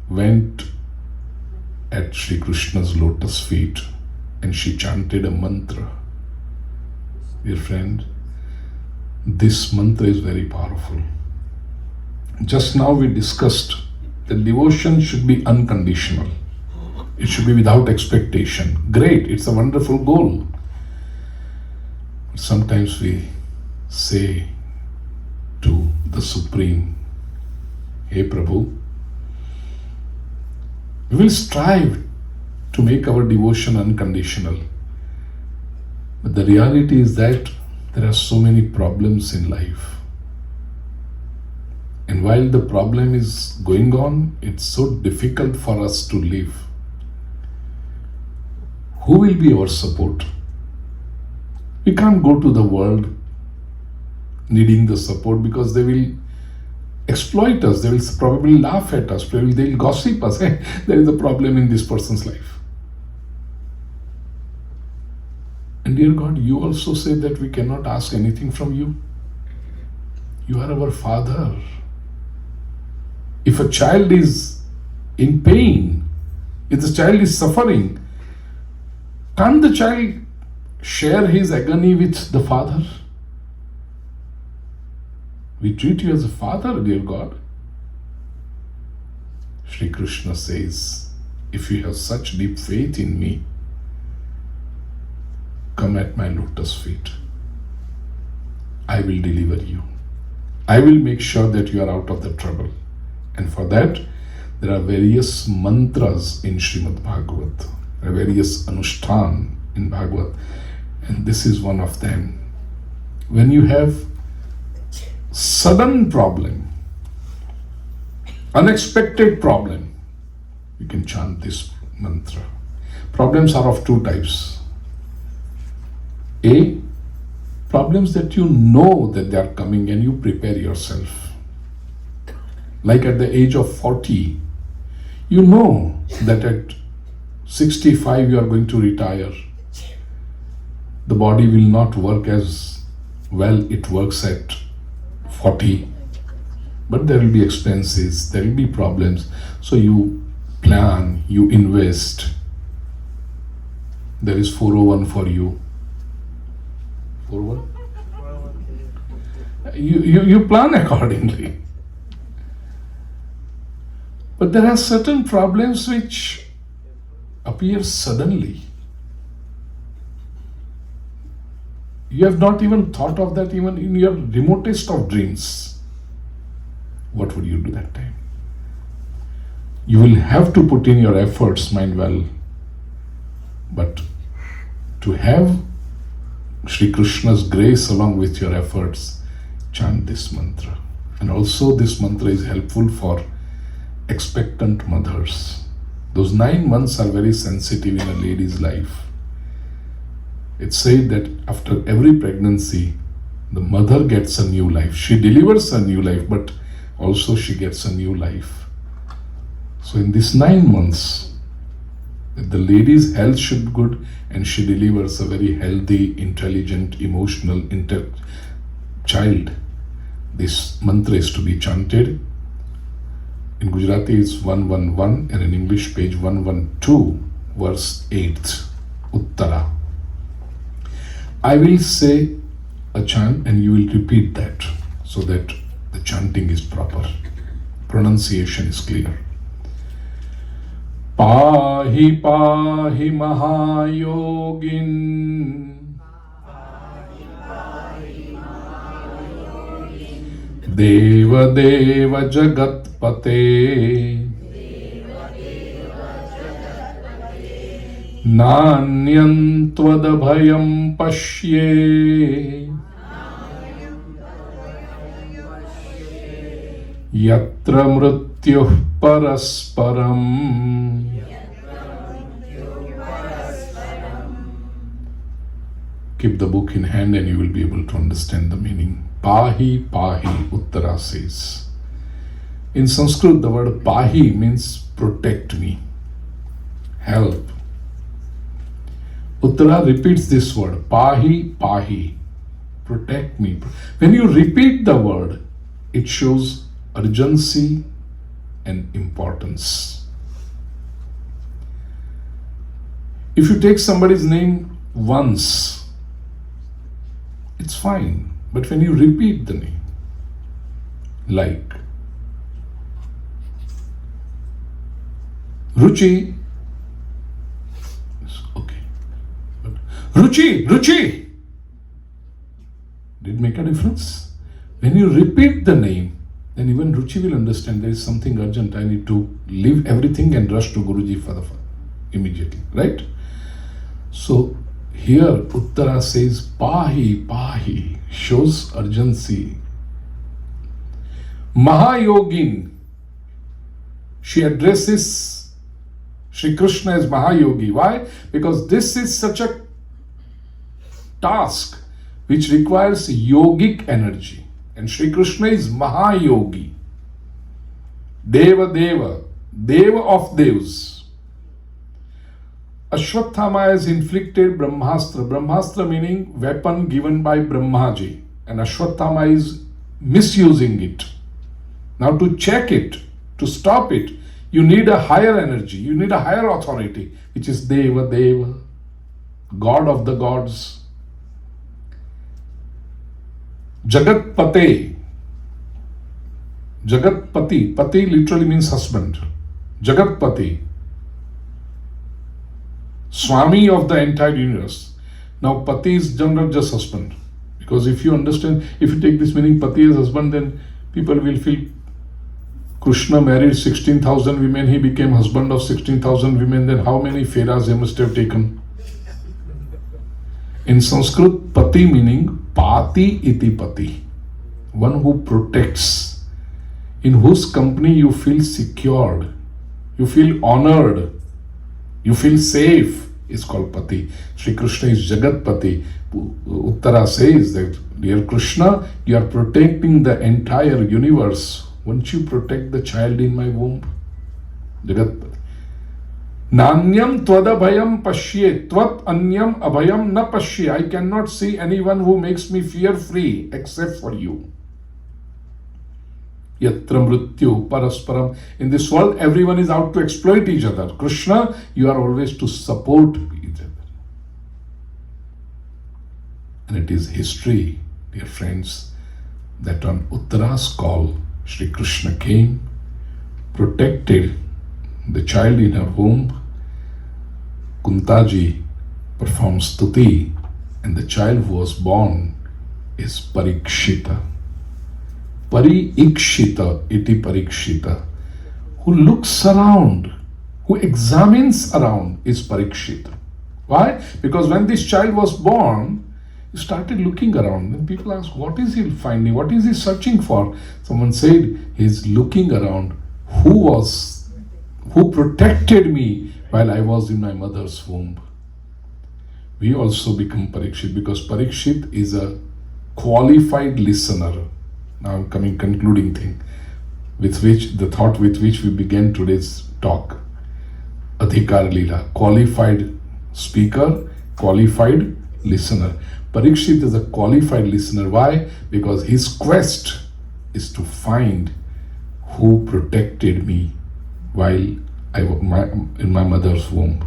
went at Sri Krishna's lotus feet and she chanted a mantra. Dear friend, this mantra is very powerful. Just now we discussed that devotion should be unconditional. It should be without expectation. Great, it's a wonderful goal. But sometimes we say to the Supreme, Hey Prabhu, we will strive to make our devotion unconditional. But the reality is that there are so many problems in life. And while the problem is going on, it's so difficult for us to live. Who will be our support? We can't go to the world needing the support because they will exploit us. They will probably laugh at us. They will gossip us. Hey, there is a problem in this person's life. And dear God, you also say that we cannot ask anything from you. You are our Father. If a child is in pain, if the child is suffering, can't the child share his agony with the Father? We treat you as a father, dear God. Sri Krishna says, if you have such deep faith in me, come at my lotus feet. I will deliver you. I will make sure that you are out of the trouble. And for that, there are various mantras in Srimad Bhagavat. There are various anushtan in Bhagavat. And this is one of them. When you have sudden problem, unexpected problem, you can chant this mantra. Problems are of 2 types. A, problems that you know that they are coming and you prepare yourself. Like at the age of 40, you know that at 65 you are going to retire. The body will not work as well it works at 40. But there will be expenses, there will be problems. So you plan, you invest. There is 401 for you. 401? You plan accordingly. But there are certain problems which appear suddenly. You have not even thought of that even in your remotest of dreams. What would you do that time? You will have to put in your efforts, mind well. But to have Sri Krishna's grace along with your efforts, chant this mantra. And also this mantra is helpful for expectant mothers. Those 9 months are very sensitive in a lady's life. It's said that after every pregnancy, the mother gets a new life. She delivers a new life, but also she gets a new life. So in these 9 months, if the lady's health should be good and she delivers a very healthy, intelligent, emotional child, this mantra is to be chanted. In Gujarati it's 111 and in English page 112 verse 8, Uttara. I will say a chant and you will repeat that so that the chanting is proper, pronunciation is clear. Pahi pahi mahayogin, Deva Deva Jagatpate, Nanyam Tvadabhayam Pashye, Yatra Mrityuh Parasparam. Keep the book in hand and you will be able to understand the meaning. Pahi Pahi, Uttara says. In Sanskrit, the word Pahi means protect me, help. Uttara repeats this word, Pahi Pahi, protect me. When you repeat the word, it shows urgency and importance. If you take somebody's name once, it's fine. But when you repeat the name, like Ruchi, okay. But Ruchi, Ruchi, did it make a difference? When you repeat the name, then even Ruchi will understand there is something urgent. I need to leave everything and rush to Guruji for the immediately, right? So here Uttara says Pahi Pahi, shows urgency. Mahayogin, she addresses Shri Krishna as Mahayogi. Why? Because this is such a task which requires yogic energy. And Shri Krishna is Mahayogi. Deva Deva, Deva of Devs. Ashwatthama has inflicted Brahmastra. Brahmastra meaning weapon given by Brahmaji. And Ashwatthama is misusing it. Now to check it, to stop it, you need a higher energy, you need a higher authority, which is Deva Deva, God of the gods. Jagatpate. Jagatpati. Pati literally means husband. Jagatpati. Swami of the entire universe. Now Pati is general just husband. Because if you understand, if you take this meaning Pati as husband, then people will feel Krishna married 16,000 women, he became husband of 16,000 women, then how many feras he must have taken? In Sanskrit, Pati meaning Pati iti Pati, one who protects, in whose company you feel secured, you feel honored, you feel safe, is called Pati. Shri Krishna is Jagat Pati. Uttara says that, dear Krishna, you are protecting the entire universe. Won't you protect the child in my womb? Jagat Pati. Nanyam tvadabhayam pashye, tvat anyam abhayam na pashye. I cannot see anyone who makes me fear free except for you. Yatra mrityu parasparam. In this world, everyone is out to exploit each other. Krishna, you are always to support each other. And it is history, dear friends, that on Uttara's call, Shri Krishna came, protected the child in her womb. Kuntaji performs stuti, and the child who was born is Parikshita. Parikshita iti Parikshita. Who looks around, who examines around is Parikshita. Why? Because when this child was born, he started looking around. Then people asked, what is he finding? What is he searching for? Someone said, he's looking around. Who was who protected me while I was in my mother's womb. We also become Parikshit because Parikshit is a qualified listener. Now I'm coming concluding thing with which the thought with which we began today's talk. Adhikar Leela, qualified speaker, qualified listener. Parikshit is a qualified listener. Why? Because his quest is to find who protected me while I was in my mother's womb.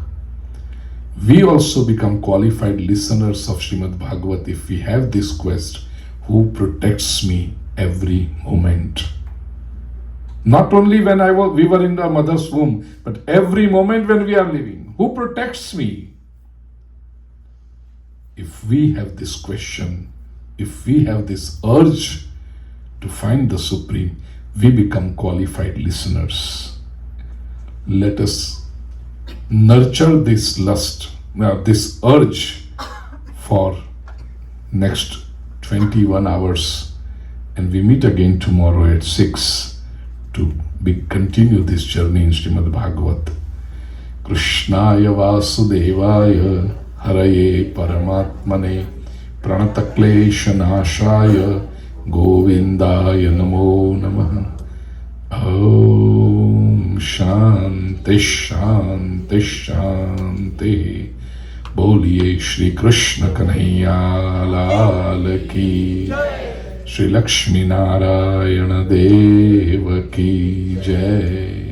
We also become qualified listeners of Srimad Bhagavat if we have this quest, who protects me every moment. Not only when we were in the mother's womb, but every moment when we are living. Who protects me? If we have this question, if we have this urge to find the Supreme, we become qualified listeners. Let us nurture this lust, this urge for next 21 hours, and we meet again tomorrow at 6 to continue this journey in Srimad Bhagavat. Krishnaya Vasudevaya Haraye Paramatmane Pranatakleshanashaya Govindaya Namo Namaha. Om Shanti Shanti Shanti. Boliye Shri Krishna Kanhaiya Lal Ki, Shri Lakshmi Narayana Deva Ki Jai.